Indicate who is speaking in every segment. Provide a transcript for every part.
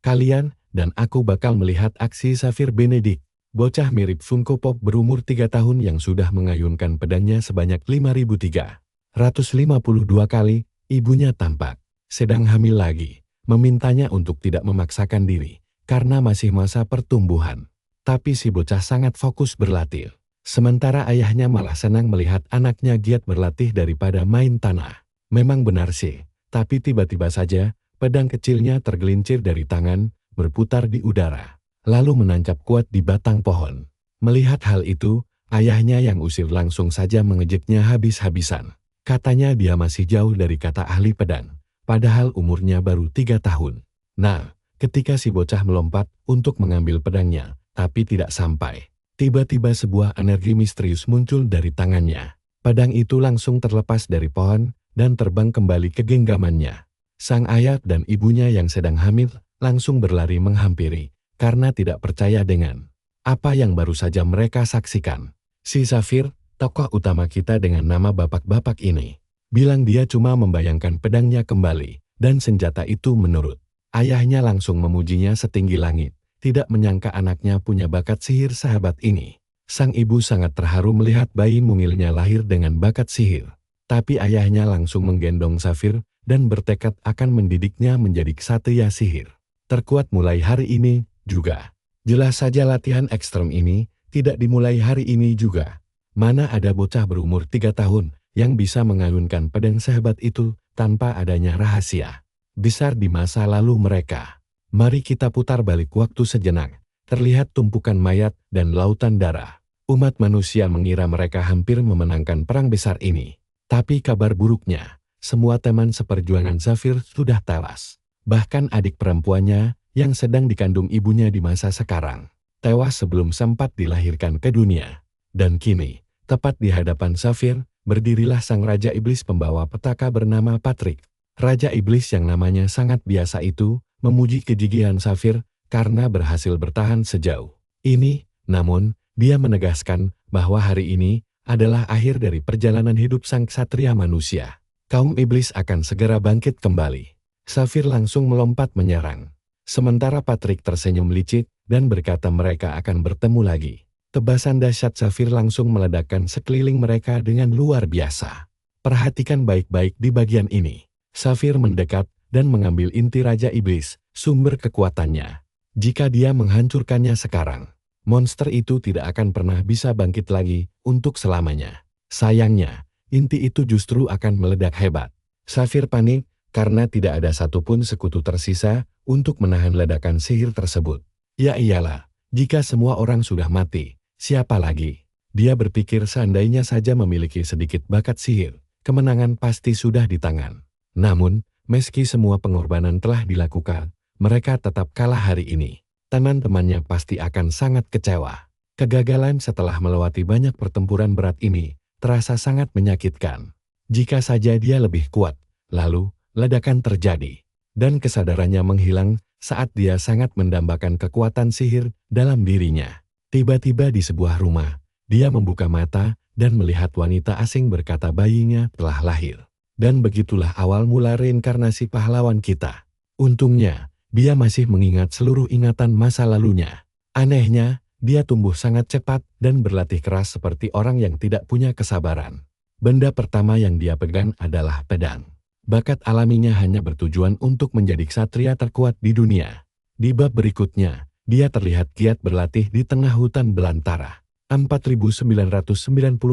Speaker 1: Kalian dan aku bakal melihat aksi Xavier Benedict, bocah mirip Funko Pop berumur 3 tahun yang sudah mengayunkan pedangnya sebanyak 5.352 kali. Ibunya tampak sedang hamil lagi, memintanya untuk tidak memaksakan diri, karena masih masa pertumbuhan. Tapi si bocah sangat fokus berlatih. Sementara ayahnya malah senang melihat anaknya giat berlatih daripada main tanah. Memang benar sih, tapi tiba-tiba saja, pedang kecilnya tergelincir dari tangan, berputar di udara, lalu menancap kuat di batang pohon. Melihat hal itu, ayahnya yang usil langsung saja mengejeknya habis-habisan. Katanya dia masih jauh dari kata ahli pedang, padahal umurnya baru 3 tahun. Nah, ketika si bocah melompat untuk mengambil pedangnya, tapi tidak sampai. Tiba-tiba sebuah energi misterius muncul dari tangannya. Pedang itu langsung terlepas dari pohon dan terbang kembali ke genggamannya. Sang ayah dan ibunya yang sedang hamil langsung berlari menghampiri karena tidak percaya dengan apa yang baru saja mereka saksikan. Si Xavier, tokoh utama kita dengan nama bapak-bapak ini, bilang dia cuma membayangkan pedangnya kembali dan senjata itu menurut ayahnya langsung memujinya setinggi langit. Tidak menyangka anaknya punya bakat sihir sahabat ini. Sang ibu sangat terharu melihat bayi mungilnya lahir dengan bakat sihir. Tapi ayahnya langsung menggendong Xavier dan bertekad akan mendidiknya menjadi ksatria sihir terkuat mulai hari ini juga. Jelas saja latihan ekstrem ini tidak dimulai hari ini juga. Mana ada bocah berumur 3 tahun yang bisa mengayunkan pedang sehebat itu tanpa adanya rahasia besar di masa lalu mereka. Mari kita putar balik waktu sejenak. Terlihat tumpukan mayat dan lautan darah. Umat manusia mengira mereka hampir memenangkan perang besar ini. Tapi kabar buruknya, semua teman seperjuangan Xavier sudah tewas. Bahkan adik perempuannya yang sedang dikandung ibunya di masa sekarang, tewas sebelum sempat dilahirkan ke dunia. Dan kini, tepat di hadapan Xavier, berdirilah sang Raja Iblis pembawa petaka bernama Patrick. Raja Iblis yang namanya sangat biasa itu, memuji kegigihan Xavier karena berhasil bertahan sejauh ini. Namun, dia menegaskan bahwa hari ini adalah akhir dari perjalanan hidup sang ksatria manusia. Kaum iblis akan segera bangkit kembali. Xavier langsung melompat menyerang. Sementara Patrick tersenyum licik dan berkata mereka akan bertemu lagi. Tebasan dahsyat Xavier langsung meledakkan sekeliling mereka dengan luar biasa. Perhatikan baik-baik di bagian ini. Xavier mendekat dan mengambil inti Raja Iblis, sumber kekuatannya. Jika dia menghancurkannya sekarang, monster itu tidak akan pernah bisa bangkit lagi untuk selamanya. Sayangnya, inti itu justru akan meledak hebat. Xavier panik karena tidak ada satupun sekutu tersisa untuk menahan ledakan sihir tersebut. Ya iyalah, jika semua orang sudah mati, siapa lagi? Dia berpikir seandainya saja memiliki sedikit bakat sihir, kemenangan pasti sudah di tangan. Namun, meski semua pengorbanan telah dilakukan, mereka tetap kalah hari ini. Teman-temannya pasti akan sangat kecewa. Kegagalan setelah melewati banyak pertempuran berat ini terasa sangat menyakitkan. Jika saja dia lebih kuat, lalu ledakan terjadi, dan kesadarannya menghilang saat dia sangat mendambakan kekuatan sihir dalam dirinya. Tiba-tiba di sebuah rumah, dia membuka mata dan melihat wanita asing berkata bayinya telah lahir. Dan begitulah awal mula reinkarnasi pahlawan kita. Untungnya, dia masih mengingat seluruh ingatan masa lalunya. Anehnya, dia tumbuh sangat cepat dan berlatih keras seperti orang yang tidak punya kesabaran. Benda pertama yang dia pegang adalah pedang. Bakat alaminya hanya bertujuan untuk menjadi ksatria terkuat di dunia. Di bab berikutnya, dia terlihat giat berlatih di tengah hutan belantara. 4998-99.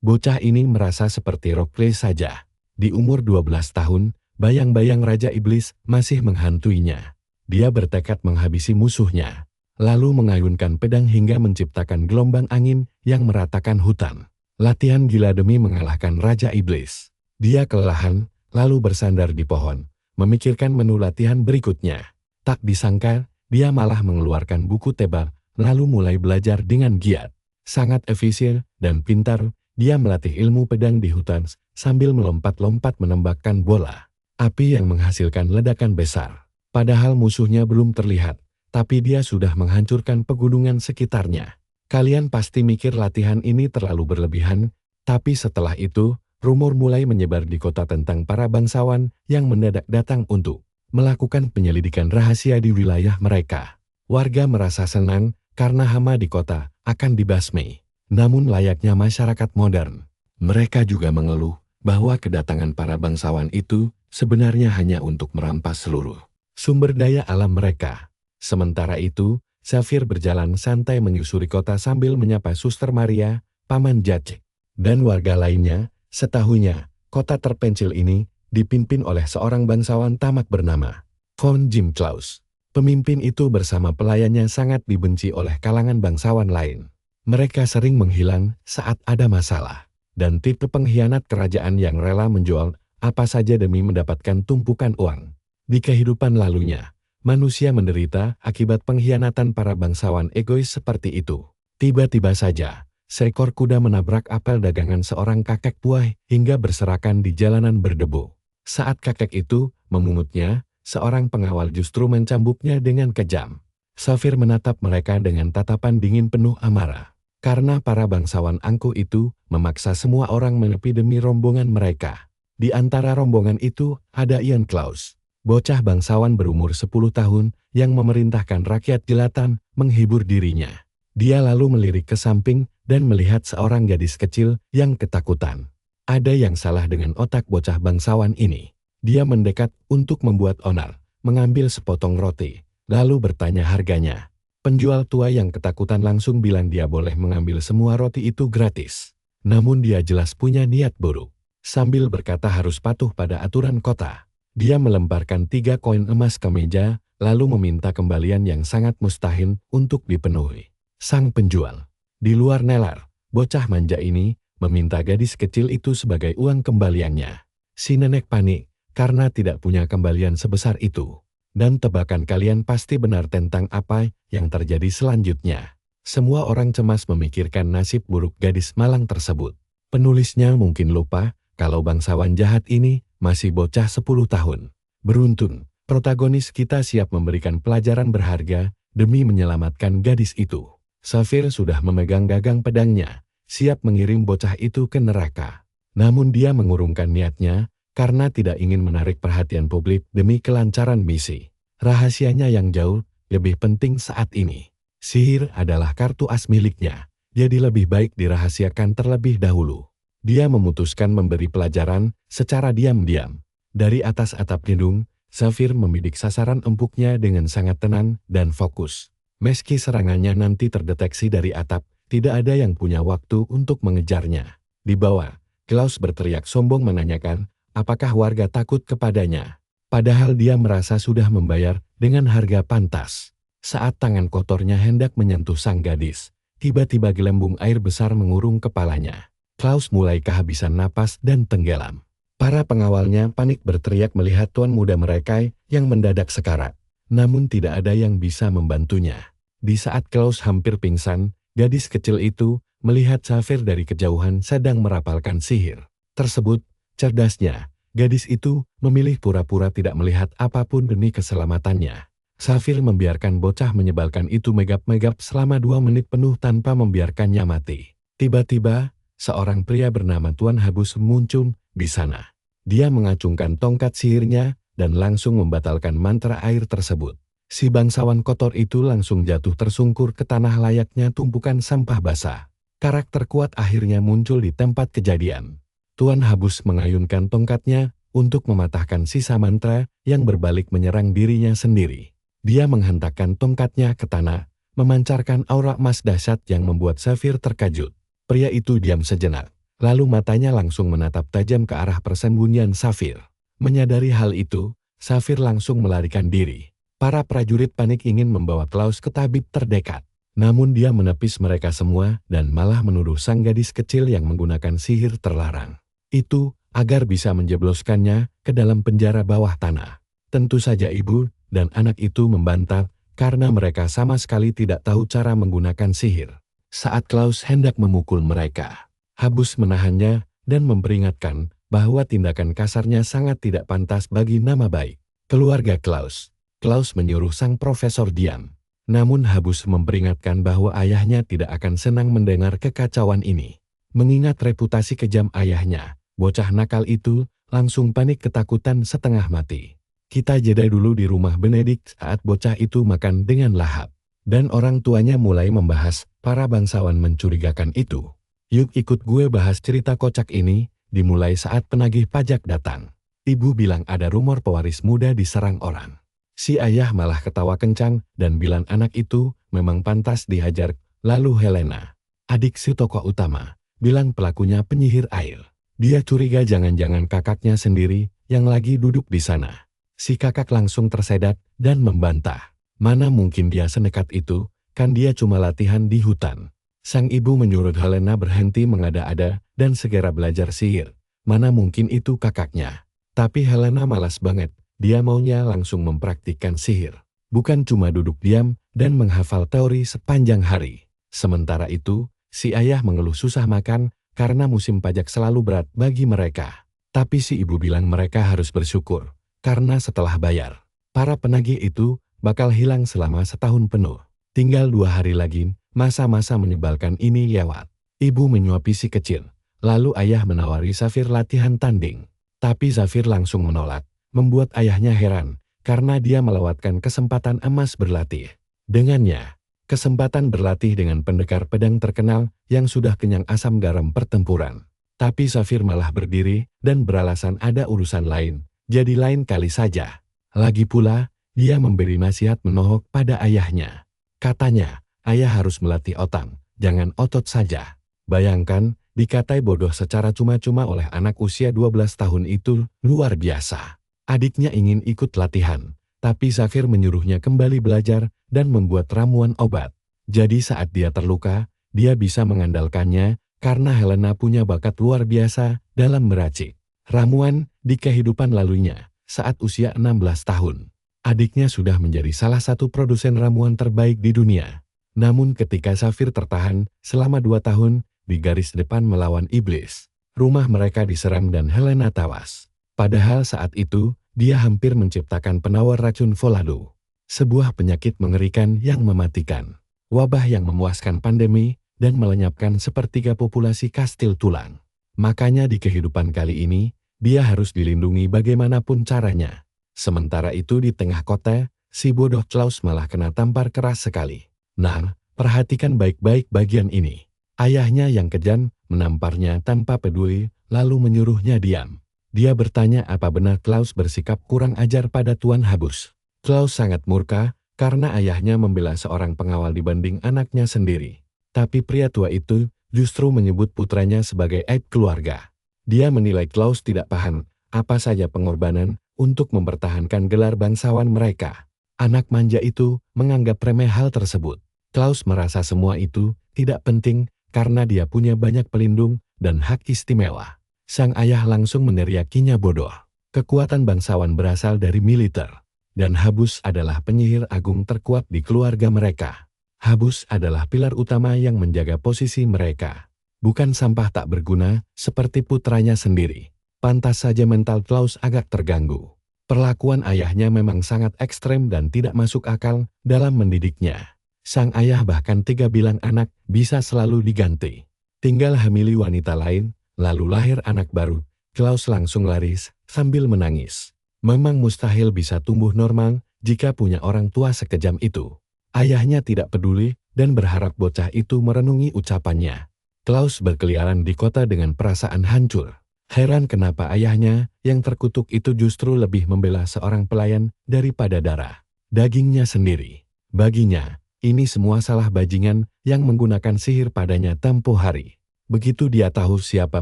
Speaker 1: Bocah ini merasa seperti Rockplay saja. Di umur 12 tahun, bayang-bayang Raja Iblis masih menghantuinya. Dia bertekad menghabisi musuhnya, lalu mengayunkan pedang hingga menciptakan gelombang angin yang meratakan hutan. Latihan gila demi mengalahkan Raja Iblis. Dia kelelahan, lalu bersandar di pohon, memikirkan menu latihan berikutnya. Tak disangka, dia malah mengeluarkan buku tebal, lalu mulai belajar dengan giat. Sangat efisien dan pintar, dia melatih ilmu pedang di hutan sambil melompat-lompat menembakkan bola api yang menghasilkan ledakan besar. Padahal musuhnya belum terlihat, tapi dia sudah menghancurkan pegunungan sekitarnya. Kalian pasti mikir latihan ini terlalu berlebihan, tapi setelah itu, rumor mulai menyebar di kota tentang para bangsawan yang mendadak datang untuk melakukan penyelidikan rahasia di wilayah mereka. Warga merasa senang karena hama di kota akan dibasmi. Namun layaknya masyarakat modern, mereka juga mengeluh bahwa kedatangan para bangsawan itu sebenarnya hanya untuk merampas seluruh sumber daya alam mereka. Sementara itu, Xavier berjalan santai menyusuri kota sambil menyapa Suster Maria, Paman Jacek, dan warga lainnya. Setahunya, kota terpencil ini dipimpin oleh seorang bangsawan tamak bernama Von Jim Klaus. Pemimpin itu bersama pelayannya sangat dibenci oleh kalangan bangsawan lain. Mereka sering menghilang saat ada masalah, dan tipe pengkhianat kerajaan yang rela menjual apa saja demi mendapatkan tumpukan uang. Di kehidupan lalunya, manusia menderita akibat pengkhianatan para bangsawan egois seperti itu. Tiba-tiba saja, seekor kuda menabrak apel dagangan seorang kakek buah hingga berserakan di jalanan berdebu. Saat kakek itu memungutnya, seorang pengawal justru mencambuknya dengan kejam. Xavier menatap mereka dengan tatapan dingin penuh amarah. Karena para bangsawan angkuh itu memaksa semua orang menepi demi rombongan mereka. Di antara rombongan itu ada Ian Klaus, bocah bangsawan berumur 10 tahun yang memerintahkan rakyat jelatan menghibur dirinya. Dia lalu melirik ke samping dan melihat seorang gadis kecil yang ketakutan. Ada yang salah dengan otak bocah bangsawan ini. Dia mendekat untuk membuat onar, mengambil sepotong roti, lalu bertanya harganya. Penjual tua yang ketakutan langsung bilang dia boleh mengambil semua roti itu gratis. Namun dia jelas punya niat buruk. Sambil berkata harus patuh pada aturan kota, dia melemparkan 3 koin emas ke meja, lalu meminta kembalian yang sangat mustahil untuk dipenuhi. Sang penjual, di luar nalar, bocah manja ini meminta gadis kecil itu sebagai uang kembaliannya. Si nenek panik karena tidak punya kembalian sebesar itu. Dan tebakan kalian pasti benar tentang apa yang terjadi selanjutnya. Semua orang cemas memikirkan nasib buruk gadis malang tersebut. Penulisnya mungkin lupa kalau bangsawan jahat ini masih bocah 10 tahun. Beruntung, protagonis kita siap memberikan pelajaran berharga demi menyelamatkan gadis itu. Xavier sudah memegang gagang pedangnya, siap mengirim bocah itu ke neraka. Namun dia mengurungkan niatnya karena tidak ingin menarik perhatian publik demi kelancaran misi. Rahasianya yang jauh lebih penting saat ini. Sihir adalah kartu as miliknya, jadi lebih baik dirahasiakan terlebih dahulu. Dia memutuskan memberi pelajaran secara diam-diam. Dari atas atap gedung, Xavier membidik sasaran empuknya dengan sangat tenang dan fokus. Meski serangannya nanti terdeteksi dari atap, tidak ada yang punya waktu untuk mengejarnya. Di bawah, Klaus berteriak sombong menanyakan, apakah warga takut kepadanya? Padahal dia merasa sudah membayar dengan harga pantas. Saat tangan kotornya hendak menyentuh sang gadis, tiba-tiba gelembung air besar mengurung kepalanya. Klaus mulai kehabisan napas dan tenggelam. Para pengawalnya panik berteriak melihat tuan muda mereka yang mendadak sekarat. Namun tidak ada yang bisa membantunya. Di saat Klaus hampir pingsan, gadis kecil itu melihat Xavier dari kejauhan sedang merapalkan sihir tersebut. Cerdasnya, gadis itu memilih pura-pura tidak melihat apapun demi keselamatannya. Xavier membiarkan bocah menyebalkan itu megap-megap selama 2 menit penuh tanpa membiarkannya mati. Tiba-tiba, seorang pria bernama Tuan Habus muncul di sana. Dia mengacungkan tongkat sihirnya dan langsung membatalkan mantra air tersebut. Si bangsawan kotor itu langsung jatuh tersungkur ke tanah layaknya tumpukan sampah basah. Karakter kuat akhirnya muncul di tempat kejadian. Tuan Habus mengayunkan tongkatnya untuk mematahkan sisa mantra yang berbalik menyerang dirinya sendiri. Dia menghentakkan tongkatnya ke tanah, memancarkan aura emas dahsyat yang membuat Xavier terkejut. Pria itu diam sejenak, lalu matanya langsung menatap tajam ke arah persembunyian Xavier. Menyadari hal itu, Xavier langsung melarikan diri. Para prajurit panik ingin membawa Klaus ke tabib terdekat. Namun dia menepis mereka semua dan malah menuduh sang gadis kecil yang menggunakan sihir terlarang itu agar bisa menjebloskannya ke dalam penjara bawah tanah. Tentu saja ibu dan anak itu membantah karena mereka sama sekali tidak tahu cara menggunakan sihir. Saat Klaus hendak memukul mereka, Habus menahannya dan memperingatkan bahwa tindakan kasarnya sangat tidak pantas bagi nama baik keluarga Klaus. Klaus menyuruh sang profesor diam. Namun Habus memperingatkan bahwa ayahnya tidak akan senang mendengar kekacauan ini. Mengingat reputasi kejam ayahnya, bocah nakal itu langsung panik ketakutan setengah mati. Kita jeda dulu di rumah Benedict saat bocah itu makan dengan lahap. Dan orang tuanya mulai membahas para bangsawan mencurigakan itu. Yuk ikut gue bahas cerita kocak ini, dimulai saat penagih pajak datang. Ibu bilang ada rumor pewaris muda diserang orang. Si ayah malah ketawa kencang dan bilang anak itu memang pantas dihajar. Lalu Helena, adik si tokoh utama, bilang pelakunya penyihir air. Dia curiga jangan-jangan kakaknya sendiri yang lagi duduk di sana. Si kakak langsung tersedat dan membantah. Mana mungkin dia senekat itu, kan dia cuma latihan di hutan. Sang ibu menyuruh Helena berhenti mengada-ada dan segera belajar sihir. Mana mungkin itu kakaknya. Tapi Helena malas banget, dia maunya langsung mempraktikkan sihir. Bukan cuma duduk diam dan menghafal teori sepanjang hari. Sementara itu, si ayah mengeluh susah makan karena musim pajak selalu berat bagi mereka. Tapi si ibu bilang mereka harus bersyukur, karena setelah bayar, para penagih itu bakal hilang selama setahun penuh. Tinggal 2 hari lagi, masa-masa menyebalkan ini lewat. Ibu menyuapi si kecil, lalu ayah menawari Zafir latihan tanding. Tapi Zafir langsung menolak, membuat ayahnya heran, karena dia melewatkan kesempatan emas berlatih. Dengannya, kesempatan berlatih dengan pendekar pedang terkenal yang sudah kenyang asam garam pertempuran. Tapi Zafir malah berdiri dan beralasan ada urusan lain, jadi lain kali saja. Lagi pula, dia memberi nasihat menohok pada ayahnya. Katanya, ayah harus melatih otak, jangan otot saja. Bayangkan, dikatai bodoh secara cuma-cuma oleh anak usia 12 tahun itu luar biasa. Adiknya ingin ikut latihan, tapi Zafir menyuruhnya kembali belajar dan membuat ramuan obat. Jadi saat dia terluka, dia bisa mengandalkannya karena Helena punya bakat luar biasa dalam meracik ramuan di kehidupan lalunya saat usia 16 tahun. Adiknya sudah menjadi salah satu produsen ramuan terbaik di dunia. Namun ketika Zafir tertahan selama 2 tahun di garis depan melawan iblis, rumah mereka diserang dan Helena tewas. Padahal saat itu, dia hampir menciptakan penawar racun Volado. Sebuah penyakit mengerikan yang mematikan. Wabah yang memuaskan pandemi dan melenyapkan sepertiga populasi kastil tulang. Makanya di kehidupan kali ini, dia harus dilindungi bagaimanapun caranya. Sementara itu di tengah kota, si bodoh Klaus malah kena tampar keras sekali. Nah, perhatikan baik-baik bagian ini. Ayahnya yang kejam menamparnya tanpa peduli, lalu menyuruhnya diam. Dia bertanya apa benar Klaus bersikap kurang ajar pada Tuan Habus. Klaus sangat murka karena ayahnya membela seorang pengawal dibanding anaknya sendiri. Tapi pria tua itu justru menyebut putranya sebagai aib keluarga. Dia menilai Klaus tidak paham apa saja pengorbanan untuk mempertahankan gelar bangsawan mereka. Anak manja itu menganggap remeh hal tersebut. Klaus merasa semua itu tidak penting karena dia punya banyak pelindung dan hak istimewa. Sang ayah langsung meneriakinya bodoh. Kekuatan bangsawan berasal dari militer. Dan Habus adalah penyihir agung terkuat di keluarga mereka. Habus adalah pilar utama yang menjaga posisi mereka. Bukan sampah tak berguna seperti putranya sendiri. Pantas saja mental Klaus agak terganggu. Perlakuan ayahnya memang sangat ekstrem dan tidak masuk akal dalam mendidiknya. Sang ayah bahkan tega bilang anak bisa selalu diganti. Tinggal hamili wanita lain, lalu lahir anak baru. Klaus langsung laris sambil menangis. Memang mustahil bisa tumbuh normal jika punya orang tua sekejam itu. Ayahnya tidak peduli dan berharap bocah itu merenungi ucapannya. Klaus berkeliaran di kota dengan perasaan hancur. Heran kenapa ayahnya yang terkutuk itu justru lebih membela seorang pelayan daripada darah dagingnya sendiri. Baginya, ini semua salah bajingan yang menggunakan sihir padanya tempo hari. Begitu dia tahu siapa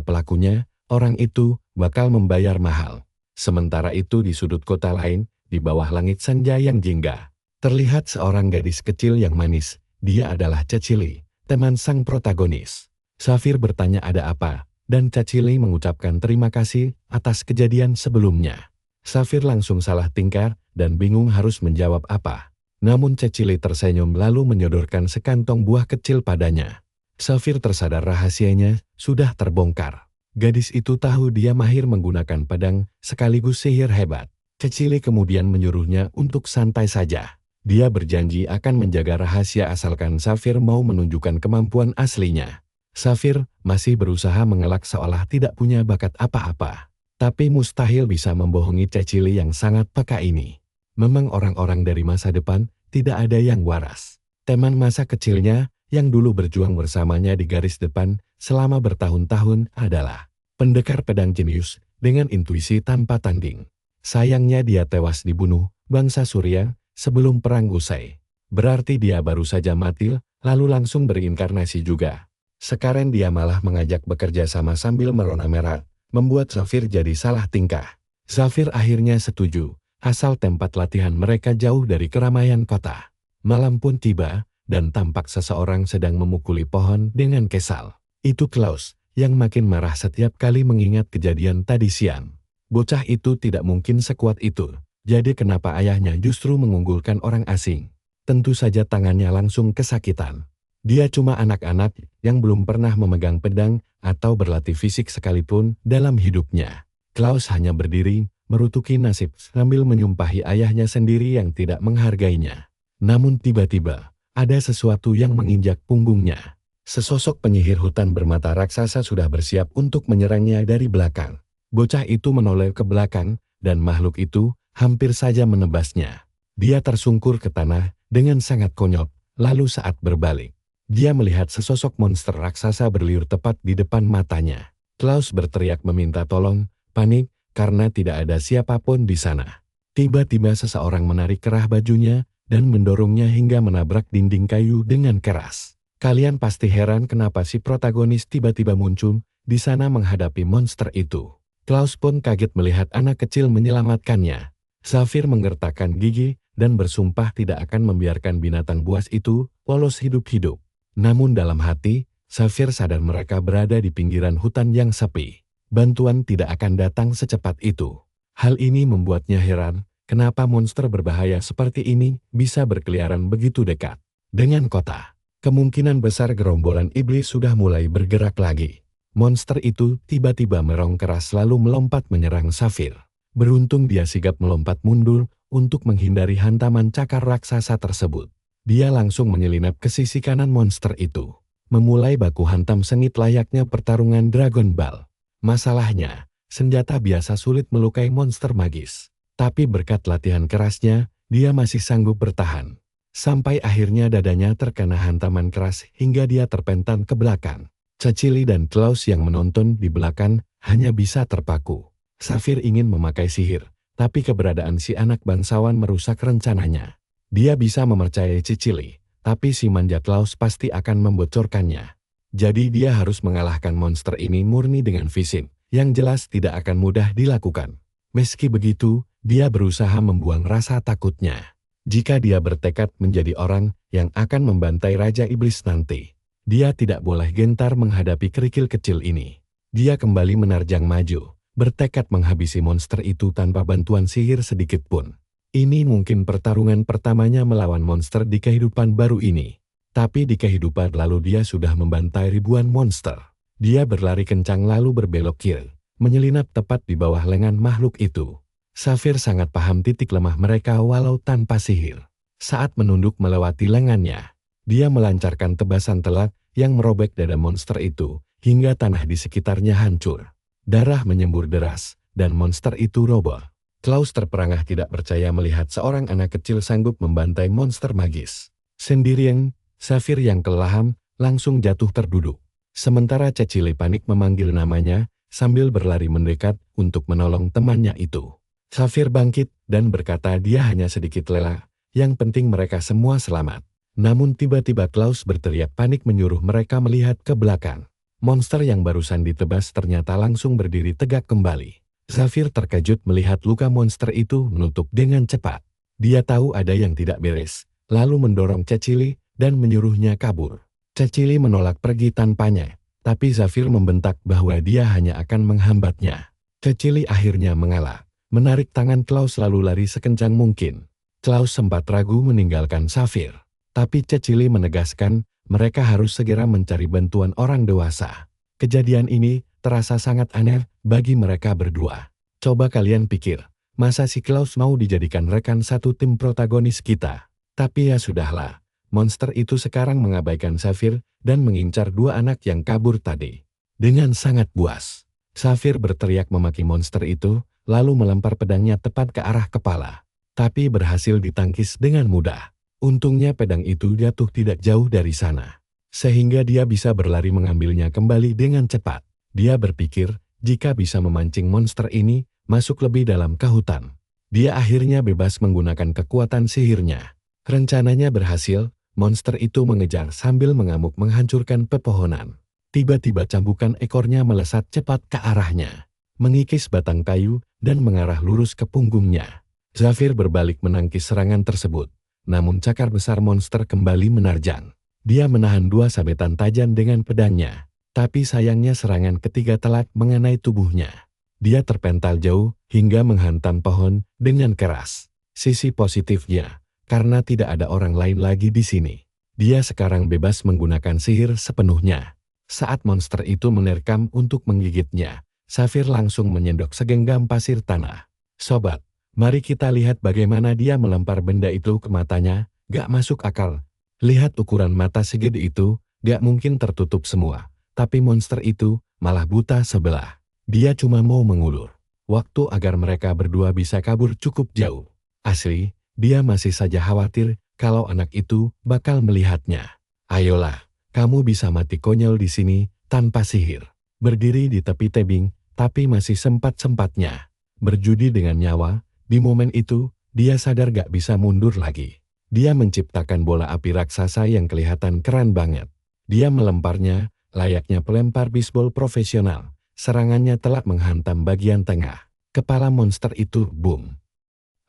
Speaker 1: pelakunya, orang itu bakal membayar mahal. Sementara itu di sudut kota lain, di bawah langit senja yang jingga, terlihat seorang gadis kecil yang manis. Dia adalah Cecily, teman sang protagonis. Zafir bertanya ada apa, dan Cecily mengucapkan terima kasih atas kejadian sebelumnya. Zafir langsung salah tingkah dan bingung harus menjawab apa. Namun Cecily tersenyum lalu menyodorkan sekantong buah kecil padanya. Zafir tersadar rahasianya sudah terbongkar. Gadis itu tahu dia mahir menggunakan pedang sekaligus sihir hebat. Cecily kemudian menyuruhnya untuk santai saja. Dia berjanji akan menjaga rahasia asalkan Zafir mau menunjukkan kemampuan aslinya. Zafir masih berusaha mengelak seolah tidak punya bakat apa-apa. Tapi mustahil bisa membohongi Cecily yang sangat peka ini. Memang orang-orang dari masa depan tidak ada yang waras. Teman masa kecilnya yang dulu berjuang bersamanya di garis depan selama bertahun-tahun adalah pendekar pedang jenius dengan intuisi tanpa tanding. Sayangnya dia tewas dibunuh bangsa Surya sebelum perang usai. Berarti dia baru saja mati, lalu langsung berinkarnasi juga. Sekarang dia malah mengajak bekerja sama sambil merona merah, membuat Zafir jadi salah tingkah. Zafir akhirnya setuju, asal tempat latihan mereka jauh dari keramaian kota. Malam pun tiba, dan tampak seseorang sedang memukuli pohon dengan kesal. Itu Klaus, yang makin marah setiap kali mengingat kejadian tadi siang. Bocah itu tidak mungkin sekuat itu, jadi kenapa ayahnya justru mengunggulkan orang asing? Tentu saja tangannya langsung kesakitan. Dia cuma anak-anak yang belum pernah memegang pedang atau berlatih fisik sekalipun dalam hidupnya. Klaus hanya berdiri, merutuki nasib sambil menyumpahi ayahnya sendiri yang tidak menghargainya. Namun tiba-tiba, ada sesuatu yang menginjak punggungnya. Sesosok penyihir hutan bermata raksasa sudah bersiap untuk menyerangnya dari belakang. Bocah itu menoleh ke belakang, dan makhluk itu hampir saja menebasnya. Dia tersungkur ke tanah dengan sangat konyol, lalu saat berbalik, dia melihat sesosok monster raksasa berliur tepat di depan matanya. Klaus berteriak meminta tolong, panik, karena tidak ada siapapun di sana. Tiba-tiba seseorang menarik kerah bajunya, dan mendorongnya hingga menabrak dinding kayu dengan keras. Kalian pasti heran kenapa si protagonis tiba-tiba muncul di sana menghadapi monster itu. Klaus pun kaget melihat anak kecil menyelamatkannya. Zafir menggertakkan gigi, dan bersumpah tidak akan membiarkan binatang buas itu lolos hidup-hidup. Namun dalam hati, Zafir sadar mereka berada di pinggiran hutan yang sepi. Bantuan tidak akan datang secepat itu. Hal ini membuatnya heran, kenapa monster berbahaya seperti ini bisa berkeliaran begitu dekat dengan kota. Kemungkinan besar gerombolan iblis sudah mulai bergerak lagi. Monster itu tiba-tiba merong keras lalu melompat menyerang Zafir. Beruntung dia sigap melompat mundur untuk menghindari hantaman cakar raksasa tersebut. Dia langsung menyelinap ke sisi kanan monster itu, memulai baku hantam sengit layaknya pertarungan Dragon Ball. Masalahnya, senjata biasa sulit melukai monster magis. Tapi berkat latihan kerasnya, dia masih sanggup bertahan. Sampai akhirnya dadanya terkena hantaman keras hingga dia terpental ke belakang. Cecily dan Klaus yang menonton di belakang hanya bisa terpaku. Zafir ingin memakai sihir, tapi keberadaan si anak bangsawan merusak rencananya. Dia bisa mempercayai Cecily, tapi si manja Klaus pasti akan membocorkannya. Jadi dia harus mengalahkan monster ini murni dengan fisik, yang jelas tidak akan mudah dilakukan. Meski begitu, dia berusaha membuang rasa takutnya. Jika dia bertekad menjadi orang yang akan membantai Raja Iblis nanti, dia tidak boleh gentar menghadapi kerikil kecil ini. Dia kembali menerjang maju, bertekad menghabisi monster itu tanpa bantuan sihir sedikit pun. Ini mungkin pertarungan pertamanya melawan monster di kehidupan baru ini. Tapi di kehidupan lalu dia sudah membantai ribuan monster. Dia berlari kencang lalu berbelok kiri, menyelinap tepat di bawah lengan makhluk itu. Zafir sangat paham titik lemah mereka walau tanpa sihir. Saat menunduk melewati lengannya, dia melancarkan tebasan telak yang merobek dada monster itu, hingga tanah di sekitarnya hancur. Darah menyembur deras, dan monster itu roboh. Klaus terperangah tidak percaya melihat seorang anak kecil sanggup membantai monster magis. Sendirian, Zafir yang kelelahan langsung jatuh terduduk. Sementara Cecily panik memanggil namanya sambil berlari mendekat untuk menolong temannya itu. Zafir bangkit dan berkata dia hanya sedikit lelah, yang penting mereka semua selamat. Namun tiba-tiba Klaus berteriak panik menyuruh mereka melihat ke belakang. Monster yang barusan ditebas ternyata langsung berdiri tegak kembali. Zafir terkejut melihat luka monster itu menutup dengan cepat. Dia tahu ada yang tidak beres, lalu mendorong Cecily dan menyuruhnya kabur. Cecily menolak pergi tanpanya, tapi Zafir membentak bahwa dia hanya akan menghambatnya. Cecily akhirnya mengalah, menarik tangan Klaus lalu lari sekencang mungkin. Klaus sempat ragu meninggalkan Zafir, tapi Cecily menegaskan mereka harus segera mencari bantuan orang dewasa. Kejadian ini terasa sangat aneh bagi mereka berdua. Coba kalian pikir, masa si Klaus mau dijadikan rekan satu tim protagonis kita? Tapi ya sudahlah, monster itu sekarang mengabaikan Zafir dan mengincar dua anak yang kabur tadi. Dengan sangat buas, Zafir berteriak memaki monster itu, lalu melempar pedangnya tepat ke arah kepala. Tapi berhasil ditangkis dengan mudah. Untungnya pedang itu jatuh tidak jauh dari sana. Sehingga dia bisa berlari mengambilnya kembali dengan cepat. Dia berpikir, jika bisa memancing monster ini, masuk lebih dalam ke hutan. Dia akhirnya bebas menggunakan kekuatan sihirnya. Rencananya berhasil, monster itu mengejar sambil mengamuk menghancurkan pepohonan. Tiba-tiba cambukan ekornya melesat cepat ke arahnya, mengikis batang kayu dan mengarah lurus ke punggungnya. Zafir berbalik menangkis serangan tersebut, namun cakar besar monster kembali menerjang. Dia menahan dua sabetan tajam dengan pedangnya, tapi sayangnya serangan ketiga telat mengenai tubuhnya. Dia terpental jauh hingga menghantam pohon dengan keras. Sisi positifnya, karena tidak ada orang lain lagi di sini, dia sekarang bebas menggunakan sihir sepenuhnya. Saat monster itu menerkam untuk menggigitnya, Zafir langsung menyendok segenggam pasir tanah. Sobat, mari kita lihat bagaimana dia melempar benda itu ke matanya. Gak masuk akal. Lihat ukuran mata segede itu, gak mungkin tertutup semua. Tapi monster itu malah buta sebelah. Dia cuma mau mengulur waktu agar mereka berdua bisa kabur cukup jauh. Asli, dia masih saja khawatir kalau anak itu bakal melihatnya. Ayolah. Kamu bisa mati konyol di sini tanpa sihir. Berdiri di tepi tebing, tapi masih sempat-sempatnya berjudi dengan nyawa. Di momen itu, dia sadar gak bisa mundur lagi. Dia menciptakan bola api raksasa yang kelihatan keren banget. Dia melemparnya, layaknya pelempar bisbol profesional. Serangannya telah menghantam bagian tengah. Kepala monster itu boom.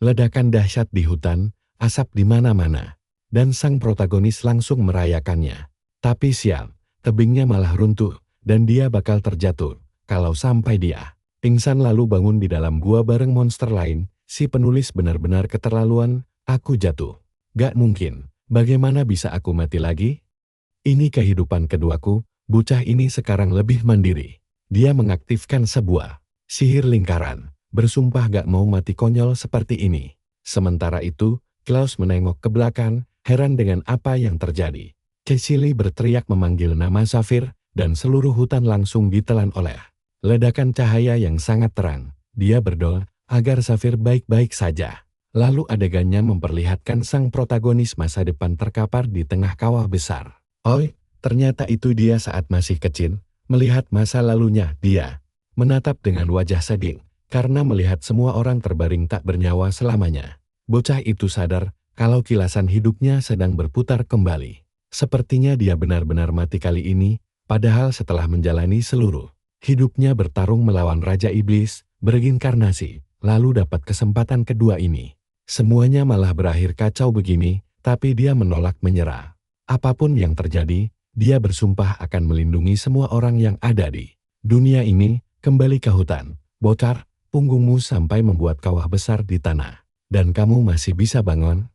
Speaker 1: Ledakan dahsyat di hutan, asap di mana-mana. Dan sang protagonis langsung merayakannya. Tapi sial, tebingnya malah runtuh, dan dia bakal terjatuh kalau sampai dia pingsan lalu bangun di dalam gua bareng monster lain. Si penulis benar-benar keterlaluan. Aku jatuh. Gak mungkin, bagaimana bisa aku mati lagi? Ini kehidupan keduaku. Bocah ini sekarang lebih mandiri. Dia mengaktifkan sebuah sihir lingkaran, bersumpah gak mau mati konyol seperti ini. Sementara itu, Klaus menengok ke belakang, heran dengan apa yang terjadi. Cecily berteriak memanggil nama Zafir, dan seluruh hutan langsung ditelan oleh ledakan cahaya yang sangat terang. Dia berdoa agar Zafir baik-baik saja. Lalu adegannya memperlihatkan sang protagonis masa depan terkapar di tengah kawah besar. Oi, ternyata itu dia saat masih kecil. Melihat masa lalunya, dia menatap dengan wajah sedih, karena melihat semua orang terbaring tak bernyawa selamanya. Bocah itu sadar kalau kilasan hidupnya sedang berputar kembali. Sepertinya dia benar-benar mati kali ini, padahal setelah menjalani seluruh hidupnya bertarung melawan Raja Iblis, berinkarnasi, lalu dapat kesempatan kedua ini. Semuanya malah berakhir kacau begini, tapi dia menolak menyerah. Apapun yang terjadi, dia bersumpah akan melindungi semua orang yang ada di dunia ini. Kembali ke hutan, bocah, punggungmu sampai membuat kawah besar di tanah, dan kamu masih bisa bangun.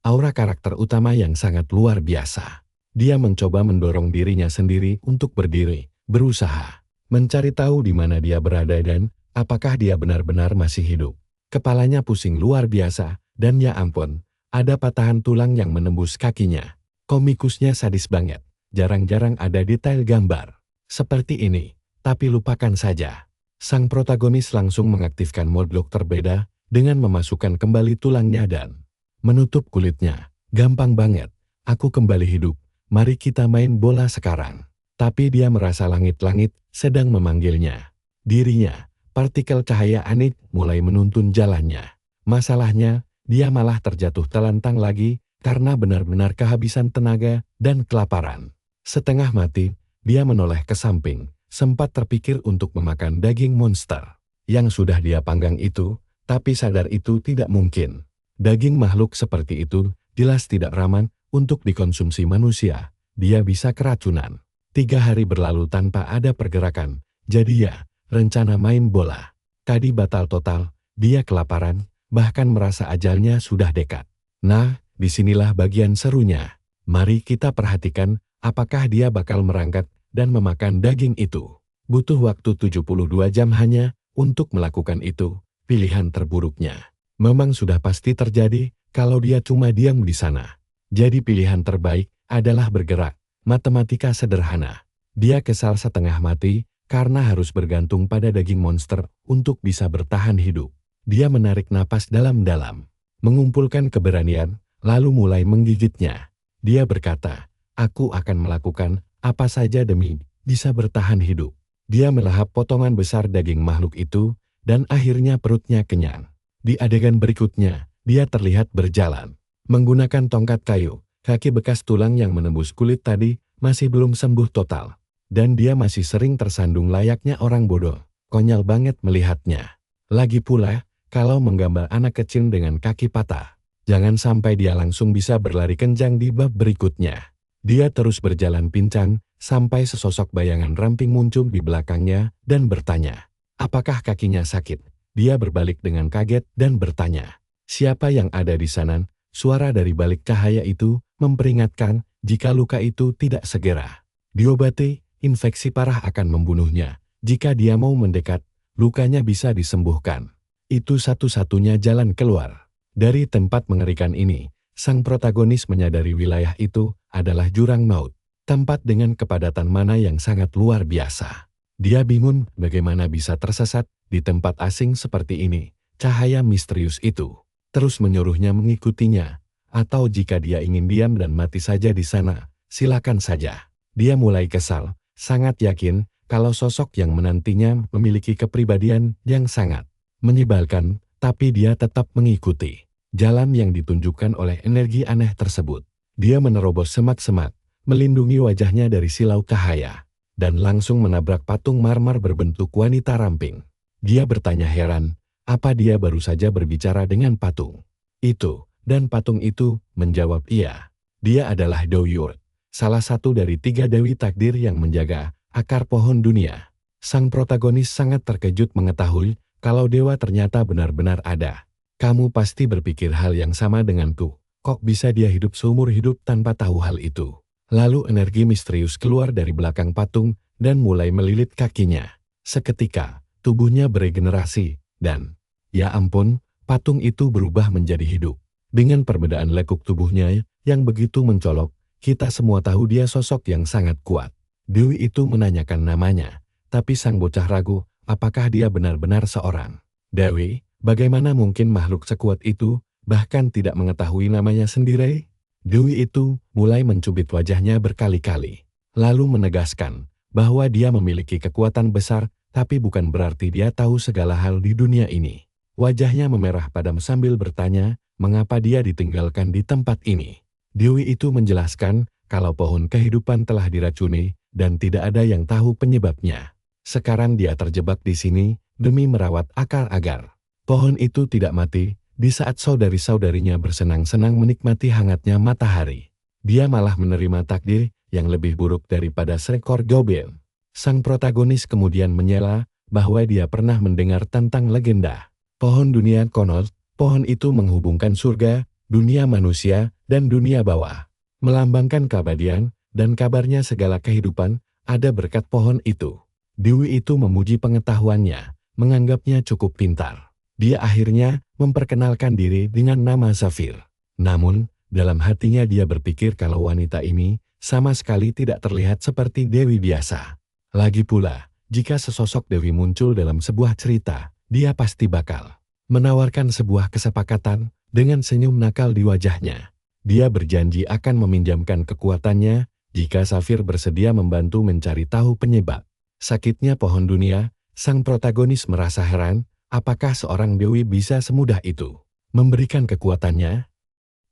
Speaker 1: Aura karakter utama yang sangat luar biasa. Dia mencoba mendorong dirinya sendiri untuk berdiri, berusaha mencari tahu di mana dia berada dan apakah dia benar-benar masih hidup. Kepalanya pusing luar biasa, dan ya ampun, ada patahan tulang yang menembus kakinya. Komikusnya sadis banget, jarang-jarang ada detail gambar seperti ini, tapi lupakan saja. Sang protagonis langsung mengaktifkan mode lock terbeda dengan memasukkan kembali tulangnya dan menutup kulitnya. Gampang banget, aku kembali hidup, mari kita main bola sekarang. Tapi dia merasa langit-langit sedang memanggilnya. Dirinya, partikel cahaya aneh mulai menuntun jalannya. Masalahnya, dia malah terjatuh telantang lagi karena benar-benar kehabisan tenaga dan kelaparan. Setengah mati, dia menoleh ke samping, sempat terpikir untuk memakan daging monster yang sudah dia panggang itu, tapi sadar itu tidak mungkin. Daging makhluk seperti itu jelas tidak ramah untuk dikonsumsi manusia. Dia bisa keracunan. 3 hari berlalu tanpa ada pergerakan. Jadi ya, rencana main bola tadi batal total. Dia kelaparan, bahkan merasa ajalnya sudah dekat. Nah, disinilah bagian serunya. Mari kita perhatikan apakah dia bakal merangkak dan memakan daging itu. Butuh waktu 72 jam hanya untuk melakukan itu. Pilihan terburuknya memang sudah pasti terjadi kalau dia cuma diam di sana. Jadi pilihan terbaik adalah bergerak. Matematika sederhana. Dia kesal setengah mati karena harus bergantung pada daging monster untuk bisa bertahan hidup. Dia menarik napas dalam-dalam, mengumpulkan keberanian, lalu mulai menggigitnya. Dia berkata, "Aku akan melakukan apa saja demi bisa bertahan hidup." Dia melahap potongan besar daging makhluk itu, dan akhirnya perutnya kenyang. Di adegan berikutnya, dia terlihat berjalan. Menggunakan tongkat kayu, kaki bekas tulang yang menembus kulit tadi masih belum sembuh total. Dan dia masih sering tersandung layaknya orang bodoh. Konyol banget melihatnya. Lagi pula, kalau menggambar anak kecil dengan kaki patah, jangan sampai dia langsung bisa berlari kencang di bab berikutnya. Dia terus berjalan pincang, sampai sesosok bayangan ramping muncul di belakangnya dan bertanya, apakah kakinya sakit? Dia berbalik dengan kaget dan bertanya, siapa yang ada di sana? Suara dari balik cahaya itu memperingatkan jika luka itu tidak segera diobati, infeksi parah akan membunuhnya. Jika dia mau mendekat, lukanya bisa disembuhkan. Itu satu-satunya jalan keluar. Dari tempat mengerikan ini, sang protagonis menyadari wilayah itu adalah jurang maut. Tempat dengan kepadatan mana yang sangat luar biasa. Dia bingung bagaimana bisa tersesat di tempat asing seperti ini. Cahaya misterius itu terus menyuruhnya mengikutinya. Atau jika dia ingin diam dan mati saja di sana, silakan saja. Dia mulai kesal, sangat yakin kalau sosok yang menantinya memiliki kepribadian yang sangat menyebalkan, tapi dia tetap mengikuti jalan yang ditunjukkan oleh energi aneh tersebut. Dia menerobos semak-semak, melindungi wajahnya dari silau cahaya, dan langsung menabrak patung marmer berbentuk wanita ramping. Dia bertanya heran, apa dia baru saja berbicara dengan patung itu, dan patung itu menjawab iya. Dia adalah Doyur, salah satu dari 3 dewi takdir yang menjaga akar pohon dunia. Sang protagonis sangat terkejut mengetahui kalau dewa ternyata benar-benar ada. Kamu pasti berpikir hal yang sama denganku. Kok bisa dia hidup seumur hidup tanpa tahu hal itu? Lalu energi misterius keluar dari belakang patung dan mulai melilit kakinya. Seketika, tubuhnya beregenerasi dan, ya ampun, patung itu berubah menjadi hidup. Dengan perbedaan lekuk tubuhnya yang begitu mencolok, kita semua tahu dia sosok yang sangat kuat. Dewi itu menanyakan namanya, tapi sang bocah ragu, apakah dia benar-benar seorang Dewi? Bagaimana mungkin makhluk sekuat itu bahkan tidak mengetahui namanya sendiri? Dewi itu mulai mencubit wajahnya berkali-kali, lalu menegaskan bahwa dia memiliki kekuatan besar, tapi bukan berarti dia tahu segala hal di dunia ini. Wajahnya memerah padam sambil bertanya, mengapa dia ditinggalkan di tempat ini. Dewi itu menjelaskan kalau pohon kehidupan telah diracuni dan tidak ada yang tahu penyebabnya. Sekarang dia terjebak di sini demi merawat akar agar pohon itu tidak mati. Di saat saudari-saudarinya bersenang-senang menikmati hangatnya matahari, dia malah menerima takdir yang lebih buruk daripada seekor goblin. Sang protagonis kemudian menyela bahwa dia pernah mendengar tentang legenda pohon dunia konon. Pohon itu menghubungkan surga, dunia manusia, dan dunia bawah, melambangkan keabadian, dan kabarnya segala kehidupan ada berkat pohon itu. Dewi itu memuji pengetahuannya, menganggapnya cukup pintar. Dia akhirnya memperkenalkan diri dengan nama Zafir. Namun, dalam hatinya dia berpikir kalau wanita ini sama sekali tidak terlihat seperti Dewi biasa. Lagi pula, jika sesosok Dewi muncul dalam sebuah cerita, dia pasti bakal menawarkan sebuah kesepakatan dengan senyum nakal di wajahnya. Dia berjanji akan meminjamkan kekuatannya jika Zafir bersedia membantu mencari tahu penyebab sakitnya pohon dunia. Sang protagonis merasa heran, apakah seorang Dewi bisa semudah itu memberikan kekuatannya?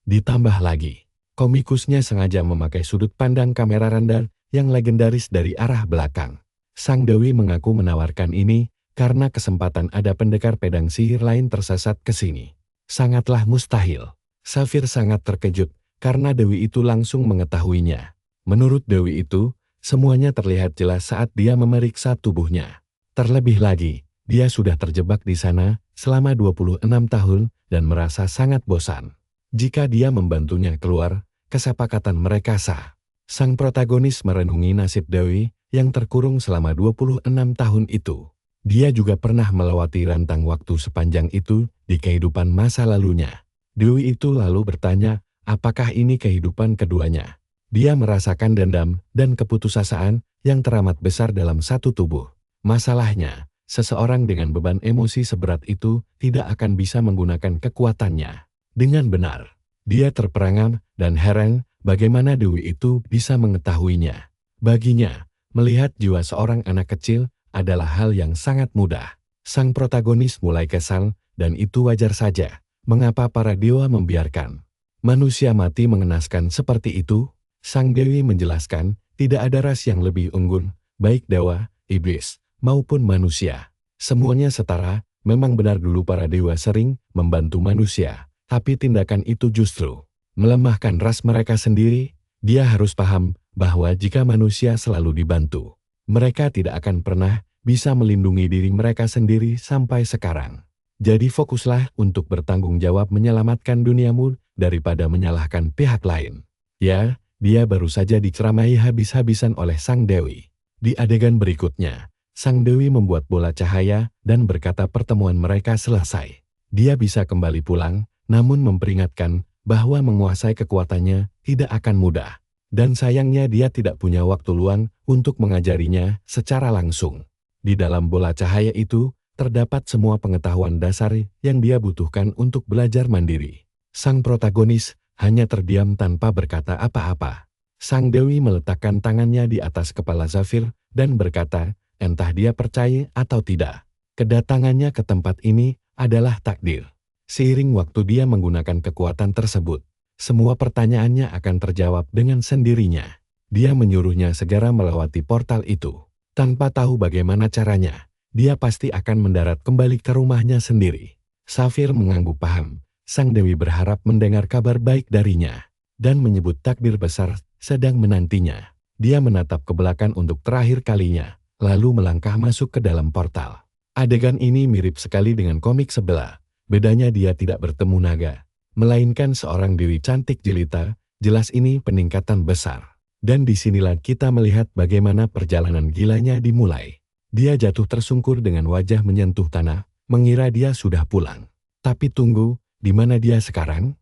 Speaker 1: Ditambah lagi, komikusnya sengaja memakai sudut pandang kamera rendah yang legendaris dari arah belakang. Sang Dewi mengaku menawarkan ini karena kesempatan ada pendekar pedang sihir lain tersesat ke sini sangatlah mustahil. Zafir sangat terkejut karena Dewi itu langsung mengetahuinya. Menurut Dewi itu, semuanya terlihat jelas saat dia memeriksa tubuhnya. Terlebih lagi, dia sudah terjebak di sana selama 26 tahun dan merasa sangat bosan. Jika dia membantunya keluar, kesepakatan mereka sah. Sang protagonis merenungi nasib Dewi yang terkurung selama 26 tahun itu. Dia juga pernah melewati rentang waktu sepanjang itu di kehidupan masa lalunya. Dewi itu lalu bertanya, apakah ini kehidupan keduanya? Dia merasakan dendam dan keputusasaan yang teramat besar dalam satu tubuh. Masalahnya, seseorang dengan beban emosi seberat itu tidak akan bisa menggunakan kekuatannya dengan benar. Dia terperangam dan heran bagaimana Dewi itu bisa mengetahuinya. Baginya, melihat jiwa seorang anak kecil adalah hal yang sangat mudah. Sang protagonis mulai kesal, dan itu wajar saja. Mengapa para dewa membiarkan manusia mati mengenaskan seperti itu? Sang Dewi menjelaskan, tidak ada ras yang lebih unggul, baik dewa, iblis, maupun manusia. Semuanya setara. Memang benar dulu para dewa sering membantu manusia, tapi tindakan itu justru melemahkan ras mereka sendiri. Dia harus paham bahwa jika manusia selalu dibantu, mereka tidak akan pernah bisa melindungi diri mereka sendiri sampai sekarang. Jadi fokuslah untuk bertanggung jawab menyelamatkan duniamu daripada menyalahkan pihak lain. Ya, dia baru saja diceramai habis-habisan oleh Sang Dewi. Di adegan berikutnya, Sang Dewi membuat bola cahaya dan berkata pertemuan mereka selesai. Dia bisa kembali pulang, namun memperingatkan bahwa menguasai kekuatannya tidak akan mudah. Dan sayangnya dia tidak punya waktu luang untuk mengajarinya secara langsung. Di dalam bola cahaya itu, terdapat semua pengetahuan dasar yang dia butuhkan untuk belajar mandiri. Sang protagonis hanya terdiam tanpa berkata apa-apa. Sang Dewi meletakkan tangannya di atas kepala Zafir dan berkata, entah dia percaya atau tidak, kedatangannya ke tempat ini adalah takdir. Seiring waktu dia menggunakan kekuatan tersebut, semua pertanyaannya akan terjawab dengan sendirinya. Dia menyuruhnya segera melewati portal itu. Tanpa tahu bagaimana caranya, dia pasti akan mendarat kembali ke rumahnya sendiri. Zafir mengangguk paham. Sang Dewi berharap mendengar kabar baik darinya, dan menyebut takdir besar sedang menantinya. Dia menatap ke belakang untuk terakhir kalinya, lalu melangkah masuk ke dalam portal. Adegan ini mirip sekali dengan komik sebelah. Bedanya dia tidak bertemu naga, melainkan seorang dewi cantik jelita. Jelas ini peningkatan besar. Dan disinilah kita melihat bagaimana perjalanan gilanya dimulai. Dia jatuh tersungkur dengan wajah menyentuh tanah, mengira dia sudah pulang. Tapi tunggu, di mana dia sekarang?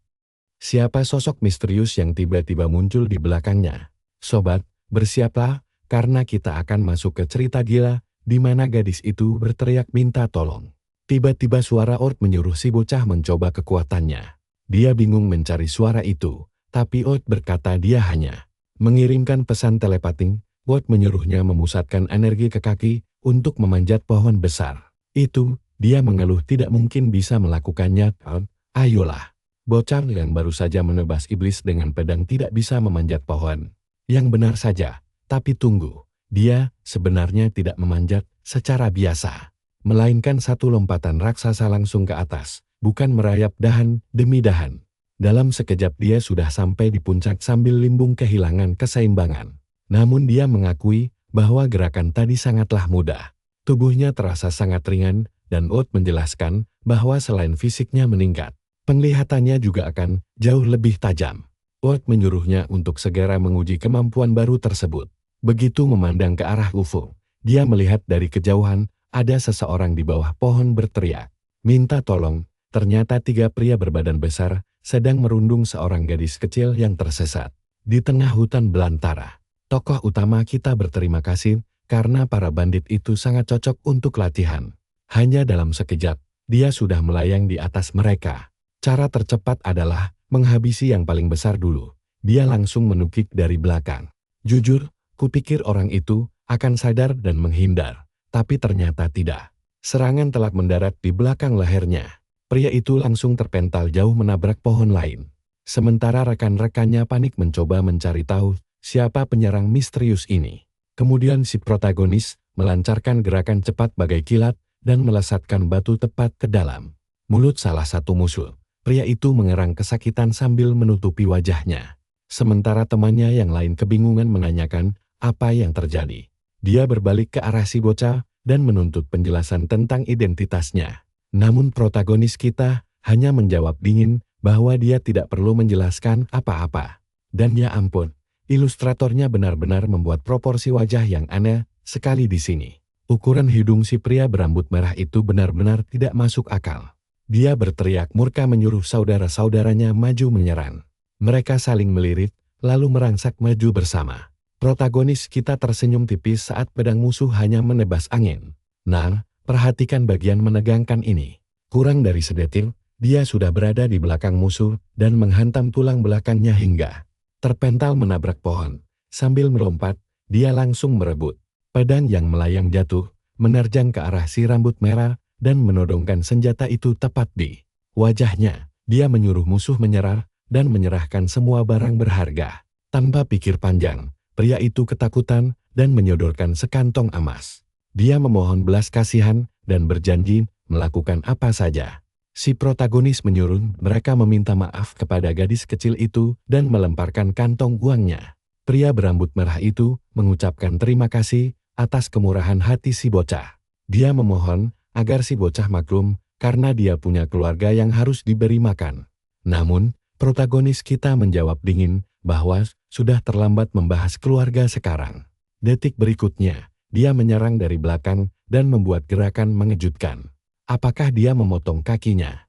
Speaker 1: Siapa sosok misterius yang tiba-tiba muncul di belakangnya? Sobat, bersiaplah, karena kita akan masuk ke cerita gila, di mana gadis itu berteriak minta tolong. Tiba-tiba suara Ort menyuruh si bocah mencoba kekuatannya. Dia bingung mencari suara itu, tapi Ort berkata dia hanya mengirimkan pesan telepating. Ort menyuruhnya memusatkan energi ke kaki untuk memanjat pohon besar. Itu, dia mengeluh tidak mungkin bisa melakukannya. Ayolah, bocah yang baru saja menebas iblis dengan pedang tidak bisa memanjat pohon. Yang benar saja, tapi tunggu, dia sebenarnya tidak memanjat secara biasa, melainkan satu lompatan raksasa langsung ke atas, bukan merayap dahan demi dahan. Dalam sekejap dia sudah sampai di puncak sambil limbung kehilangan keseimbangan. Namun dia mengakui bahwa gerakan tadi sangatlah mudah. Tubuhnya terasa sangat ringan, dan Ort menjelaskan bahwa selain fisiknya meningkat, penglihatannya juga akan jauh lebih tajam. Ort menyuruhnya untuk segera menguji kemampuan baru tersebut. Begitu memandang ke arah UFO, dia melihat dari kejauhan ada seseorang di bawah pohon berteriak, minta tolong. Ternyata 3 pria berbadan besar sedang merundung seorang gadis kecil yang tersesat di tengah hutan belantara. Tokoh utama kita berterima kasih karena para bandit itu sangat cocok untuk latihan. Hanya dalam sekejap, dia sudah melayang di atas mereka. Cara tercepat adalah menghabisi yang paling besar dulu. Dia langsung menukik dari belakang. Jujur, kupikir orang itu akan sadar dan menghindar, tapi ternyata tidak. Serangan telak mendarat di belakang lehernya. Pria itu langsung terpental jauh menabrak pohon lain. Sementara rekan-rekannya panik mencoba mencari tahu siapa penyerang misterius ini. Kemudian si protagonis melancarkan gerakan cepat bagai kilat dan melesatkan batu tepat ke dalam mulut salah satu musuh. Pria itu mengerang kesakitan sambil menutupi wajahnya. Sementara temannya yang lain kebingungan menanyakan apa yang terjadi. Dia berbalik ke arah si bocah dan menuntut penjelasan tentang identitasnya. Namun protagonis kita hanya menjawab dingin bahwa dia tidak perlu menjelaskan apa-apa. Dan ya ampun, ilustratornya benar-benar membuat proporsi wajah yang aneh sekali di sini. Ukuran hidung si pria berambut merah itu benar-benar tidak masuk akal. Dia berteriak murka menyuruh saudara-saudaranya maju menyerang. Mereka saling melirik, lalu merangsak maju bersama. Protagonis kita tersenyum tipis saat pedang musuh hanya menebas angin. Nah, perhatikan bagian menegangkan ini. Kurang dari sedetik, dia sudah berada di belakang musuh dan menghantam tulang belakangnya hingga terpental menabrak pohon. Sambil melompat, dia langsung merebut pedang yang melayang jatuh, menerjang ke arah si rambut merah, dan menodongkan senjata itu tepat di wajahnya. Dia menyuruh musuh menyerah, dan menyerahkan semua barang berharga. Tanpa pikir panjang, pria itu ketakutan, dan menyodorkan sekantong emas. Dia memohon belas kasihan, dan berjanji melakukan apa saja. Si protagonis menyuruh mereka meminta maaf kepada gadis kecil itu, dan melemparkan kantong uangnya. Pria berambut merah itu mengucapkan terima kasih atas kemurahan hati si bocah. Dia memohon agar si bocah maklum karena dia punya keluarga yang harus diberi makan. Namun, protagonis kita menjawab dingin bahwa sudah terlambat membahas keluarga sekarang. Detik berikutnya, dia menyerang dari belakang dan membuat gerakan mengejutkan. Apakah dia memotong kakinya?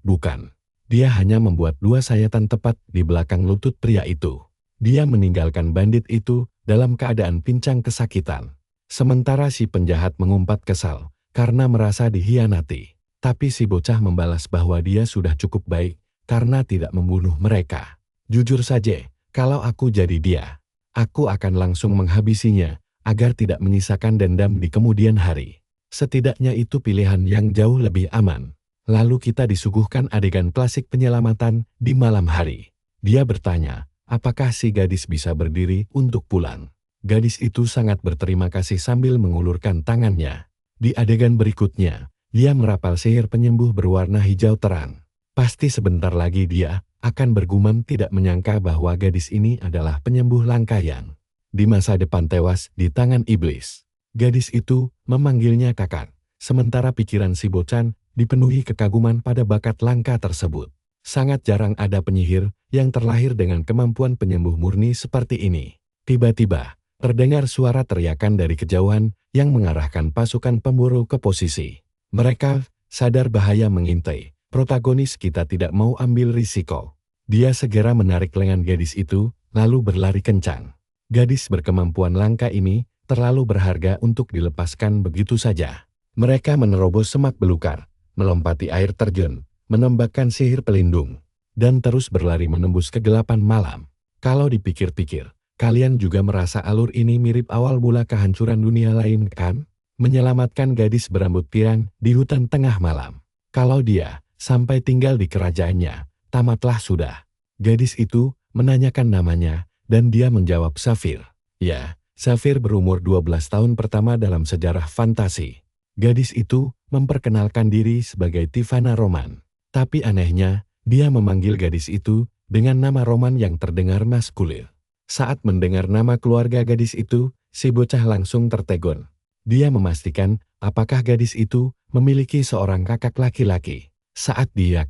Speaker 1: Bukan. Dia hanya membuat 2 sayatan tepat di belakang lutut pria itu. Dia meninggalkan bandit itu dalam keadaan pincang kesakitan. Sementara si penjahat mengumpat kesal karena merasa dikhianati. Tapi si bocah membalas bahwa dia sudah cukup baik karena tidak membunuh mereka. Jujur saja, kalau aku jadi dia, aku akan langsung menghabisinya agar tidak menyisakan dendam di kemudian hari. Setidaknya itu pilihan yang jauh lebih aman. Lalu kita disuguhkan adegan klasik penyelamatan di malam hari. Dia bertanya, apakah si gadis bisa berdiri untuk pulang? Gadis itu sangat berterima kasih sambil mengulurkan tangannya. Di adegan berikutnya, dia merapal sihir penyembuh berwarna hijau terang. Pasti sebentar lagi dia akan bergumam tidak menyangka bahwa gadis ini adalah penyembuh langka yang di masa depan tewas di tangan iblis. Gadis itu memanggilnya kakak, sementara pikiran si bocah dipenuhi kekaguman pada bakat langka tersebut. Sangat jarang ada penyihir yang terlahir dengan kemampuan penyembuh murni seperti ini. Tiba-tiba, terdengar suara teriakan dari kejauhan yang mengarahkan pasukan pemburu ke posisi. Mereka sadar bahaya mengintai. Protagonis kita tidak mau ambil risiko. Dia segera menarik lengan gadis itu, lalu berlari kencang. Gadis berkemampuan langka ini terlalu berharga untuk dilepaskan begitu saja. Mereka menerobos semak belukar, melompati air terjun, menembakkan sihir pelindung, dan terus berlari menembus kegelapan malam. Kalau dipikir-pikir, kalian juga merasa alur ini mirip awal mula kehancuran dunia lain kan? Menyelamatkan gadis berambut pirang di hutan tengah malam. Kalau dia sampai tinggal di kerajaannya, tamatlah sudah. Gadis itu menanyakan namanya, dan dia menjawab Safir. Ya, Safir berumur 12 tahun pertama dalam sejarah fantasi. Gadis itu memperkenalkan diri sebagai Tivana Roman. Tapi anehnya, dia memanggil gadis itu dengan nama Roman yang terdengar maskulin. Saat mendengar nama keluarga gadis itu, si bocah langsung tertegun. Dia memastikan apakah gadis itu memiliki seorang kakak laki-laki. Saat dia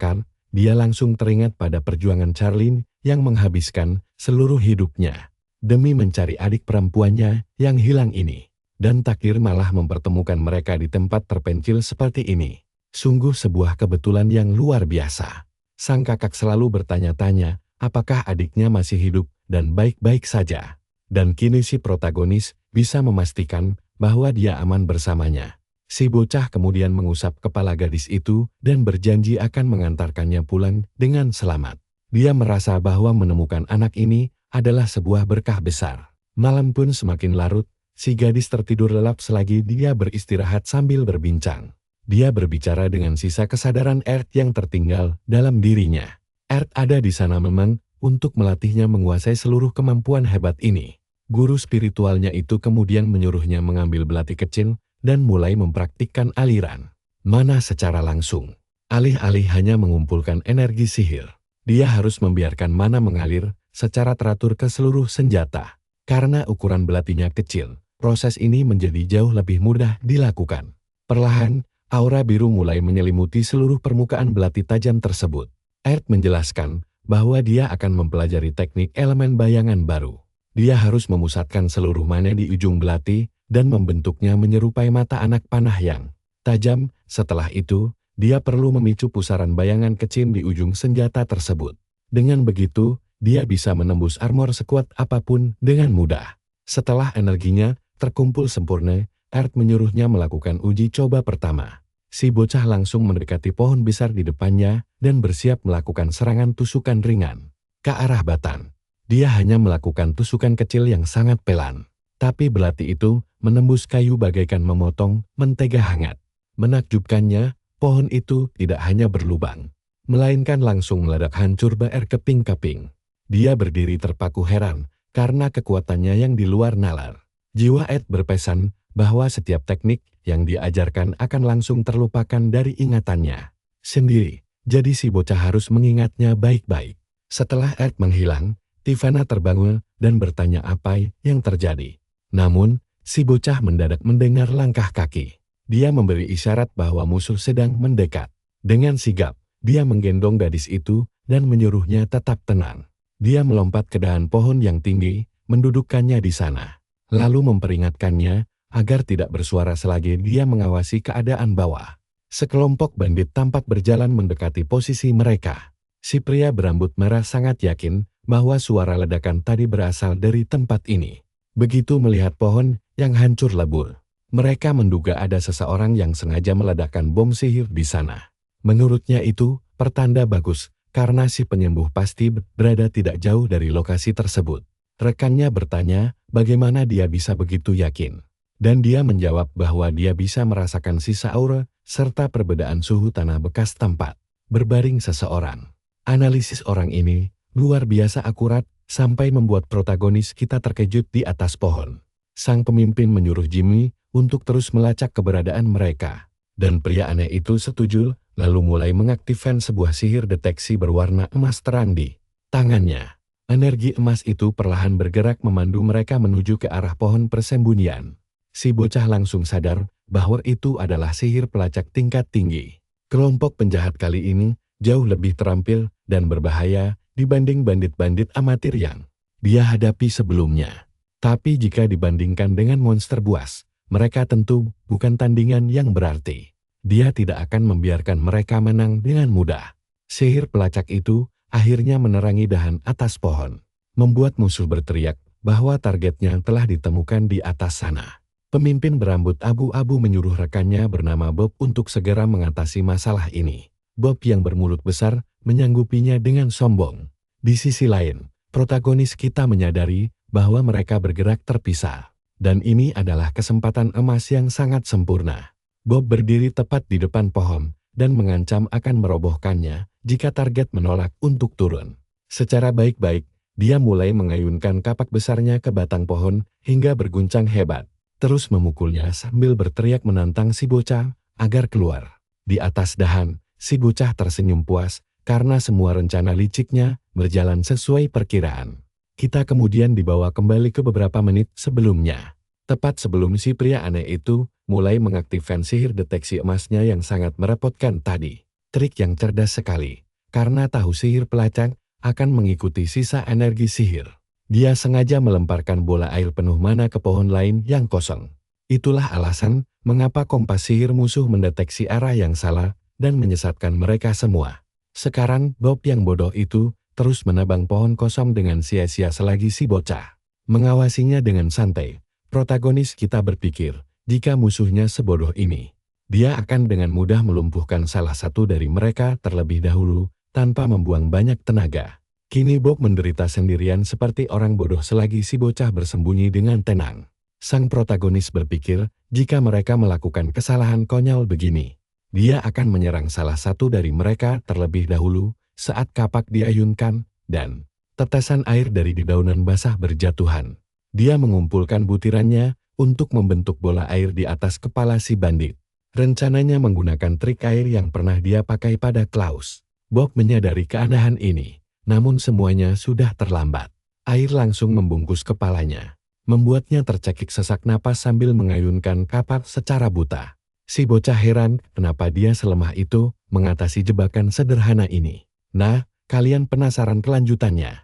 Speaker 1: langsung teringat pada perjuangan Charlene yang menghabiskan seluruh hidupnya demi mencari adik perempuannya yang hilang ini. Dan takdir malah mempertemukan mereka di tempat terpencil seperti ini. Sungguh sebuah kebetulan yang luar biasa. Sang kakak selalu bertanya-tanya, apakah adiknya masih hidup dan baik-baik saja. Dan kini si protagonis bisa memastikan bahwa dia aman bersamanya. Si bocah kemudian mengusap kepala gadis itu dan berjanji akan mengantarkannya pulang dengan selamat. Dia merasa bahwa menemukan anak ini adalah sebuah berkah besar. Malam pun semakin larut. Si gadis tertidur lelap selagi dia beristirahat sambil berbincang. Dia berbicara dengan sisa kesadaran Earth yang tertinggal dalam dirinya. Earth ada di sana memang untuk melatihnya menguasai seluruh kemampuan hebat ini. Guru spiritualnya itu kemudian menyuruhnya mengambil belati kecil dan mulai mempraktikkan aliran mana secara langsung. Alih-alih hanya mengumpulkan energi sihir, dia harus membiarkan mana mengalir secara teratur ke seluruh senjata. Karena ukuran belatinya kecil, proses ini menjadi jauh lebih mudah dilakukan. Perlahan, aura biru mulai menyelimuti seluruh permukaan belati tajam tersebut. Earth menjelaskan bahwa dia akan mempelajari teknik elemen bayangan baru. Dia harus memusatkan seluruh mana di ujung belati dan membentuknya menyerupai mata anak panah yang tajam. Setelah itu, dia perlu memicu pusaran bayangan kecil di ujung senjata tersebut. Dengan begitu, Dia bisa menembus armor sekuat apapun dengan mudah. Setelah energinya terkumpul sempurna, Earth menyuruhnya melakukan uji coba pertama. Si bocah langsung mendekati pohon besar di depannya dan bersiap melakukan serangan tusukan ringan ke arah batang. Dia hanya melakukan tusukan kecil yang sangat pelan. Tapi belati itu menembus kayu bagaikan memotong mentega hangat. Menakjubkannya, pohon itu tidak hanya berlubang, melainkan langsung meledak hancur berkeping-keping. Dia berdiri terpaku heran karena kekuatannya yang di luar nalar. Jiwa Ed berpesan bahwa setiap teknik yang diajarkan akan langsung terlupakan dari ingatannya sendiri. Jadi si bocah harus mengingatnya baik-baik. Setelah Ed menghilang, Tivana terbangun dan bertanya apa yang terjadi. Namun, si bocah mendadak mendengar langkah kaki. Dia memberi isyarat bahwa musuh sedang mendekat. Dengan sigap, dia menggendong gadis itu dan menyuruhnya tetap tenang. Dia melompat ke dahan pohon yang tinggi, mendudukkannya di sana, lalu memperingatkannya agar tidak bersuara selagi dia mengawasi keadaan bawah. Sekelompok bandit tampak berjalan mendekati posisi mereka. Si pria berambut merah sangat yakin bahwa suara ledakan tadi berasal dari tempat ini. Begitu melihat pohon yang hancur lebur, mereka menduga ada seseorang yang sengaja meledakkan bom sihir di sana. Menurutnya itu pertanda bagus, karena si penyembuh pasti berada tidak jauh dari lokasi tersebut. Rekannya bertanya bagaimana dia bisa begitu yakin. Dan dia menjawab bahwa dia bisa merasakan sisa aura serta perbedaan suhu tanah bekas tempat berbaring seseorang. Analisis orang ini luar biasa akurat sampai membuat protagonis kita terkejut di atas pohon. Sang pemimpin menyuruh Jimmy untuk terus melacak keberadaan mereka. Dan pria aneh itu setuju, lalu mulai mengaktifkan sebuah sihir deteksi berwarna emas terang di tangannya. Energi emas itu perlahan bergerak memandu mereka menuju ke arah pohon persembunyian. Si bocah langsung sadar bahwa itu adalah sihir pelacak tingkat tinggi. Kelompok penjahat kali ini jauh lebih terampil dan berbahaya dibanding bandit-bandit amatir yang dia hadapi sebelumnya. Tapi jika dibandingkan dengan monster buas, mereka tentu bukan tandingan yang berarti. Dia tidak akan membiarkan mereka menang dengan mudah. Sihir pelacak itu akhirnya menerangi dahan atas pohon, membuat musuh berteriak bahwa targetnya telah ditemukan di atas sana. Pemimpin berambut abu-abu menyuruh rekannya bernama Bob untuk segera mengatasi masalah ini. Bob yang bermulut besar menyanggupinya dengan sombong. Di sisi lain, protagonis kita menyadari bahwa mereka bergerak terpisah. Dan ini adalah kesempatan emas yang sangat sempurna. Bob berdiri tepat di depan pohon dan mengancam akan merobohkannya jika target menolak untuk turun. Secara baik-baik, dia mulai mengayunkan kapak besarnya ke batang pohon hingga berguncang hebat. Terus memukulnya sambil berteriak menantang si bocah agar keluar. Di atas dahan, si bocah tersenyum puas karena semua rencana liciknya berjalan sesuai perkiraan. Kita kemudian dibawa kembali ke beberapa menit sebelumnya. Tepat sebelum si pria aneh itu mulai mengaktifkan sihir deteksi emasnya yang sangat merepotkan tadi. Trik yang cerdas sekali, karena tahu sihir pelacak akan mengikuti sisa energi sihir. Dia sengaja melemparkan bola air penuh mana ke pohon lain yang kosong. Itulah alasan mengapa kompas sihir musuh mendeteksi arah yang salah dan menyesatkan mereka semua. Sekarang Bob yang bodoh itu terus menebang pohon kosong dengan sia-sia selagi si bocah mengawasinya dengan santai. Protagonis kita berpikir, jika musuhnya sebodoh ini, dia akan dengan mudah melumpuhkan salah satu dari mereka terlebih dahulu tanpa membuang banyak tenaga. Kini Bob menderita sendirian seperti orang bodoh selagi si bocah bersembunyi dengan tenang. Sang protagonis berpikir, jika mereka melakukan kesalahan konyol begini, dia akan menyerang salah satu dari mereka terlebih dahulu saat kapak diayunkan, dan tetesan air dari dedaunan basah berjatuhan. Dia mengumpulkan butirannya untuk membentuk bola air di atas kepala si bandit. Rencananya menggunakan trik air yang pernah dia pakai pada Klaus. Bob menyadari keanehan ini. Namun semuanya sudah terlambat. Air langsung membungkus kepalanya, membuatnya tercekik sesak napas sambil mengayunkan kapak secara buta. Si bocah heran kenapa dia selemah itu mengatasi jebakan sederhana ini. Nah, kalian penasaran kelanjutannya?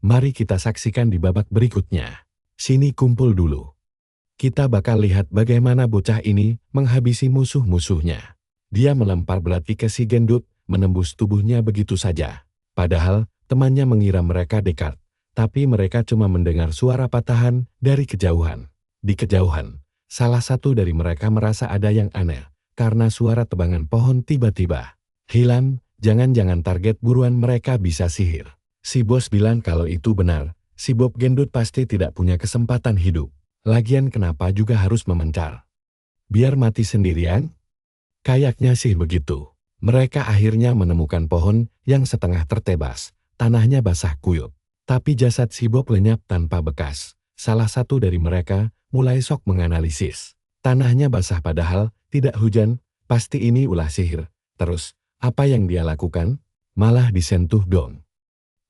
Speaker 1: Mari kita saksikan di babak berikutnya. Sini kumpul dulu. Kita bakal lihat bagaimana bocah ini menghabisi musuh-musuhnya. Dia melempar belati ke si gendut, menembus tubuhnya begitu saja. Padahal, Temannya mengira mereka dekat, tapi mereka cuma mendengar suara patahan dari kejauhan. Di kejauhan, salah satu dari mereka merasa ada yang aneh, karena suara tebangan pohon tiba-tiba hilang. Jangan-jangan target buruan mereka bisa sihir. Si bos bilang kalau itu benar, si Bob gendut pasti tidak punya kesempatan hidup. Lagian kenapa juga harus memencar? Biar mati sendirian? Kayaknya sih begitu. Mereka akhirnya menemukan pohon yang setengah tertebas. Tanahnya basah kuyup. Tapi jasad si Bob lenyap tanpa bekas. Salah satu dari mereka mulai sok menganalisis. Tanahnya basah padahal tidak hujan, pasti ini ulah sihir. Terus, apa yang dia lakukan? Malah disentuh dong.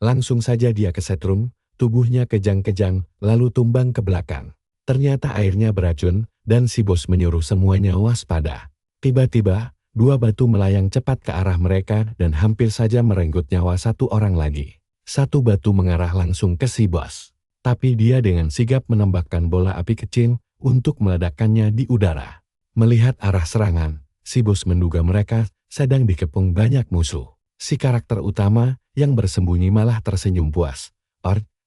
Speaker 1: Langsung saja dia kesetrum, tubuhnya kejang-kejang, lalu tumbang ke belakang. Ternyata airnya beracun, dan si bos menyuruh semuanya waspada. Tiba-tiba, dua batu melayang cepat ke arah mereka dan hampir saja merenggut nyawa satu orang lagi. Satu batu mengarah langsung ke si bos. Tapi dia dengan sigap menembakkan bola api kecil untuk meledakkannya di udara. Melihat arah serangan, si bos menduga mereka sedang dikepung banyak musuh. Si karakter utama yang bersembunyi malah tersenyum puas.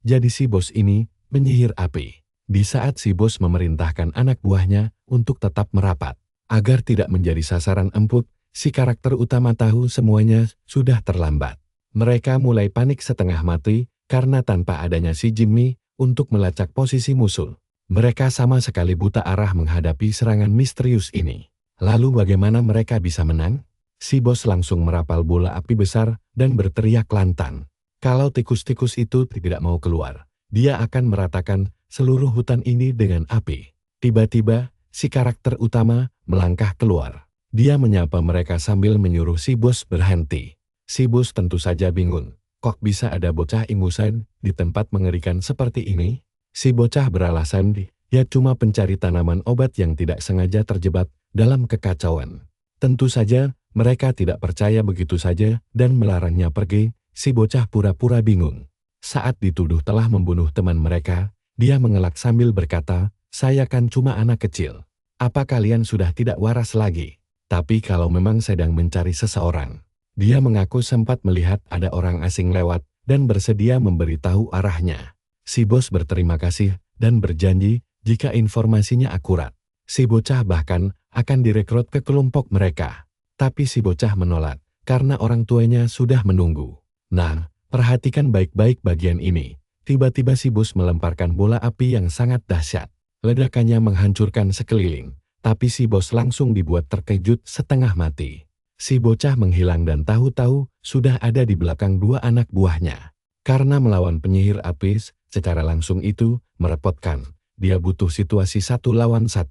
Speaker 1: Jadi si bos ini penyihir api. Di saat si bos memerintahkan anak buahnya untuk tetap merapat, agar tidak menjadi sasaran empuk, si karakter utama tahu semuanya sudah terlambat. Mereka mulai panik setengah mati karena tanpa adanya si Jimmy untuk melacak posisi musuh. Mereka sama sekali buta arah menghadapi serangan misterius ini. Lalu bagaimana mereka bisa menang? Si bos langsung merapal bola api besar dan berteriak lantang. Kalau tikus-tikus itu tidak mau keluar, dia akan meratakan seluruh hutan ini dengan api. Tiba-tiba, si karakter utama melangkah keluar. Dia menyapa mereka sambil menyuruh si bos berhenti. Si bos tentu saja bingung. Kok bisa ada bocah ingusan di tempat mengerikan seperti ini? Si bocah beralasan dia cuma pencari tanaman obat yang tidak sengaja terjebak dalam kekacauan. Tentu saja mereka tidak percaya begitu saja dan melarangnya pergi. Si bocah pura-pura bingung. Saat dituduh telah membunuh teman mereka, dia mengelak sambil berkata, "Saya kan cuma anak kecil. Apa kalian sudah tidak waras lagi? Tapi kalau memang sedang mencari seseorang." Dia mengaku sempat melihat ada orang asing lewat dan bersedia memberitahu arahnya. Si bos berterima kasih dan berjanji jika informasinya akurat. Si bocah bahkan akan direkrut ke kelompok mereka. Tapi si bocah menolak karena orang tuanya sudah menunggu. Nah, perhatikan baik-baik bagian ini. Tiba-tiba si bos melemparkan bola api yang sangat dahsyat. Ledakannya menghancurkan sekeliling, tapi si bos langsung dibuat terkejut setengah mati. Si bocah menghilang dan tahu-tahu sudah ada di belakang dua anak buahnya. Karena melawan penyihir api secara langsung itu merepotkan. Dia butuh situasi 1 lawan 1.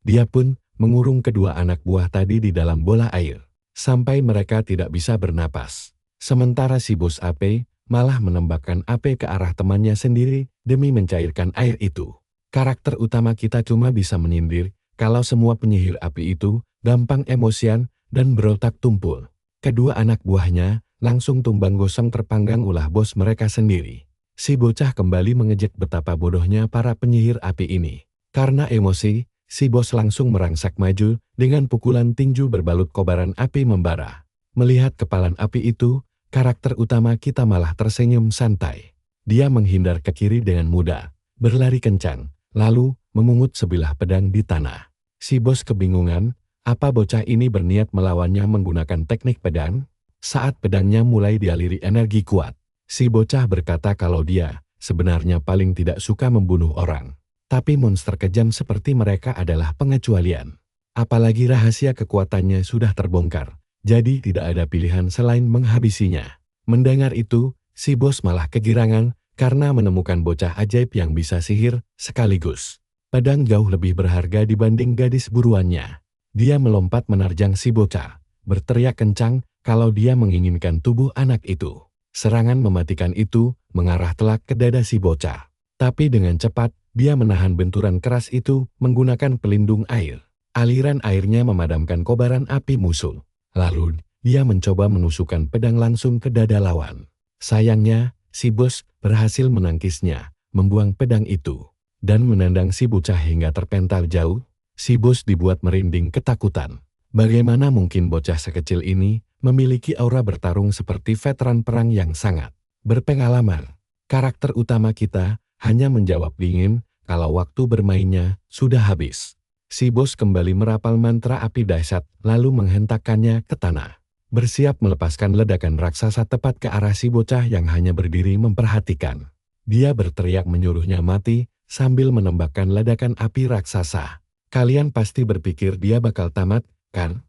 Speaker 1: Dia pun mengurung kedua anak buah tadi di dalam bola air, sampai mereka tidak bisa bernapas. Sementara si bos AP malah menembakkan AP ke arah temannya sendiri demi mencairkan air itu. Karakter utama kita cuma bisa menyindir kalau semua penyihir api itu gampang emosian dan berotak tumpul. Kedua anak buahnya langsung tumbang gosong terpanggang ulah bos mereka sendiri. Si bocah kembali mengejek betapa bodohnya para penyihir api ini. Karena emosi, si bos langsung merangsak maju dengan pukulan tinju berbalut kobaran api membara. Melihat kepalan api itu, karakter utama kita malah tersenyum santai. Dia menghindar ke kiri dengan mudah, berlari kencang, lalu memungut sebilah pedang di tanah. Si bos kebingungan. Apa bocah ini berniat melawannya menggunakan teknik pedang? Saat pedangnya mulai dialiri energi kuat, si bocah berkata kalau dia sebenarnya paling tidak suka membunuh orang. Tapi monster kejam seperti mereka adalah pengecualian. Apalagi rahasia kekuatannya sudah terbongkar, jadi tidak ada pilihan selain menghabisinya. Mendengar itu, si bos malah kegirangan karena menemukan bocah ajaib yang bisa sihir sekaligus. Pedang jauh lebih berharga dibanding gadis buruannya. Dia melompat menerjang si bocah, berteriak kencang kalau dia menginginkan tubuh anak itu. Serangan mematikan itu mengarah telak ke dada si bocah. Tapi dengan cepat, dia menahan benturan keras itu menggunakan pelindung air. Aliran airnya memadamkan kobaran api musuh. Lalu, dia mencoba menusukkan pedang langsung ke dada lawan. Sayangnya, si bos berhasil menangkisnya, membuang pedang itu, dan menendang si bocah hingga terpental jauh. Si bos dibuat merinding ketakutan. Bagaimana mungkin bocah sekecil ini memiliki aura bertarung seperti veteran perang yang sangat Berpengalaman, karakter utama kita hanya menjawab dingin kalau waktu bermainnya sudah habis. Si bos kembali merapal mantra api dahsyat lalu menghentakkannya ke tanah. Bersiap melepaskan ledakan raksasa tepat ke arah si bocah yang hanya berdiri memperhatikan. Dia berteriak menyuruhnya mati sambil menembakkan ledakan api raksasa. Kalian pasti berpikir dia bakal tamat, kan?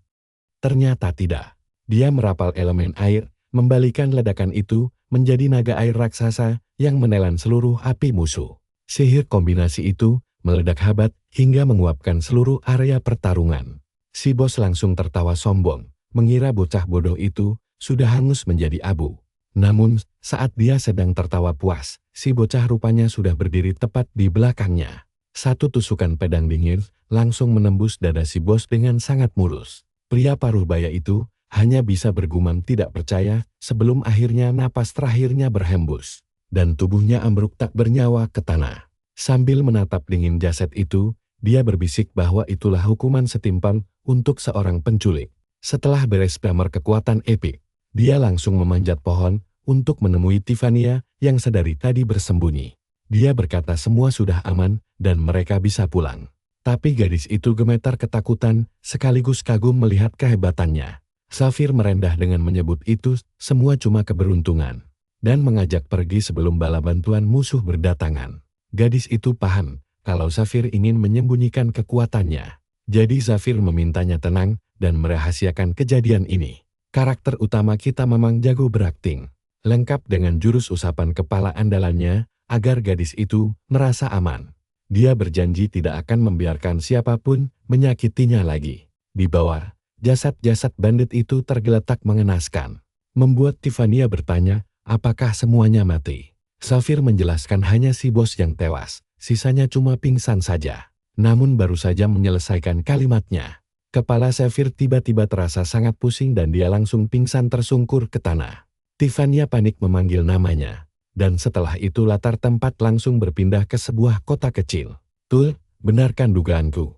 Speaker 1: Ternyata tidak. Dia merapal elemen air, membalikan ledakan itu menjadi naga air raksasa yang menelan seluruh api musuh. Sihir kombinasi itu meledak hebat hingga menguapkan seluruh area pertarungan. Si bos langsung tertawa sombong, mengira bocah bodoh itu sudah hangus menjadi abu. Namun, saat dia sedang tertawa puas, si bocah rupanya sudah berdiri tepat di belakangnya. Satu tusukan pedang dingin langsung menembus dada si bos dengan sangat mulus. Pria paruh baya itu hanya bisa bergumam tidak percaya sebelum akhirnya napas terakhirnya berhembus, dan tubuhnya ambruk tak bernyawa ke tanah. Sambil menatap dingin jasad itu, dia berbisik bahwa itulah hukuman setimpal untuk seorang penculik. Setelah beres pamer kekuatan epik, dia langsung memanjat pohon untuk menemui Tiffania yang sedari tadi bersembunyi. Dia berkata semua sudah aman dan mereka bisa pulang. Tapi gadis itu gemetar ketakutan sekaligus kagum melihat kehebatannya. Safir merendah dengan menyebut itu semua cuma keberuntungan dan mengajak pergi sebelum bala bantuan musuh berdatangan. Gadis itu paham kalau Safir ingin menyembunyikan kekuatannya. Jadi Safir memintanya tenang dan merahasiakan kejadian ini. Karakter utama kita memang jago berakting, lengkap dengan jurus usapan kepala andalannya agar gadis itu merasa aman. Dia berjanji tidak akan membiarkan siapapun menyakitinya lagi. Di bawah, jasad-jasad bandit itu tergeletak mengenaskan. Membuat Tiffania bertanya, apakah semuanya mati? Safir menjelaskan hanya si bos yang tewas, sisanya cuma pingsan saja. Namun baru saja menyelesaikan kalimatnya, kepala Safir tiba-tiba terasa sangat pusing dan dia langsung pingsan tersungkur ke tanah. Tiffania panik memanggil namanya. Dan setelah itu latar tempat langsung berpindah ke sebuah kota kecil. Tul, benarkan dugaanku?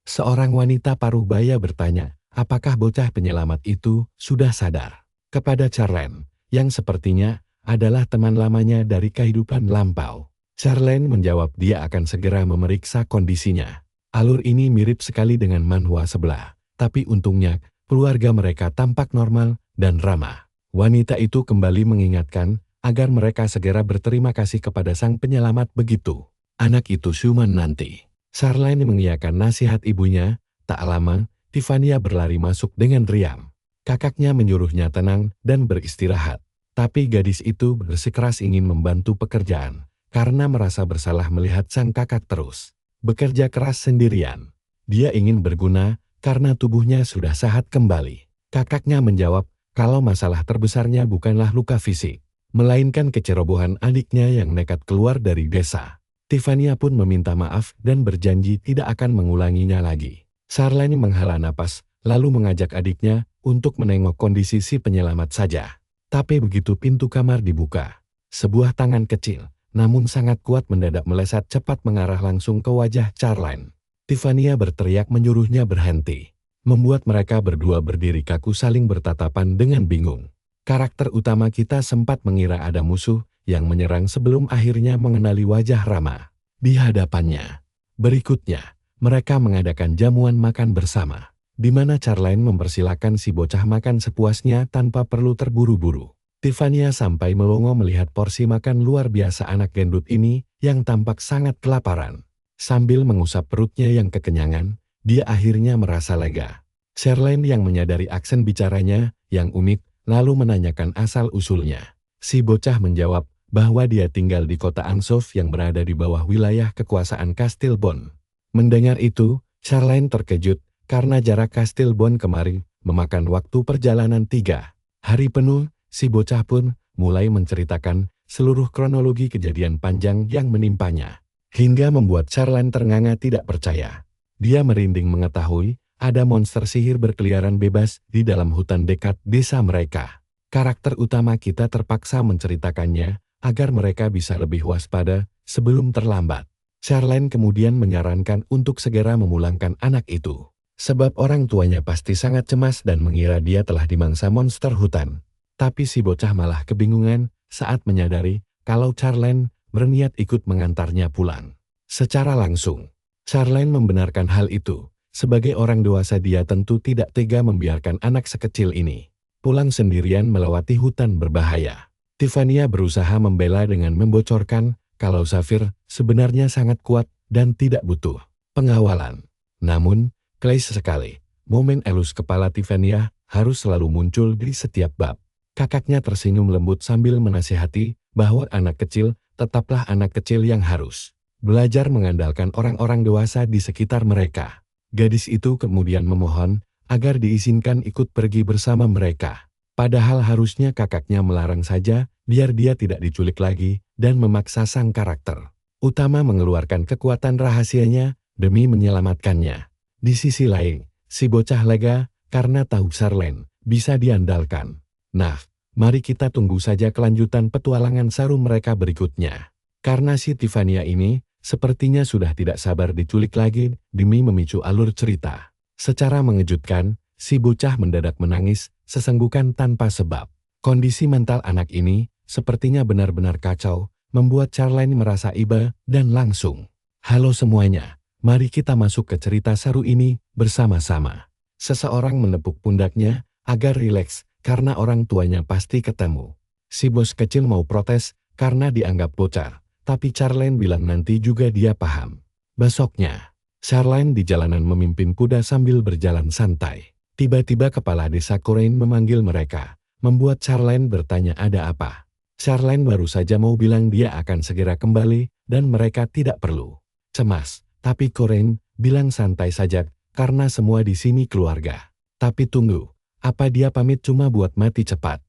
Speaker 1: Seorang wanita paruh baya bertanya, apakah bocah penyelamat itu sudah sadar? Kepada Charlene, yang sepertinya adalah teman lamanya dari kehidupan lampau. Charlene menjawab dia akan segera memeriksa kondisinya. Alur ini mirip sekali dengan manhwa sebelah, tapi untungnya keluarga mereka tampak normal dan ramah. Wanita itu kembali mengingatkan agar mereka segera berterima kasih kepada sang penyelamat begitu. Anak itu siuman nanti. Charlene mengiyakan nasihat ibunya. Tak lama, Tiffania berlari masuk dengan riang. Kakaknya menyuruhnya tenang dan beristirahat. Tapi gadis itu bersikeras ingin membantu pekerjaan, karena merasa bersalah melihat sang kakak terus bekerja keras sendirian. Dia ingin berguna, karena tubuhnya sudah sehat kembali. Kakaknya menjawab, kalau masalah terbesarnya bukanlah luka fisik, melainkan kecerobohan adiknya yang nekat keluar dari desa. Tiffania pun meminta maaf dan berjanji tidak akan mengulanginya lagi. Charlene menghela napas, lalu mengajak adiknya untuk menengok kondisi si penyelamat saja. Tapi begitu pintu kamar dibuka, sebuah tangan kecil, namun sangat kuat mendadak melesat cepat mengarah langsung ke wajah Charlene. Tiffania berteriak menyuruhnya berhenti, membuat mereka berdua berdiri kaku saling bertatapan dengan bingung. Karakter utama kita sempat mengira ada musuh yang menyerang sebelum akhirnya mengenali wajah Rama di hadapannya. Berikutnya, mereka mengadakan jamuan makan bersama, di mana Charlene mempersilahkan si bocah makan sepuasnya tanpa perlu terburu-buru. Tiffania sampai melongo melihat porsi makan luar biasa anak gendut ini yang tampak sangat kelaparan. Sambil mengusap perutnya yang kekenyangan, dia akhirnya merasa lega. Charlene yang menyadari aksen bicaranya yang unik, lalu menanyakan asal-usulnya. Si bocah menjawab bahwa dia tinggal di kota Ansov yang berada di bawah wilayah kekuasaan Kastil Bon. Mendengar itu, Charlene terkejut karena jarak Kastil Bon kemari memakan waktu perjalanan 3 hari penuh. Si bocah pun mulai menceritakan seluruh kronologi kejadian panjang yang menimpanya, hingga membuat Charlene ternganga tidak percaya. Dia merinding mengetahui ada monster sihir berkeliaran bebas di dalam hutan dekat desa mereka. Karakter utama kita terpaksa menceritakannya agar mereka bisa lebih waspada sebelum terlambat. Charlene kemudian menyarankan untuk segera memulangkan anak itu, sebab orang tuanya pasti sangat cemas dan mengira dia telah dimangsa monster hutan. Tapi si bocah malah kebingungan saat menyadari kalau Charlene berniat ikut mengantarnya pulang. Secara langsung, Charlene membenarkan hal itu. Sebagai orang dewasa dia tentu tidak tega membiarkan anak sekecil ini pulang sendirian melewati hutan berbahaya. Tiffany berusaha membela dengan membocorkan kalau Zafir sebenarnya sangat kuat dan tidak butuh pengawalan. Namun, klise sekali, momen elus kepala Tiffany harus selalu muncul di setiap bab. Kakaknya tersenyum lembut sambil menasihati bahwa anak kecil tetaplah anak kecil yang harus belajar mengandalkan orang-orang dewasa di sekitar mereka. Gadis itu kemudian memohon agar diizinkan ikut pergi bersama mereka. Padahal harusnya kakaknya melarang saja biar dia tidak diculik lagi dan memaksa sang karakter utama mengeluarkan kekuatan rahasianya demi menyelamatkannya. Di sisi lain, si bocah lega karena tahu Charlene bisa diandalkan. Nah, mari kita tunggu saja kelanjutan petualangan seru mereka berikutnya. Karena si Tiffany ini sepertinya sudah tidak sabar diculik lagi demi memicu alur cerita. Secara mengejutkan, si bocah mendadak menangis sesenggukan tanpa sebab. Kondisi mental anak ini sepertinya benar-benar kacau, membuat Charlene merasa iba dan langsung. Halo semuanya, mari kita masuk ke cerita seru ini bersama-sama. Seseorang menepuk pundaknya agar rileks karena orang tuanya pasti ketemu. Si bos kecil mau protes karena dianggap bocah. Tapi Charlene bilang nanti juga dia paham. Besoknya, Charlene di jalanan memimpin kuda sambil berjalan santai. Tiba-tiba kepala desa Korean memanggil mereka, membuat Charlene bertanya ada apa. Charlene baru saja mau bilang dia akan segera kembali dan mereka tidak perlu cemas. Tapi Korean bilang santai saja karena semua di sini keluarga. Tapi tunggu, apa dia pamit cuma buat mati cepat?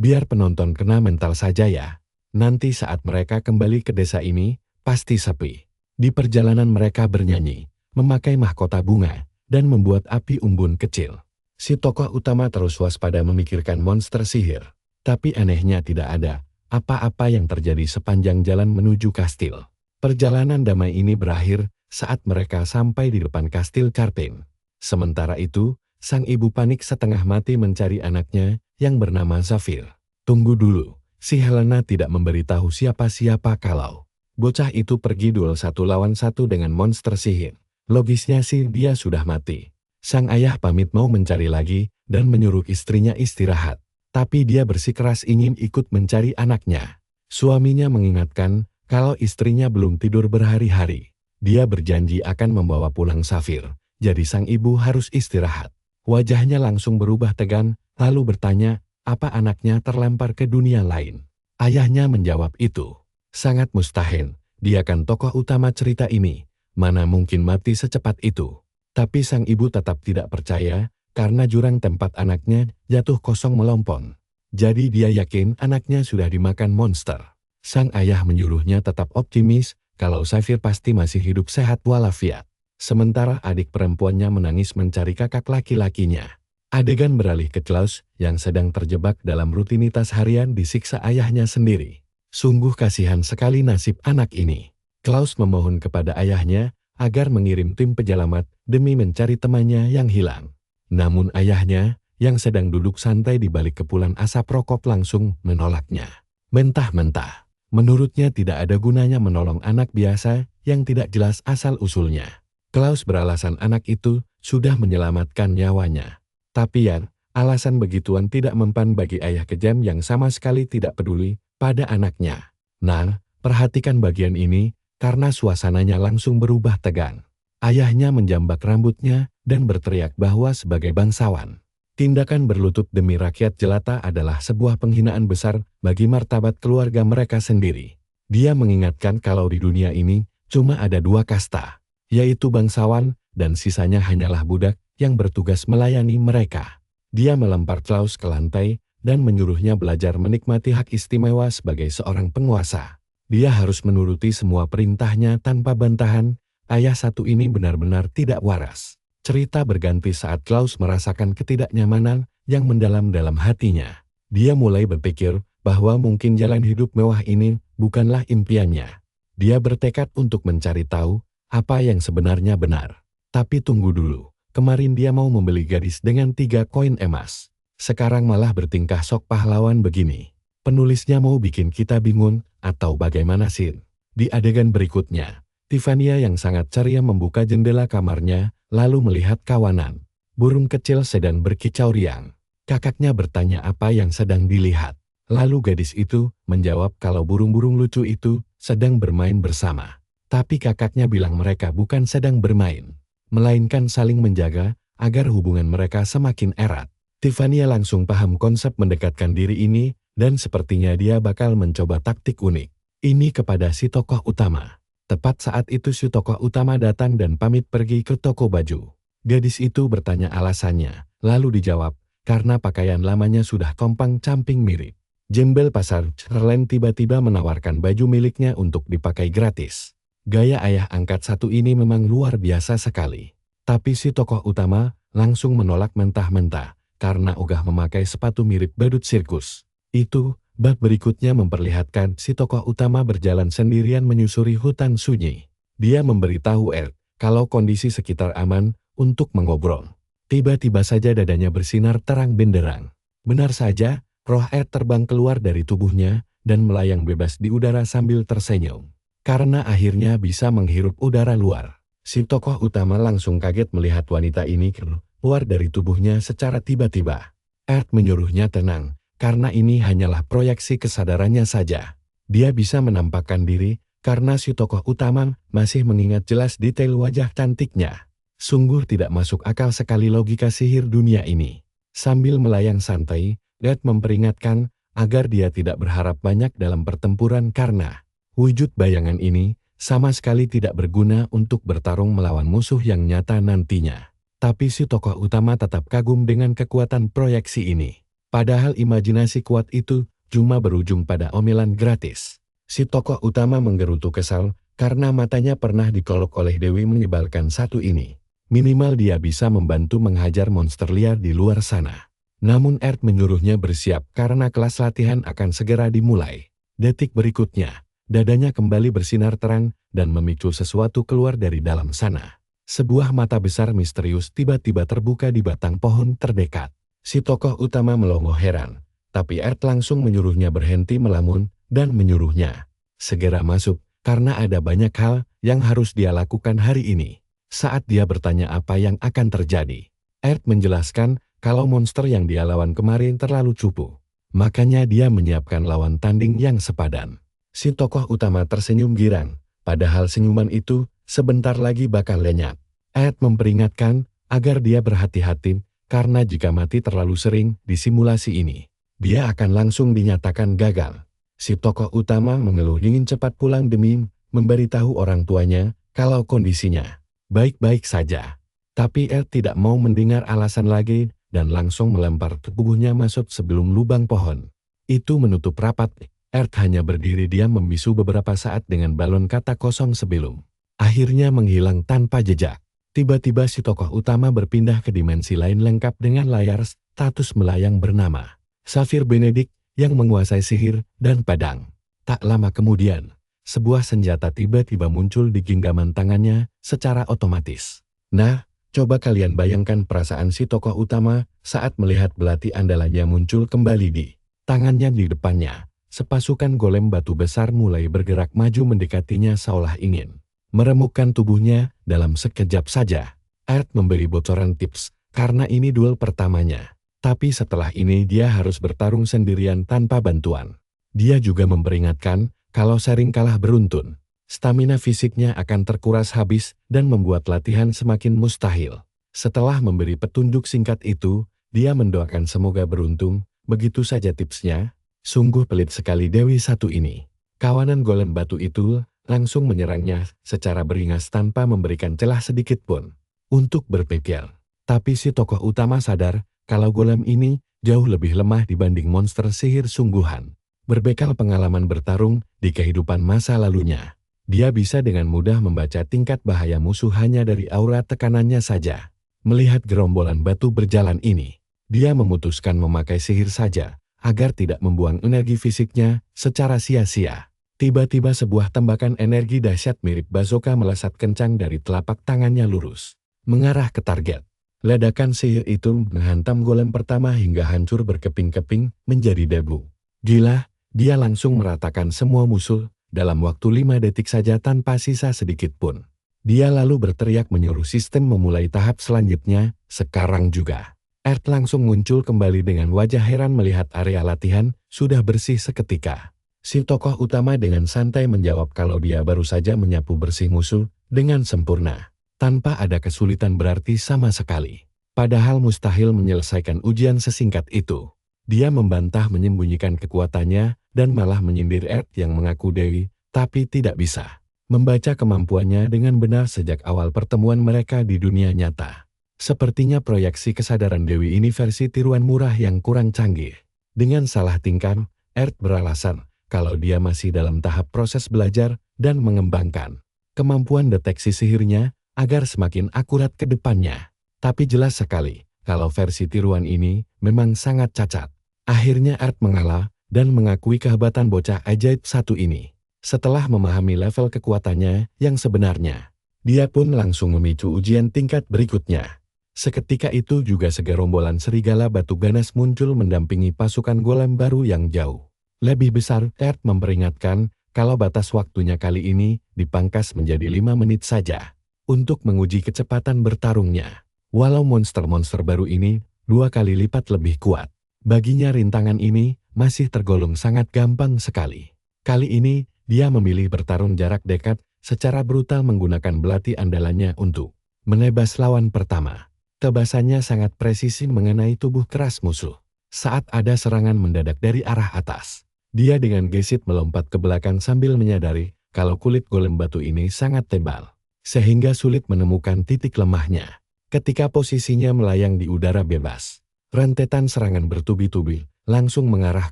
Speaker 1: Biar penonton kena mental saja ya. Nanti saat mereka kembali ke desa ini, pasti sepi. Di perjalanan mereka bernyanyi, memakai mahkota bunga, dan membuat api unggun kecil. Si tokoh utama terus waspada memikirkan monster sihir. Tapi anehnya tidak ada apa-apa yang terjadi sepanjang jalan menuju kastil. Perjalanan damai ini berakhir saat mereka sampai di depan kastil Carpin. Sementara itu, sang ibu panik setengah mati mencari anaknya yang bernama Zafir. Tunggu dulu. Si Helena tidak memberitahu siapa-siapa kalau bocah itu pergi duel 1 lawan 1 dengan monster sihir. Logisnya sih dia sudah mati. Sang ayah pamit mau mencari lagi dan menyuruh istrinya istirahat. Tapi dia bersikeras ingin ikut mencari anaknya. Suaminya mengingatkan kalau istrinya belum tidur berhari-hari. Dia berjanji akan membawa pulang Zafir. Jadi sang ibu harus istirahat. Wajahnya langsung berubah tegang, lalu bertanya, apa anaknya terlempar ke dunia lain? Ayahnya menjawab itu sangat mustahil, dia kan tokoh utama cerita ini, mana mungkin mati secepat itu. Tapi sang ibu tetap tidak percaya, karena jurang tempat anaknya jatuh kosong melompong. Jadi dia yakin anaknya sudah dimakan monster. Sang ayah menyuruhnya tetap optimis, kalau Zafir pasti masih hidup sehat walafiat. Sementara adik perempuannya menangis mencari kakak laki-lakinya. Adegan beralih ke Klaus yang sedang terjebak dalam rutinitas harian disiksa ayahnya sendiri. Sungguh kasihan sekali nasib anak ini. Klaus memohon kepada ayahnya agar mengirim tim penyelamat demi mencari temannya yang hilang. Namun ayahnya yang sedang duduk santai di balik kepulan asap rokok langsung menolaknya. Mentah-mentah, menurutnya tidak ada gunanya menolong anak biasa yang tidak jelas asal-usulnya. Klaus beralasan anak itu sudah menyelamatkan nyawanya. Tapi alasan begituan tidak mempan bagi ayah kejam yang sama sekali tidak peduli pada anaknya. Nah, perhatikan bagian ini, karena suasananya langsung berubah tegang. Ayahnya menjambak rambutnya dan berteriak bahwa sebagai bangsawan, tindakan berlutut demi rakyat jelata adalah sebuah penghinaan besar bagi martabat keluarga mereka sendiri. Dia mengingatkan kalau di dunia ini cuma ada 2 kasta, yaitu bangsawan dan sisanya hanyalah budak yang bertugas melayani mereka. Dia melempar Klaus ke lantai dan menyuruhnya belajar menikmati hak istimewa sebagai seorang penguasa. Dia harus menuruti semua perintahnya tanpa bantahan. Ayah satu ini benar-benar tidak waras. Cerita berganti saat Klaus merasakan ketidaknyamanan yang mendalam dalam hatinya. Dia mulai berpikir bahwa mungkin jalan hidup mewah ini bukanlah impiannya. Dia bertekad untuk mencari tahu apa yang sebenarnya benar. Tapi tunggu dulu. Kemarin dia mau membeli gadis dengan 3 koin emas. Sekarang malah bertingkah sok pahlawan begini. Penulisnya mau bikin kita bingung, atau bagaimana sih? Di adegan berikutnya, Tiffany yang sangat ceria membuka jendela kamarnya, lalu melihat kawanan burung kecil sedang berkicau riang. Kakaknya bertanya apa yang sedang dilihat. Lalu gadis itu menjawab kalau burung-burung lucu itu sedang bermain bersama. Tapi kakaknya bilang mereka bukan sedang bermain, melainkan saling menjaga agar hubungan mereka semakin erat. Tiffany langsung paham konsep mendekatkan diri ini, dan sepertinya dia bakal mencoba taktik unik ini kepada si tokoh utama. Tepat saat itu si tokoh utama datang dan pamit pergi ke toko baju. Gadis itu bertanya alasannya, lalu dijawab, karena pakaian lamanya sudah kompang-camping mirip. Jembel pasar Charlene tiba-tiba menawarkan baju miliknya untuk dipakai gratis. Gaya ayah angkat satu ini memang luar biasa sekali. Tapi si tokoh utama langsung menolak mentah-mentah, karena ogah memakai sepatu mirip badut sirkus. Itu, bab berikutnya memperlihatkan si tokoh utama berjalan sendirian menyusuri hutan sunyi. Dia memberitahu Erd kalau kondisi sekitar aman untuk mengobrol. Tiba-tiba saja dadanya bersinar terang benderang. Benar saja, roh Erd terbang keluar dari tubuhnya dan melayang bebas di udara sambil tersenyum. Karena akhirnya bisa menghirup udara luar. Si tokoh utama langsung kaget melihat wanita ini keluar dari tubuhnya secara tiba-tiba. Erd menyuruhnya tenang, karena ini hanyalah proyeksi kesadarannya saja. Dia bisa menampakkan diri, karena si tokoh utama masih mengingat jelas detail wajah cantiknya. Sungguh tidak masuk akal sekali logika sihir dunia ini. Sambil melayang santai, Red memperingatkan agar dia tidak berharap banyak dalam pertempuran karena wujud bayangan ini sama sekali tidak berguna untuk bertarung melawan musuh yang nyata nantinya. Tapi si tokoh utama tetap kagum dengan kekuatan proyeksi ini. Padahal imajinasi kuat itu cuma berujung pada omelan gratis. Si tokoh utama menggerutu kesal karena matanya pernah dikolok oleh Dewi menyebalkan satu ini. Minimal dia bisa membantu menghajar monster liar di luar sana. Namun Erd menyuruhnya bersiap karena kelas latihan akan segera dimulai. Detik berikutnya, dadanya kembali bersinar terang dan memicu sesuatu keluar dari dalam sana. Sebuah mata besar misterius tiba-tiba terbuka di batang pohon terdekat. Si tokoh utama melongo heran, tapi Erd langsung menyuruhnya berhenti melamun dan menyuruhnya segera masuk karena ada banyak hal yang harus dia lakukan hari ini. Saat dia bertanya apa yang akan terjadi, Erd menjelaskan kalau monster yang dia lawan kemarin terlalu cupu. Makanya dia menyiapkan lawan tanding yang sepadan. Si tokoh utama tersenyum girang, padahal senyuman itu sebentar lagi bakal lenyap. Erd memperingatkan agar dia berhati-hati, karena jika mati terlalu sering di simulasi ini, dia akan langsung dinyatakan gagal. Si tokoh utama mengeluh ingin cepat pulang demi memberitahu orang tuanya kalau kondisinya baik-baik saja. Tapi Erd tidak mau mendengar alasan lagi dan langsung melempar tubuhnya masuk sebelum lubang pohon. Itu menutup rapat. Erd hanya berdiri diam membisu beberapa saat dengan balon kata kosong sebelum akhirnya menghilang tanpa jejak. Tiba-tiba si tokoh utama berpindah ke dimensi lain lengkap dengan layar status melayang bernama Safir Benedict yang menguasai sihir dan pedang. Tak lama kemudian, sebuah senjata tiba-tiba muncul di genggaman tangannya secara otomatis. Nah, coba kalian bayangkan perasaan si tokoh utama saat melihat belati andalannya muncul kembali di tangannya di depannya. Sepasukan golem batu besar mulai bergerak maju mendekatinya seolah ingin meremukkan tubuhnya dalam sekejap saja. Erd memberi bocoran tips, karena ini duel pertamanya. Tapi setelah ini dia harus bertarung sendirian tanpa bantuan. Dia juga memperingatkan, kalau sering kalah beruntun, stamina fisiknya akan terkuras habis dan membuat latihan semakin mustahil. Setelah memberi petunjuk singkat itu, dia mendoakan semoga beruntung. Begitu saja tipsnya. Sungguh pelit sekali Dewi satu ini. Kawanan golem batu itu langsung menyerangnya secara beringas tanpa memberikan celah sedikit pun untuk berpikir. Tapi si tokoh utama sadar kalau golem ini jauh lebih lemah dibanding monster sihir sungguhan. Berbekal pengalaman bertarung di kehidupan masa lalunya, dia bisa dengan mudah membaca tingkat bahaya musuh hanya dari aura tekanannya saja. Melihat gerombolan batu berjalan ini, dia memutuskan memakai sihir saja agar tidak membuang energi fisiknya secara sia-sia. Tiba-tiba sebuah tembakan energi dahsyat mirip bazooka melesat kencang dari telapak tangannya lurus, mengarah ke target. Ledakan sihir itu menghantam golem pertama hingga hancur berkeping-keping menjadi debu. Gila, Dia langsung meratakan semua musuh dalam waktu 5 detik saja tanpa sisa sedikit pun. Dia lalu berteriak menyuruh sistem memulai tahap selanjutnya, sekarang juga. Earth langsung muncul kembali dengan wajah heran melihat area latihan sudah bersih seketika. Si tokoh utama dengan santai menjawab kalau dia baru saja menyapu bersih musuh dengan sempurna, tanpa ada kesulitan berarti sama sekali. Padahal mustahil menyelesaikan ujian sesingkat itu. Dia membantah menyembunyikan kekuatannya dan malah menyindir Earth yang mengaku dewi, tapi tidak bisa membaca kemampuannya dengan benar sejak awal pertemuan mereka di dunia nyata. Sepertinya proyeksi kesadaran Dewi ini versi tiruan murah yang kurang canggih. Dengan salah tingkah, Earth beralasan kalau dia masih dalam tahap proses belajar dan mengembangkan kemampuan deteksi sihirnya agar semakin akurat ke depannya. Tapi jelas sekali kalau versi tiruan ini memang sangat cacat. Akhirnya Earth mengalah dan mengakui kehebatan bocah ajaib satu ini. Setelah memahami level kekuatannya yang sebenarnya, dia pun langsung memicu ujian tingkat berikutnya. Seketika itu juga segerombolan serigala batu ganas muncul mendampingi pasukan golem baru yang jauh lebih besar. Earth memperingatkan kalau batas waktunya kali ini dipangkas menjadi 5 menit saja untuk menguji kecepatan bertarungnya. Walau monster-monster baru ini 2 kali lipat lebih kuat, baginya rintangan ini masih tergolong sangat gampang sekali. Kali ini, dia memilih bertarung jarak dekat secara brutal menggunakan belati andalannya untuk menebas lawan pertama. Tebasannya sangat presisi mengenai tubuh keras musuh. Saat ada serangan mendadak dari arah atas, dia dengan gesit melompat ke belakang sambil menyadari kalau kulit golem batu ini sangat tebal, sehingga sulit menemukan titik lemahnya. Ketika posisinya melayang di udara bebas, rentetan serangan bertubi-tubi langsung mengarah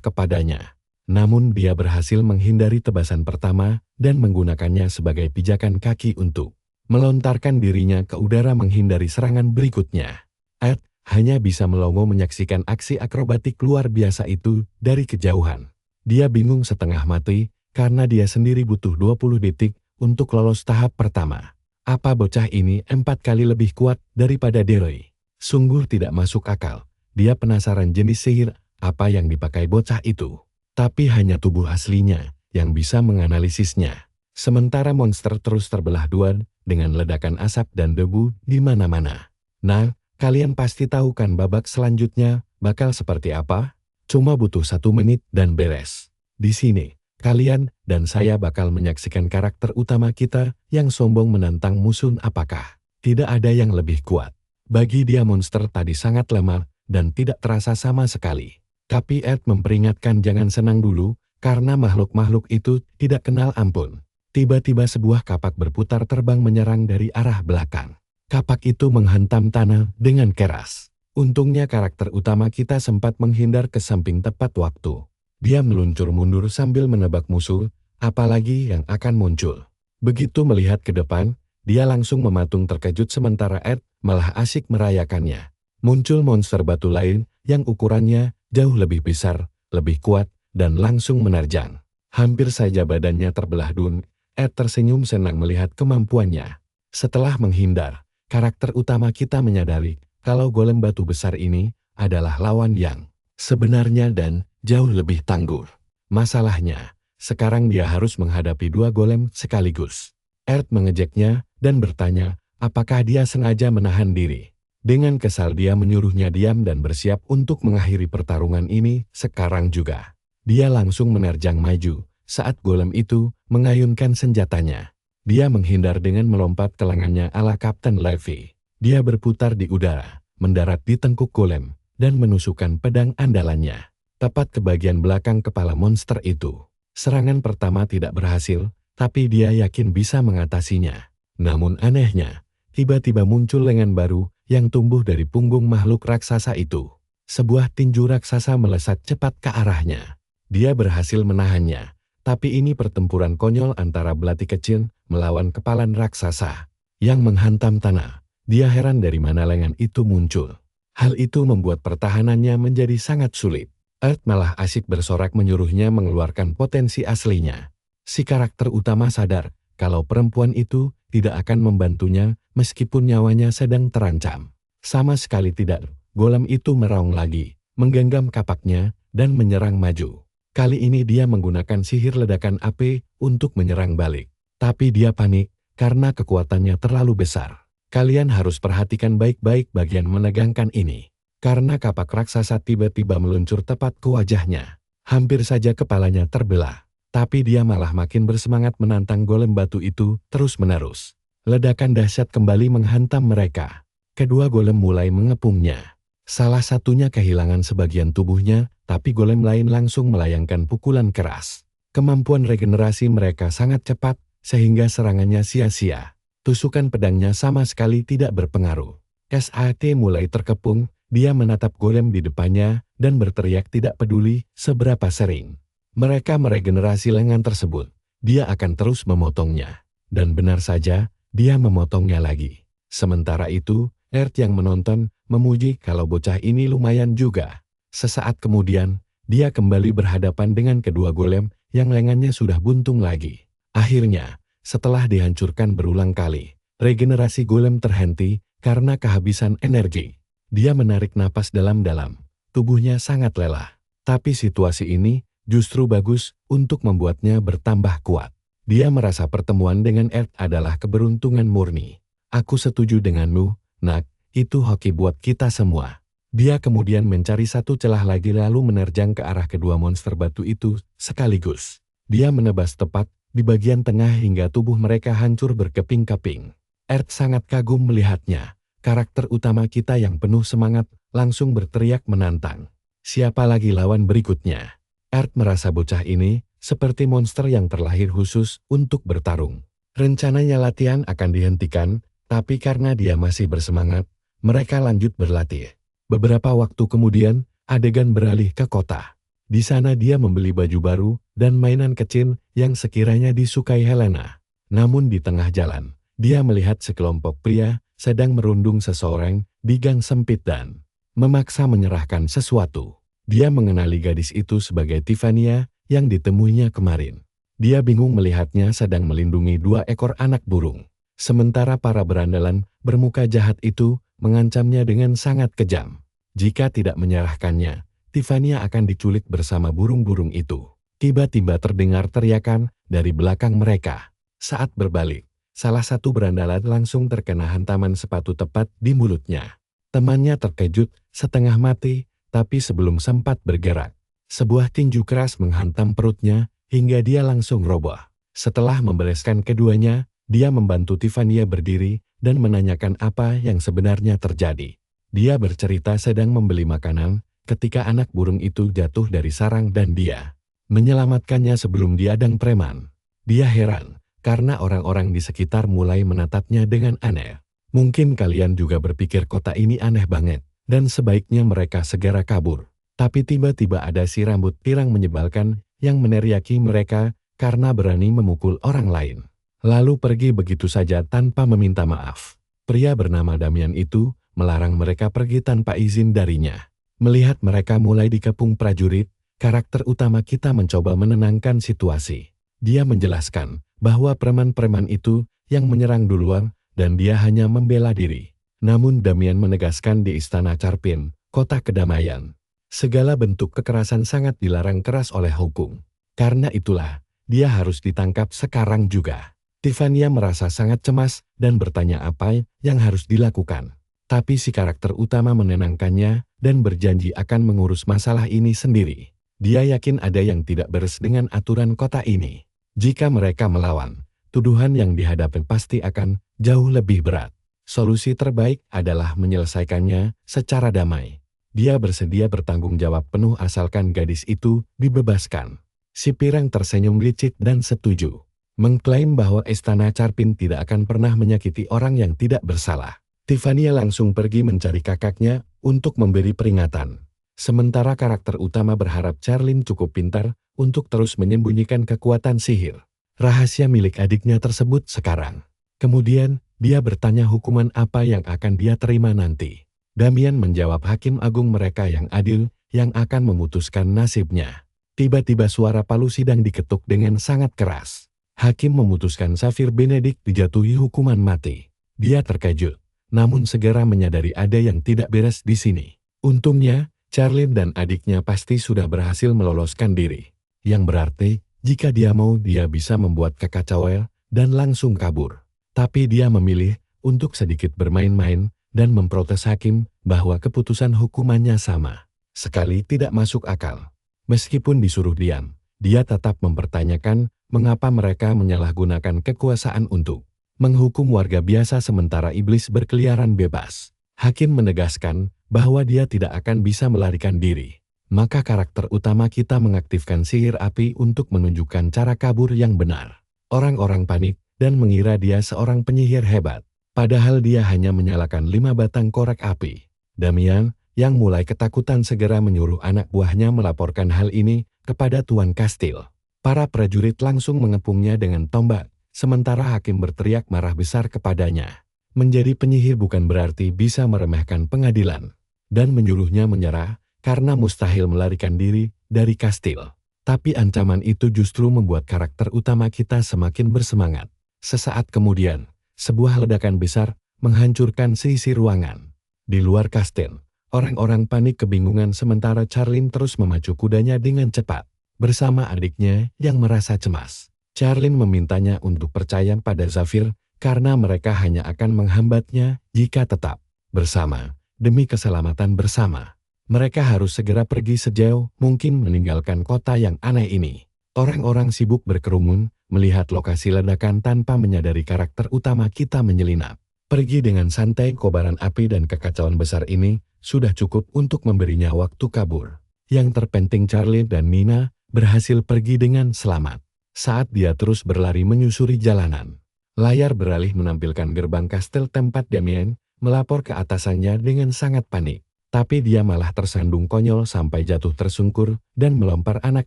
Speaker 1: kepadanya. Namun dia berhasil menghindari tebasan pertama dan menggunakannya sebagai pijakan kaki untuk melontarkan dirinya ke udara menghindari serangan berikutnya. Earth hanya bisa melongo menyaksikan aksi akrobatik luar biasa itu dari kejauhan. Dia bingung setengah mati karena dia sendiri butuh 20 detik untuk lolos tahap pertama. Apa bocah ini 4 kali lebih kuat daripada Deroy? Sungguh tidak masuk akal. Dia penasaran jenis sihir apa yang dipakai bocah itu. Tapi hanya tubuh aslinya yang bisa menganalisisnya. Sementara monster terus terbelah dua dengan ledakan asap dan debu di mana-mana. Nah, kalian pasti tahu kan babak selanjutnya bakal seperti apa? Cuma butuh 1 menit dan beres. Di sini, kalian dan saya bakal menyaksikan karakter utama kita yang sombong menantang musuh. Apakah tidak ada yang lebih kuat? Bagi dia monster tadi sangat lemah dan tidak terasa sama sekali. Tapi Earth memperingatkan jangan senang dulu, karena makhluk-makhluk itu tidak kenal ampun. Tiba-tiba sebuah kapak berputar terbang menyerang dari arah belakang. Kapak itu menghantam tanah dengan keras. Untungnya karakter utama kita sempat menghindar ke samping tepat waktu. Dia meluncur mundur sambil menebak musuh, apalagi yang akan muncul. Begitu melihat ke depan, dia langsung mematung terkejut sementara Earth malah asik merayakannya. Muncul monster batu lain yang ukurannya jauh lebih besar, lebih kuat, dan langsung menerjang. Hampir saja badannya terbelah dun. Earth tersenyum senang melihat kemampuannya. Setelah menghindar, karakter utama kita menyadari kalau golem batu besar ini adalah lawan yang sebenarnya dan jauh lebih tangguh. Masalahnya, sekarang dia harus menghadapi 2 golem sekaligus. Earth mengejeknya dan bertanya, apakah dia sengaja menahan diri. Dengan kesal dia menyuruhnya diam dan bersiap untuk mengakhiri pertarungan ini sekarang juga. Dia langsung menerjang maju saat golem itu mengayunkan senjatanya. Dia menghindar dengan melompat ke lengannya ala Kapten Levi. Dia berputar di udara, mendarat di tengkuk golem, dan menusukkan pedang andalannya tepat ke bagian belakang kepala monster itu. Serangan pertama tidak berhasil, tapi dia yakin bisa mengatasinya. Namun anehnya, tiba-tiba muncul lengan baru yang tumbuh dari punggung makhluk raksasa itu. Sebuah tinju raksasa melesat cepat ke arahnya. Dia berhasil menahannya, tapi ini pertempuran konyol antara belati kecil melawan kepalan raksasa yang menghantam tanah. Dia heran dari mana lengan itu muncul. Hal itu membuat pertahanannya menjadi sangat sulit. Earth malah asik bersorak menyuruhnya mengeluarkan potensi aslinya. Si karakter utama sadar kalau perempuan itu tidak akan membantunya meskipun nyawanya sedang terancam. Sama sekali tidak. Golem itu meraung lagi, menggenggam kapaknya, dan menyerang maju. Kali ini dia menggunakan sihir ledakan api untuk menyerang balik. Tapi dia panik karena kekuatannya terlalu besar. Kalian harus perhatikan baik-baik bagian menegangkan ini. Karena kapak raksasa tiba-tiba meluncur tepat ke wajahnya. Hampir saja kepalanya terbelah. Tapi dia malah makin bersemangat menantang golem batu itu terus-menerus. Ledakan dahsyat kembali menghantam mereka. Kedua golem mulai mengepungnya. Salah satunya kehilangan sebagian tubuhnya, tapi golem lain langsung melayangkan pukulan keras. Kemampuan regenerasi mereka sangat cepat, sehingga serangannya sia-sia. Tusukan pedangnya sama sekali tidak berpengaruh. SAT mulai terkepung, dia menatap golem di depannya, dan berteriak tidak peduli seberapa sering mereka meregenerasi lengan tersebut. Dia akan terus memotongnya. Dan benar saja, dia memotongnya lagi. Sementara itu, Earth yang menonton, memuji kalau bocah ini lumayan juga. Sesaat kemudian, dia kembali berhadapan dengan kedua golem yang lengannya sudah buntung lagi. Akhirnya, setelah dihancurkan berulang kali, regenerasi golem terhenti karena kehabisan energi. Dia menarik napas dalam-dalam. Tubuhnya sangat lelah. Tapi situasi ini justru bagus untuk membuatnya bertambah kuat. Dia merasa pertemuan dengan Earth adalah keberuntungan murni. Aku setuju denganmu, Nak, itu hoki buat kita semua. Dia kemudian mencari satu celah lagi lalu menerjang ke arah kedua monster batu itu sekaligus. Dia menebas tepat di bagian tengah hingga tubuh mereka hancur berkeping-keping. Earth sangat kagum melihatnya. Karakter utama kita yang penuh semangat langsung berteriak menantang. Siapa lagi lawan berikutnya? Earth merasa bocah ini seperti monster yang terlahir khusus untuk bertarung. Rencananya latihan akan dihentikan, tapi karena dia masih bersemangat, mereka lanjut berlatih. Beberapa waktu kemudian, adegan beralih ke kota. Di sana dia membeli baju baru dan mainan kecil yang sekiranya disukai Helena. Namun di tengah jalan, dia melihat sekelompok pria sedang merundung seseorang di gang sempit dan memaksa menyerahkan sesuatu. Dia mengenali gadis itu sebagai Tiffania yang ditemuinya kemarin. Dia bingung melihatnya sedang melindungi 2 ekor anak burung. Sementara para berandalan bermuka jahat itu mengancamnya dengan sangat kejam. Jika tidak menyerahkannya, Tiffania akan diculik bersama burung-burung itu. Tiba-tiba terdengar teriakan dari belakang mereka. Saat berbalik, salah satu berandalan langsung terkena hantaman sepatu tepat di mulutnya. Temannya terkejut, setengah mati, tapi sebelum sempat bergerak, sebuah tinju keras menghantam perutnya hingga dia langsung roboh. Setelah membereskan keduanya, dia membantu Tiffania berdiri dan menanyakan apa yang sebenarnya terjadi. Dia bercerita sedang membeli makanan ketika anak burung itu jatuh dari sarang dan dia menyelamatkannya sebelum diadang preman. Dia heran karena orang-orang di sekitar mulai menatapnya dengan aneh. Mungkin kalian juga berpikir kota ini aneh banget dan sebaiknya mereka segera kabur. Tapi tiba-tiba ada si rambut pirang menyebalkan yang meneriaki mereka karena berani memukul orang lain. Lalu pergi begitu saja tanpa meminta maaf. Pria bernama Damian itu melarang mereka pergi tanpa izin darinya. Melihat mereka mulai dikepung prajurit, karakter utama kita mencoba menenangkan situasi. Dia menjelaskan bahwa preman-preman itu yang menyerang duluan dan dia hanya membela diri. Namun Damian menegaskan di Istana Charpin, kota kedamaian, segala bentuk kekerasan sangat dilarang keras oleh hukum. Karena itulah, dia harus ditangkap sekarang juga. Tiffania merasa sangat cemas dan bertanya apa yang harus dilakukan. Tapi si karakter utama menenangkannya dan berjanji akan mengurus masalah ini sendiri. Dia yakin ada yang tidak beres dengan aturan kota ini. Jika mereka melawan, tuduhan yang dihadapi pasti akan jauh lebih berat. Solusi terbaik adalah menyelesaikannya secara damai. Dia bersedia bertanggung jawab penuh asalkan gadis itu dibebaskan. Si pirang tersenyum licik dan setuju. Mengklaim bahwa Istana Charpin tidak akan pernah menyakiti orang yang tidak bersalah. Tiffania langsung pergi mencari kakaknya untuk memberi peringatan. Sementara karakter utama berharap Charlene cukup pintar untuk terus menyembunyikan kekuatan sihir rahasia milik adiknya tersebut sekarang. Kemudian, dia bertanya hukuman apa yang akan dia terima nanti. Damian menjawab hakim agung mereka yang adil yang akan memutuskan nasibnya. Tiba-tiba suara palu sidang diketuk dengan sangat keras. Hakim memutuskan Xavier Benedict dijatuhi hukuman mati. Dia terkejut, namun segera menyadari ada yang tidak beres di sini. Untungnya, Charlene dan adiknya pasti sudah berhasil meloloskan diri. yang berarti jika dia mau dia bisa membuat kekacauan dan langsung kabur. Tapi dia memilih untuk sedikit bermain-main dan memprotes hakim bahwa keputusan hukumannya sama sekali tidak masuk akal. Meskipun disuruh diam, dia tetap mempertanyakan mengapa mereka menyalahgunakan kekuasaan untuk menghukum warga biasa sementara iblis berkeliaran bebas. Hakim menegaskan bahwa dia tidak akan bisa melarikan diri. Maka karakter utama kita mengaktifkan sihir api untuk menunjukkan cara kabur yang benar. Orang-orang panik dan mengira dia seorang penyihir hebat. Padahal dia hanya menyalakan 5 batang korek api. Damian, yang mulai ketakutan segera menyuruh anak buahnya melaporkan hal ini kepada Tuan Kastil. Para prajurit langsung mengepungnya dengan tombak, sementara hakim berteriak marah besar kepadanya. Menjadi penyihir bukan berarti bisa meremehkan pengadilan. Dan menyuruhnya menyerah, karena mustahil melarikan diri dari kastil. Tapi ancaman itu justru membuat karakter utama kita semakin bersemangat. Sesaat kemudian, sebuah ledakan besar menghancurkan seisi ruangan. Di luar kastil, orang-orang panik kebingungan sementara Charlene terus memacu kudanya dengan cepat. Bersama adiknya yang merasa cemas. Charlene memintanya untuk percaya pada Zafir karena mereka hanya akan menghambatnya jika tetap bersama demi keselamatan bersama. Mereka harus segera pergi sejauh mungkin meninggalkan kota yang aneh ini. Orang-orang sibuk berkerumun, melihat lokasi ledakan tanpa menyadari karakter utama kita menyelinap. Pergi dengan santai kobaran api dan kekacauan besar ini sudah cukup untuk memberinya waktu kabur. Yang terpenting Charlie dan Nina berhasil pergi dengan selamat. Saat dia terus berlari menyusuri jalanan, layar beralih menampilkan gerbang kastil tempat Damien melapor ke atasannya dengan sangat panik. Tapi dia malah tersandung konyol sampai jatuh tersungkur dan melempar anak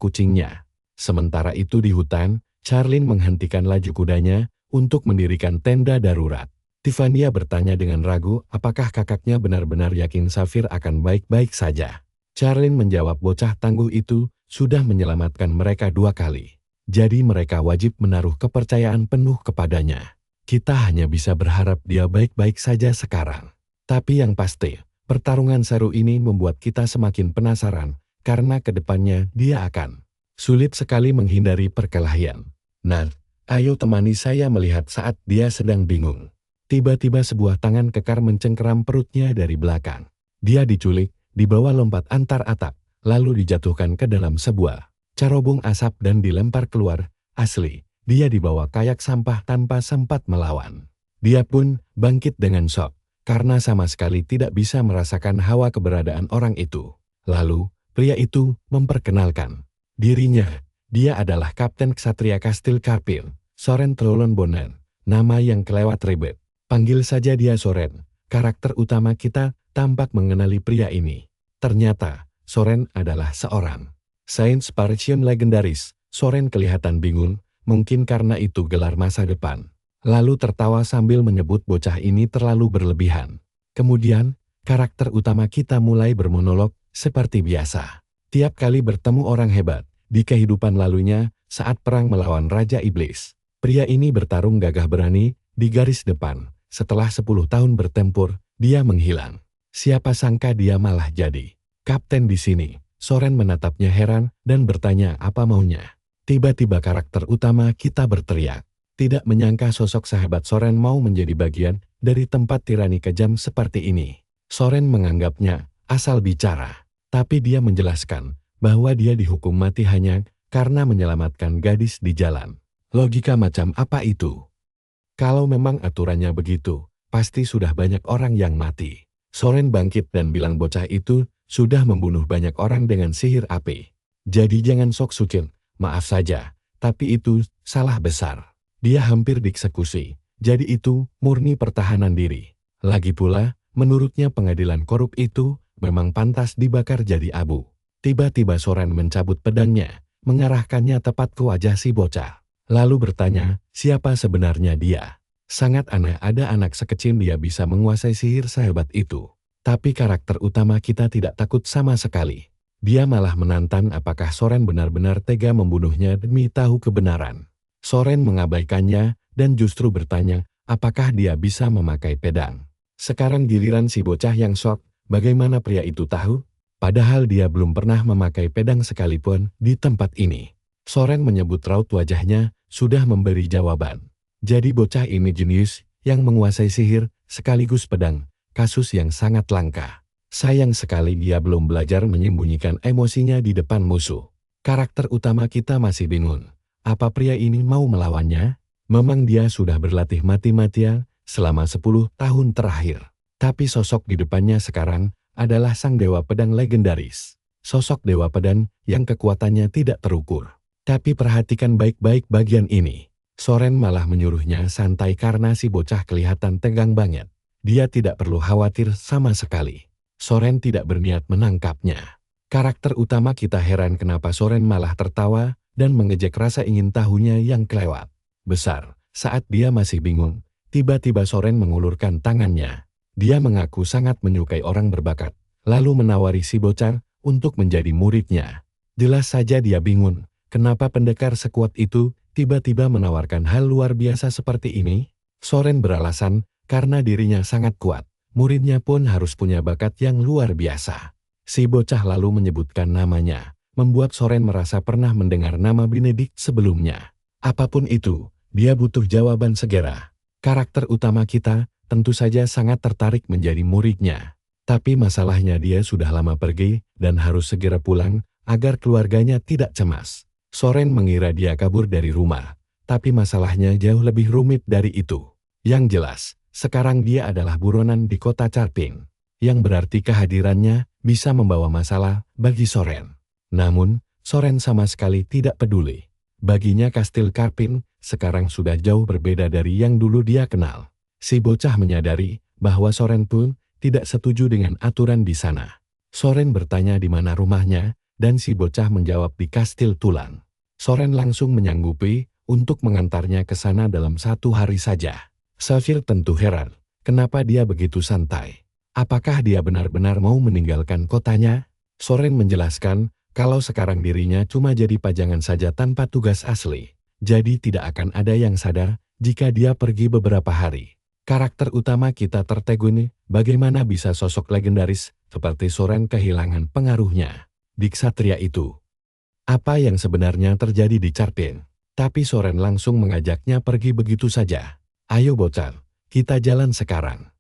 Speaker 1: kucingnya. Sementara itu di hutan, Charlene menghentikan laju kudanya untuk mendirikan tenda darurat. Tiffany bertanya dengan ragu apakah kakaknya benar-benar yakin Zafir akan baik-baik saja. Charlene menjawab bocah tangguh itu sudah menyelamatkan mereka 2 kali. Jadi mereka wajib menaruh kepercayaan penuh kepadanya. Kita hanya bisa berharap dia baik-baik saja sekarang. Tapi yang pasti, pertarungan seru ini membuat kita semakin penasaran, karena kedepannya dia akan sulit sekali menghindari perkelahian. Nah, ayo temani saya melihat saat dia sedang bingung. Tiba-tiba sebuah tangan kekar mencengkeram perutnya dari belakang. Dia diculik, dibawa lompat antar atap, lalu dijatuhkan ke dalam sebuah carobong asap dan dilempar keluar. Asli, dia dibawa kayak sampah tanpa sempat melawan. Dia pun bangkit dengan shock, karena sama sekali tidak bisa merasakan hawa keberadaan orang itu. Lalu, pria itu memperkenalkan dirinya. Dia adalah Kapten Ksatria Kastil Karpil, Soren Trolon Bonan, nama yang kelewat ribet. Panggil saja dia Soren. Karakter utama kita tampak mengenali pria ini. Ternyata, Soren adalah seorang Saint Spartian legendaris. Soren kelihatan bingung, mungkin karena itu gelar masa depan. Lalu tertawa sambil menyebut bocah ini terlalu berlebihan. Kemudian, karakter utama kita mulai bermonolog seperti biasa. Tiap kali bertemu orang hebat di kehidupan lalunya saat perang melawan Raja Iblis, pria ini bertarung gagah berani di garis depan. Setelah 10 tahun bertempur, dia menghilang. Siapa sangka dia malah jadi kapten di sini. Soren menatapnya heran dan bertanya apa maunya. Tiba-tiba karakter utama kita berteriak. Tidak menyangka sosok sahabat Soren mau menjadi bagian dari tempat tirani kejam seperti ini. Soren menganggapnya asal bicara, tapi dia menjelaskan bahwa dia dihukum mati hanya karena menyelamatkan gadis di jalan. Logika macam apa itu? Kalau memang aturannya begitu, pasti sudah banyak orang yang mati. Soren bangkit dan bilang bocah itu sudah membunuh banyak orang dengan sihir api. Jadi jangan sok sucil, maaf saja, tapi itu salah besar. Dia hampir dieksekusi, jadi itu murni pertahanan diri. Lagi pula, menurutnya pengadilan korup itu memang pantas dibakar jadi abu. Tiba-tiba Soren mencabut pedangnya, mengarahkannya tepat ke wajah si bocah. Lalu bertanya, siapa sebenarnya dia? Sangat aneh ada anak sekecil dia bisa menguasai sihir sehebat itu. Tapi karakter utama kita tidak takut sama sekali. Dia malah menantang apakah Soren benar-benar tega membunuhnya demi tahu kebenaran. Soren mengabaikannya dan justru bertanya apakah dia bisa memakai pedang. Sekarang giliran si bocah yang shock, bagaimana pria itu tahu? Padahal dia belum pernah memakai pedang sekalipun di tempat ini. Soren menyebut raut wajahnya sudah memberi jawaban. Jadi bocah ini jenius yang menguasai sihir sekaligus pedang, kasus yang sangat langka. Sayang sekali dia belum belajar menyembunyikan emosinya di depan musuh. Karakter utama kita masih bingung. Apa pria ini mau melawannya? Memang dia sudah berlatih mati-matian selama 10 tahun terakhir. Tapi sosok di depannya sekarang adalah sang dewa pedang legendaris. Sosok dewa pedang yang kekuatannya tidak terukur. Tapi perhatikan baik-baik bagian ini. Soren malah menyuruhnya santai karena si bocah kelihatan tegang banget. Dia tidak perlu khawatir sama sekali. Soren tidak berniat menangkapnya. Karakter utama kita heran kenapa Soren malah tertawa dan mengejek rasa ingin tahunya yang kelewat besar. Saat dia masih bingung, tiba-tiba Soren mengulurkan tangannya. Dia mengaku sangat menyukai orang berbakat, lalu menawari si bocah untuk menjadi muridnya. Jelas saja dia bingung, kenapa pendekar sekuat itu tiba-tiba menawarkan hal luar biasa seperti ini? Soren beralasan, karena dirinya sangat kuat, muridnya pun harus punya bakat yang luar biasa. Si bocah lalu menyebutkan namanya, membuat Soren merasa pernah mendengar nama Benedict sebelumnya. Apapun itu, dia butuh jawaban segera. Karakter utama kita tentu saja sangat tertarik menjadi muridnya. Tapi masalahnya dia sudah lama pergi dan harus segera pulang agar keluarganya tidak cemas. Soren mengira dia kabur dari rumah, tapi masalahnya jauh lebih rumit dari itu. Yang jelas, sekarang dia adalah buronan di kota Carping, yang berarti kehadirannya bisa membawa masalah bagi Soren. Namun, Soren sama sekali tidak peduli. Baginya Kastil Carping sekarang sudah jauh berbeda dari yang dulu dia kenal. Si bocah menyadari bahwa Soren pun tidak setuju dengan aturan di sana. Soren bertanya di mana rumahnya, dan si bocah menjawab di Kastil Tulang. Soren langsung menyanggupi untuk mengantarnya ke sana dalam 1 hari saja. Saville tentu heran, kenapa dia begitu santai. Apakah dia benar-benar mau meninggalkan kotanya? Soren menjelaskan kalau sekarang dirinya cuma jadi pajangan saja tanpa tugas asli. Jadi tidak akan ada yang sadar jika dia pergi beberapa hari. Karakter utama kita tertegun, bagaimana bisa sosok legendaris seperti Soren kehilangan pengaruhnya di ksatria itu. Apa yang sebenarnya terjadi di Carping? Tapi Soren langsung mengajaknya pergi begitu saja. Ayo bocah, kita jalan sekarang.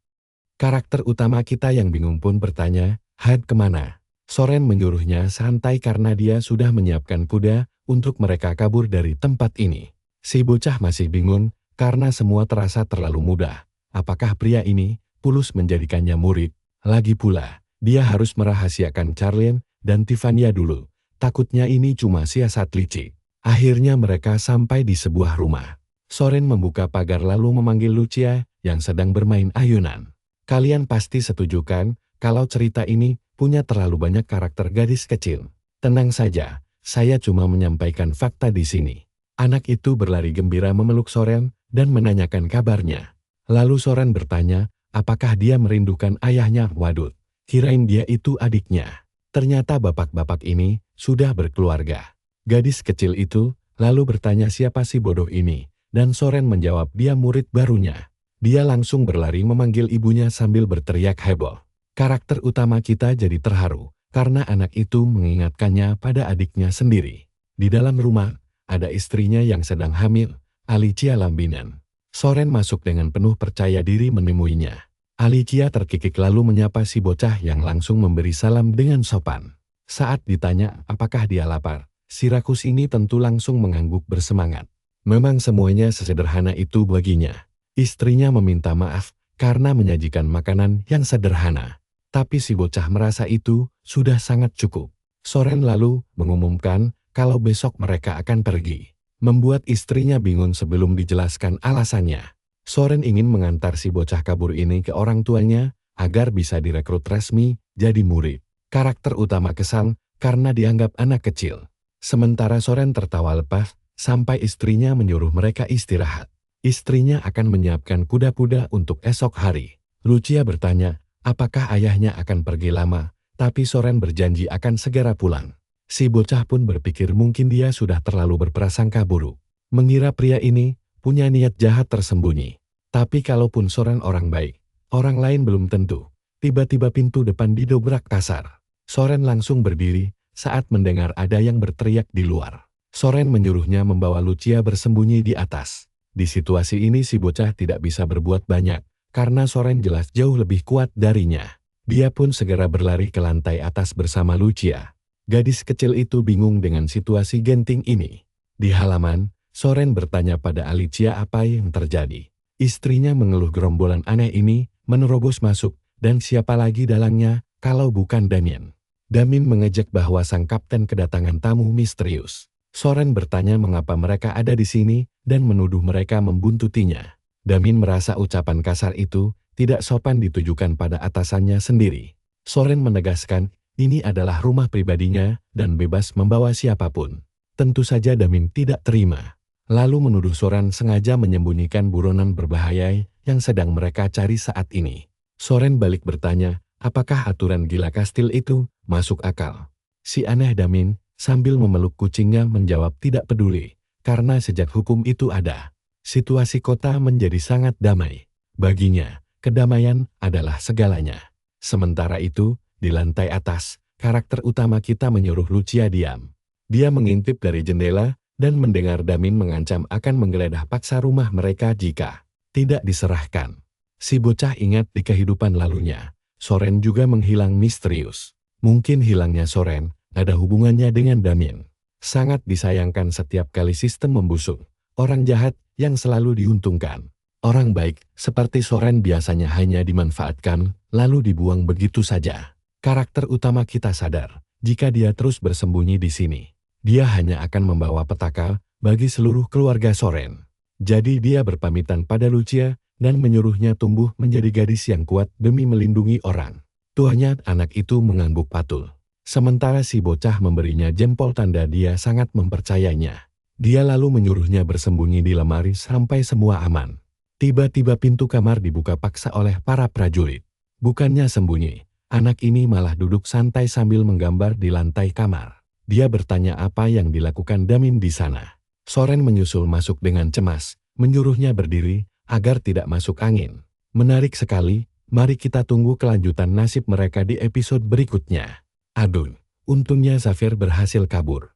Speaker 1: Karakter utama kita yang bingung pun bertanya, "Had kemana?" Soren menyuruhnya santai karena dia sudah menyiapkan kuda untuk mereka kabur dari tempat ini. Si bocah masih bingung karena semua terasa terlalu mudah. Apakah pria ini tulus menjadikannya murid? Lagi pula, dia harus merahasiakan Charlene dan Tiffanya dulu. Takutnya ini cuma siasat licik. Akhirnya mereka sampai di sebuah rumah. Soren membuka pagar lalu memanggil Lucia yang sedang bermain ayunan. Kalian pasti setuju kan kalau cerita ini punya terlalu banyak karakter gadis kecil. Tenang saja, saya cuma menyampaikan fakta di sini. Anak itu berlari gembira memeluk Soren dan menanyakan kabarnya. Lalu Soren bertanya, apakah dia merindukan ayahnya? Waduh, kirain dia itu adiknya. Ternyata bapak-bapak ini sudah berkeluarga. Gadis kecil itu lalu bertanya siapa si bodoh ini, dan Soren menjawab dia murid barunya. Dia langsung berlari memanggil ibunya sambil berteriak heboh. Karakter utama kita jadi terharu, karena anak itu mengingatkannya pada adiknya sendiri. Di dalam rumah, ada istrinya yang sedang hamil, Alicia Lambinan. Soren masuk dengan penuh percaya diri menemuinya. Alicia terkikik lalu menyapa si bocah yang langsung memberi salam dengan sopan. Saat ditanya apakah dia lapar, si rakus ini tentu langsung mengangguk bersemangat. Memang semuanya sesederhana itu baginya. Istrinya meminta maaf karena menyajikan makanan yang sederhana. Tapi si bocah merasa itu sudah sangat cukup. Soren lalu mengumumkan kalau besok mereka akan pergi. Membuat istrinya bingung sebelum dijelaskan alasannya. Soren ingin mengantar si bocah kabur ini ke orang tuanya agar bisa direkrut resmi jadi murid. Karakter utama kesal karena dianggap anak kecil. Sementara Soren tertawa lepas sampai istrinya menyuruh mereka istirahat. Istrinya akan menyiapkan kuda-kuda untuk esok hari. Lucia bertanya, apakah ayahnya akan pergi lama, tapi Soren berjanji akan segera pulang. Si bocah pun berpikir mungkin dia sudah terlalu berprasangka buruk. Mengira pria ini punya niat jahat tersembunyi. Tapi kalaupun Soren orang baik, orang lain belum tentu. Tiba-tiba pintu depan didobrak kasar. Soren langsung berdiri saat mendengar ada yang berteriak di luar. Soren menyuruhnya membawa Lucia bersembunyi di atas. Di situasi ini si bocah tidak bisa berbuat banyak, karena Soren jelas jauh lebih kuat darinya. Dia pun segera berlari ke lantai atas bersama Lucia. Gadis kecil itu bingung dengan situasi genting ini. Di halaman, Soren bertanya pada Alicia apa yang terjadi. Istrinya mengeluh gerombolan aneh ini, menerobos masuk, dan siapa lagi dalangnya, kalau bukan Damien. Damien mengejek bahwa sang kapten kedatangan tamu misterius. Soren bertanya mengapa mereka ada di sini, dan menuduh mereka membuntutinya. Damien merasa ucapan kasar itu tidak sopan ditujukan pada atasannya sendiri. Soren menegaskan, ini adalah rumah pribadinya, dan bebas membawa siapapun. Tentu saja Damien tidak terima. Lalu menuduh Soren sengaja menyembunyikan buronan berbahaya yang sedang mereka cari saat ini. Soren balik bertanya, apakah aturan gila kastil itu masuk akal? Si aneh Damien sambil memeluk kucingnya menjawab tidak peduli, karena sejak hukum itu ada, situasi kota menjadi sangat damai. Baginya, kedamaian adalah segalanya. Sementara itu, di lantai atas, karakter utama kita menyuruh Lucia diam. Dia mengintip dari jendela, dan mendengar Damien mengancam akan menggeledah paksa rumah mereka jika tidak diserahkan. Si bocah ingat di kehidupan lalunya, Soren juga menghilang misterius. Mungkin hilangnya Soren ada hubungannya dengan Damien. Sangat disayangkan setiap kali sistem membusuk. Orang jahat yang selalu diuntungkan. Orang baik seperti Soren biasanya hanya dimanfaatkan, lalu dibuang begitu saja. Karakter utama kita sadar, jika dia terus bersembunyi di sini, dia hanya akan membawa petaka bagi seluruh keluarga Soren. Jadi dia berpamitan pada Lucia dan menyuruhnya tumbuh menjadi gadis yang kuat demi melindungi orang. Tuanya anak itu mengangguk patul. Sementara si bocah memberinya jempol tanda dia sangat mempercayainya. Dia lalu menyuruhnya bersembunyi di lemari sampai semua aman. Tiba-tiba pintu kamar dibuka paksa oleh para prajurit. Bukannya sembunyi, anak ini malah duduk santai sambil menggambar di lantai kamar. Dia bertanya apa yang dilakukan Damien di sana. Soren menyusul masuk dengan cemas, menyuruhnya berdiri agar tidak masuk angin. Menarik sekali, mari kita tunggu kelanjutan nasib mereka di episode berikutnya. Aduh, untungnya Xavier berhasil kabur.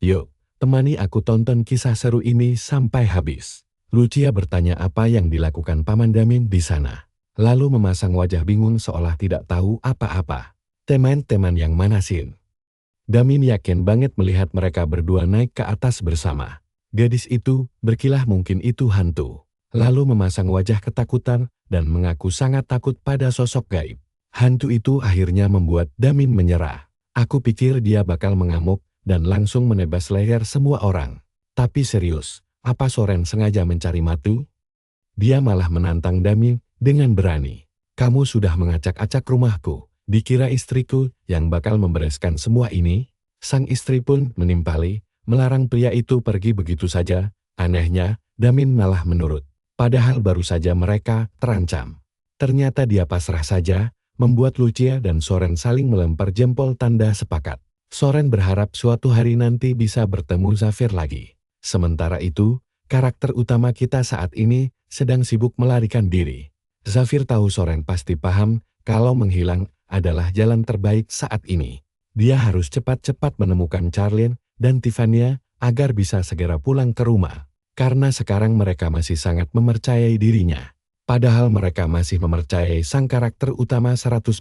Speaker 1: Yuk, temani aku tonton kisah seru ini sampai habis. Lucia bertanya apa yang dilakukan Paman Damien di sana. Lalu memasang wajah bingung seolah tidak tahu apa-apa. Teman-teman yang mana sih? Damien yakin banget melihat mereka berdua naik ke atas bersama. Gadis itu berkilah mungkin itu hantu. Lalu memasang wajah ketakutan dan mengaku sangat takut pada sosok gaib. Hantu itu akhirnya membuat Damien menyerah. Aku pikir dia bakal mengamuk dan langsung menebas leher semua orang. Tapi serius, apa Soren sengaja mencari mati? Dia malah menantang Damien dengan berani. Kamu sudah mengacak-acak rumahku, dikira istriku yang bakal membereskan semua ini? Sang istri pun menimpali, melarang pria itu pergi begitu saja. Anehnya, Damien malah menurut. Padahal baru saja mereka terancam. Ternyata dia pasrah saja, membuat Lucia dan Soren saling melempar jempol tanda sepakat. Soren berharap suatu hari nanti bisa bertemu Xavier lagi. Sementara itu, karakter utama kita saat ini sedang sibuk melarikan diri. Xavier tahu Soren pasti paham kalau menghilang adalah jalan terbaik saat ini. Dia harus cepat-cepat menemukan Charlene dan Tiffany agar bisa segera pulang ke rumah. Karena sekarang mereka masih sangat mempercayai dirinya. Padahal mereka masih mempercayai sang karakter utama 100%.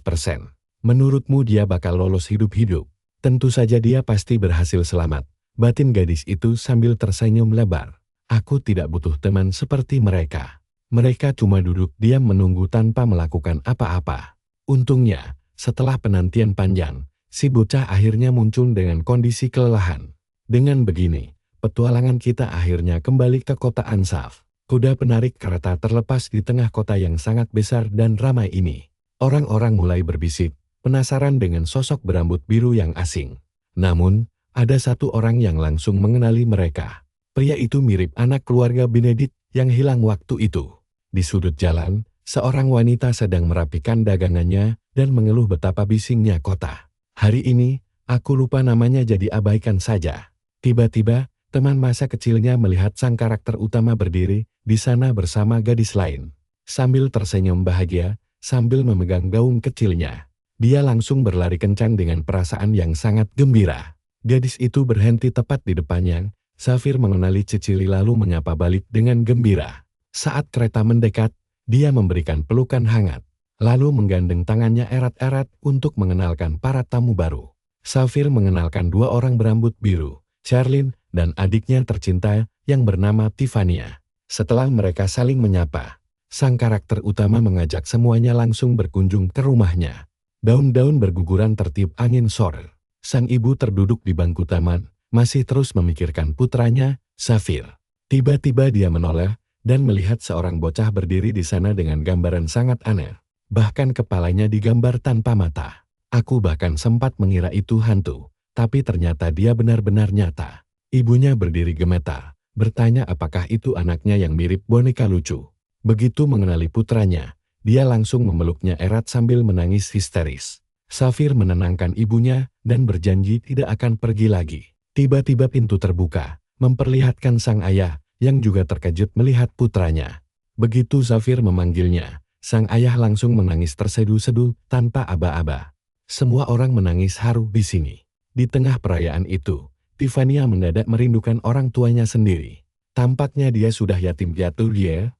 Speaker 1: Menurutmu dia bakal lolos hidup-hidup? Tentu saja dia pasti berhasil selamat. Batin gadis itu sambil tersenyum lebar. Aku tidak butuh teman seperti mereka. Mereka cuma duduk diam menunggu tanpa melakukan apa-apa. Untungnya, setelah penantian panjang, si bocah akhirnya muncul dengan kondisi kelelahan. Dengan begini, petualangan kita akhirnya kembali ke kota Ansaf. Kuda penarik kereta terlepas di tengah kota yang sangat besar dan ramai ini. Orang-orang mulai berbisik, penasaran dengan sosok berambut biru yang asing. Namun, ada satu orang yang langsung mengenali mereka. Pria itu mirip anak keluarga Benedict yang hilang waktu itu. Di sudut jalan, seorang wanita sedang merapikan dagangannya dan mengeluh betapa bisingnya kota. Hari ini, aku lupa namanya jadi abaikan saja. Tiba-tiba, teman masa kecilnya melihat sang karakter utama berdiri di sana bersama gadis lain. Sambil tersenyum bahagia, sambil memegang gaung kecilnya, dia langsung berlari kencang dengan perasaan yang sangat gembira. Gadis itu berhenti tepat di depannya. Safir mengenali Cicili lalu menyapa balik dengan gembira. Saat kereta mendekat, dia memberikan pelukan hangat, lalu menggandeng tangannya erat-erat untuk mengenalkan para tamu baru. Safir mengenalkan dua orang berambut biru, Charlene dan adiknya tercinta yang bernama Tiffania. Setelah mereka saling menyapa, sang karakter utama mengajak semuanya langsung berkunjung ke rumahnya. Daun-daun berguguran tertiup angin sore. Sang ibu terduduk di bangku taman, masih terus memikirkan putranya, Safir. Tiba-tiba dia menoleh dan melihat seorang bocah berdiri di sana dengan gambaran sangat aneh. Bahkan kepalanya digambar tanpa mata. Aku bahkan sempat mengira itu hantu, tapi ternyata dia benar-benar nyata. Ibunya berdiri gemetar, bertanya apakah itu anaknya yang mirip boneka lucu. Begitu mengenali putranya, dia langsung memeluknya erat sambil menangis histeris. Safir menenangkan ibunya dan berjanji tidak akan pergi lagi. Tiba-tiba pintu terbuka, memperlihatkan sang ayah yang juga terkejut melihat putranya. Begitu Safir memanggilnya, sang ayah langsung menangis terseduh-seduh tanpa aba-aba. Semua orang menangis haru di sini. Di tengah perayaan itu, Tiffania mendadak merindukan orang tuanya sendiri. Tampaknya dia sudah yatim piatu ya.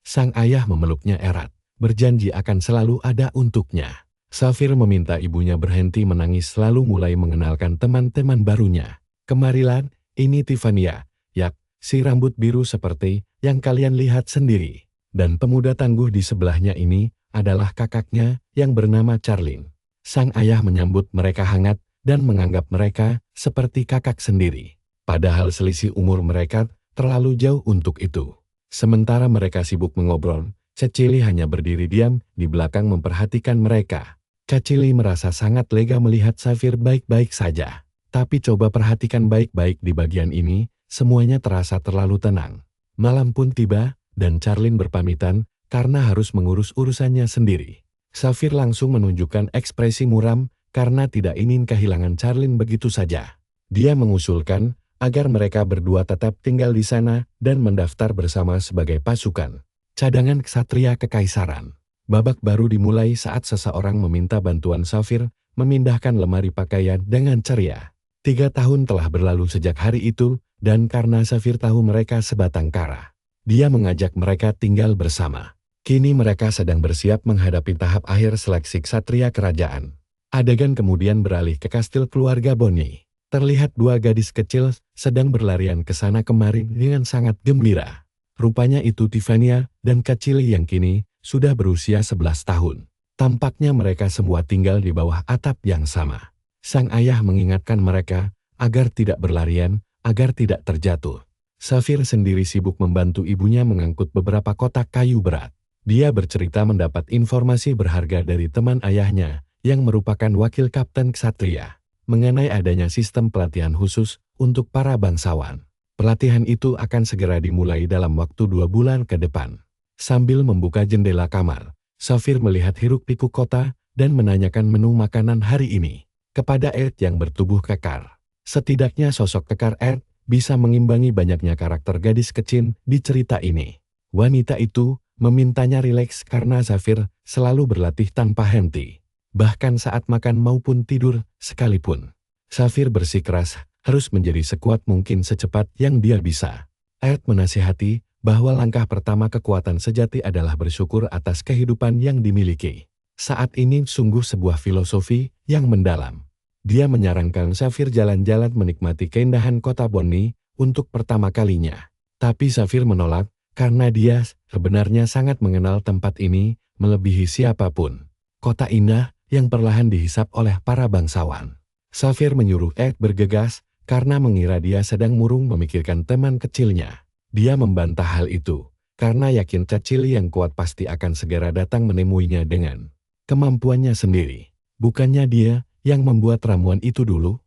Speaker 1: Sang ayah memeluknya erat, berjanji akan selalu ada untuknya. Safir meminta ibunya berhenti menangis lalu mulai mengenalkan teman-teman barunya. Kemarilah, ini Tiffania, yak, si rambut biru seperti yang kalian lihat sendiri. Dan pemuda tangguh di sebelahnya ini adalah kakaknya yang bernama Charlene. Sang ayah menyambut mereka hangat dan menganggap mereka seperti kakak sendiri. Padahal selisih umur mereka terlalu jauh untuk itu. Sementara mereka sibuk mengobrol, Cicili hanya berdiri diam di belakang memperhatikan mereka. Cicili merasa sangat lega melihat Safir baik-baik saja. Tapi coba perhatikan baik-baik di bagian ini, semuanya terasa terlalu tenang. Malam pun tiba, dan Charlene berpamitan karena harus mengurus urusannya sendiri. Safir langsung menunjukkan ekspresi muram karena tidak ingin kehilangan Charlene begitu saja. Dia mengusulkan agar mereka berdua tetap tinggal di sana dan mendaftar bersama sebagai pasukan cadangan ksatria kekaisaran. Babak baru dimulai saat seseorang meminta bantuan Safir memindahkan lemari pakaian dengan ceria. 3 tahun telah berlalu sejak hari itu, dan karena Safir tahu mereka sebatang kara, dia mengajak mereka tinggal bersama. Kini mereka sedang bersiap menghadapi tahap akhir seleksi ksatria kerajaan. Adegan kemudian beralih ke kastil keluarga Bonni. Terlihat dua gadis kecil sedang berlarian ke sana kemari dengan sangat gembira. Rupanya itu Tiffania dan Cicili yang kini sudah berusia 11 tahun. Tampaknya mereka semua tinggal di bawah atap yang sama. Sang ayah mengingatkan mereka agar tidak berlarian, agar tidak terjatuh. Safir sendiri sibuk membantu ibunya mengangkut beberapa kotak kayu berat. Dia bercerita mendapat informasi berharga dari teman ayahnya yang merupakan wakil kapten ksatria mengenai adanya sistem pelatihan khusus untuk para bangsawan. Pelatihan itu akan segera dimulai dalam waktu 2 bulan ke depan. Sambil membuka jendela kamar, Safir melihat hiruk-pikuk kota dan menanyakan menu makanan hari ini kepada Ed yang bertubuh kekar. Setidaknya sosok kekar Ed bisa mengimbangi banyaknya karakter gadis kecil di cerita ini. Wanita itu memintanya rileks karena Safir selalu berlatih tanpa henti. Bahkan saat makan maupun tidur sekalipun. Safir bersikeras harus menjadi sekuat mungkin secepat yang dia bisa. Ed menasihati bahwa langkah pertama kekuatan sejati adalah bersyukur atas kehidupan yang dimiliki. Saat ini sungguh sebuah filosofi yang mendalam. Dia menyarankan Safir jalan-jalan menikmati keindahan kota Bonni untuk pertama kalinya. Tapi Safir menolak karena dia sebenarnya sangat mengenal tempat ini melebihi siapapun. Kota indah yang perlahan dihisap oleh para bangsawan. Safir menyuruh Ed bergegas karena mengira dia sedang murung memikirkan teman kecilnya. Dia membantah hal itu, karena yakin Cicili yang kuat pasti akan segera datang menemuinya dengan kemampuannya sendiri. Bukannya dia yang membuat ramuan itu dulu?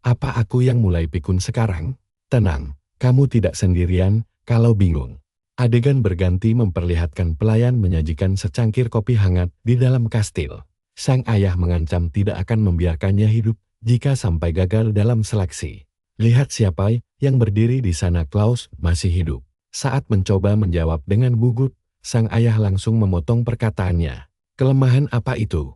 Speaker 1: Apa aku yang mulai pikun sekarang? Tenang, kamu tidak sendirian kalau bingung. Adegan berganti memperlihatkan pelayan menyajikan secangkir kopi hangat di dalam kastil. Sang ayah mengancam tidak akan membiarkannya hidup jika sampai gagal dalam seleksi. Lihat siapa yang berdiri di sana. Klaus masih hidup. Saat mencoba menjawab dengan gugup, sang ayah langsung memotong perkataannya. Kelemahan apa itu?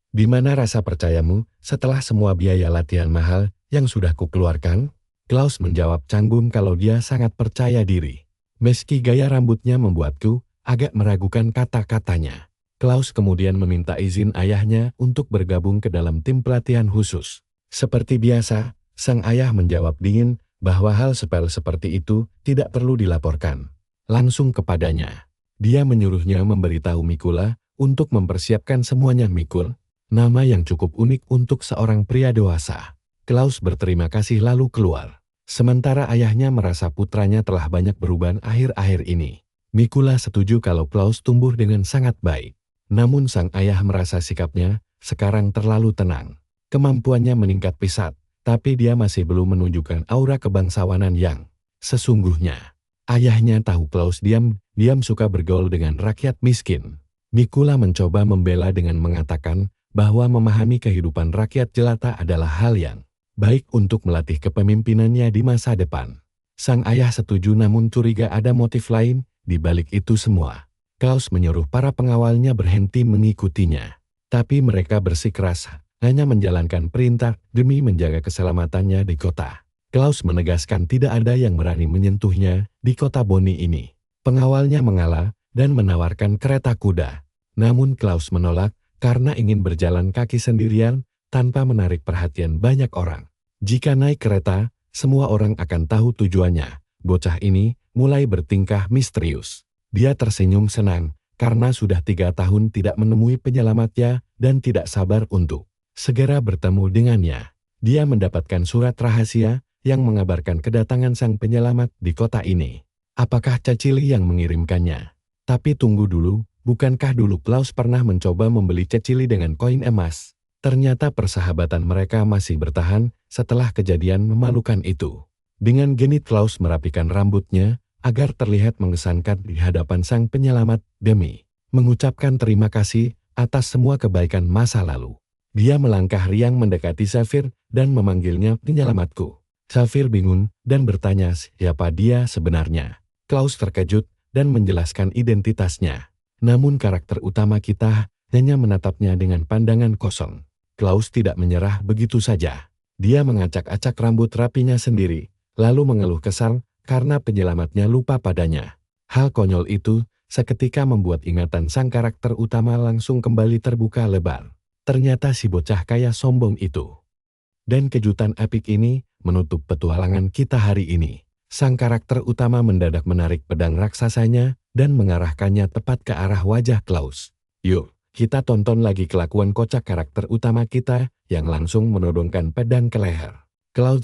Speaker 1: Di mana rasa percayamu setelah semua biaya latihan mahal Yang sudah kukeluarkan? Klaus menjawab canggung kalau dia sangat percaya diri. Meski gaya rambutnya membuatku agak meragukan kata-katanya. Klaus kemudian meminta izin ayahnya untuk bergabung ke dalam tim pelatihan khusus. Seperti biasa, sang ayah menjawab dingin bahwa hal sepele seperti itu tidak perlu dilaporkan langsung kepadanya. Dia menyuruhnya memberitahu Mikula untuk mempersiapkan semuanya. Mikul, nama yang cukup unik untuk seorang pria dewasa. Klaus berterima kasih lalu keluar. Sementara ayahnya merasa putranya telah banyak berubah akhir-akhir ini. Mikula setuju kalau Klaus tumbuh dengan sangat baik. Namun sang ayah merasa sikapnya sekarang terlalu tenang. Kemampuannya meningkat pesat, tapi dia masih belum menunjukkan aura kebangsawanan yang sesungguhnya. Ayahnya tahu Klaus diam-diam suka bergaul dengan rakyat miskin. Mikula mencoba membela dengan mengatakan bahwa memahami kehidupan rakyat jelata adalah hal yang baik untuk melatih kepemimpinannya di masa depan. Sang ayah setuju namun curiga ada motif lain di balik itu semua. Klaus menyuruh para pengawalnya berhenti mengikutinya. Tapi mereka bersikeras hanya menjalankan perintah demi menjaga keselamatannya di kota. Klaus menegaskan tidak ada yang berani menyentuhnya di kota Boni ini. Pengawalnya mengalah dan menawarkan kereta kuda. Namun Klaus menolak karena ingin berjalan kaki sendirian tanpa menarik perhatian banyak orang. Jika naik kereta, semua orang akan tahu tujuannya. Bocah ini mulai bertingkah misterius. Dia tersenyum senang karena sudah 3 tahun tidak menemui penyelamatnya dan tidak sabar untuk segera bertemu dengannya. Dia mendapatkan surat rahasia yang mengabarkan kedatangan sang penyelamat di kota ini. Apakah Cecily yang mengirimkannya? Tapi tunggu dulu, bukankah dulu Klaus pernah mencoba membeli Cecily dengan koin emas? Ternyata persahabatan mereka masih bertahan setelah kejadian memalukan itu. Dengan genit Klaus merapikan rambutnya agar terlihat mengesankan di hadapan sang penyelamat demi mengucapkan terima kasih atas semua kebaikan masa lalu. Dia melangkah riang mendekati Safir dan memanggilnya penyelamatku. Safir bingung dan bertanya siapa dia sebenarnya. Klaus terkejut dan menjelaskan identitasnya. Namun karakter utama kita hanya menatapnya dengan pandangan kosong. Klaus tidak menyerah begitu saja. Dia mengacak-acak rambut rapinya sendiri, lalu mengeluh kesal karena penyelamatnya lupa padanya. Hal konyol itu seketika membuat ingatan sang karakter utama langsung kembali terbuka lebar. Ternyata si bocah kaya sombong itu. Dan kejutan epik ini menutup petualangan kita hari ini. Sang karakter utama mendadak menarik pedang raksasanya dan mengarahkannya tepat ke arah wajah Klaus. Yuk, kita tonton lagi kelakuan kocak karakter utama kita yang langsung menodongkan pedang ke leher.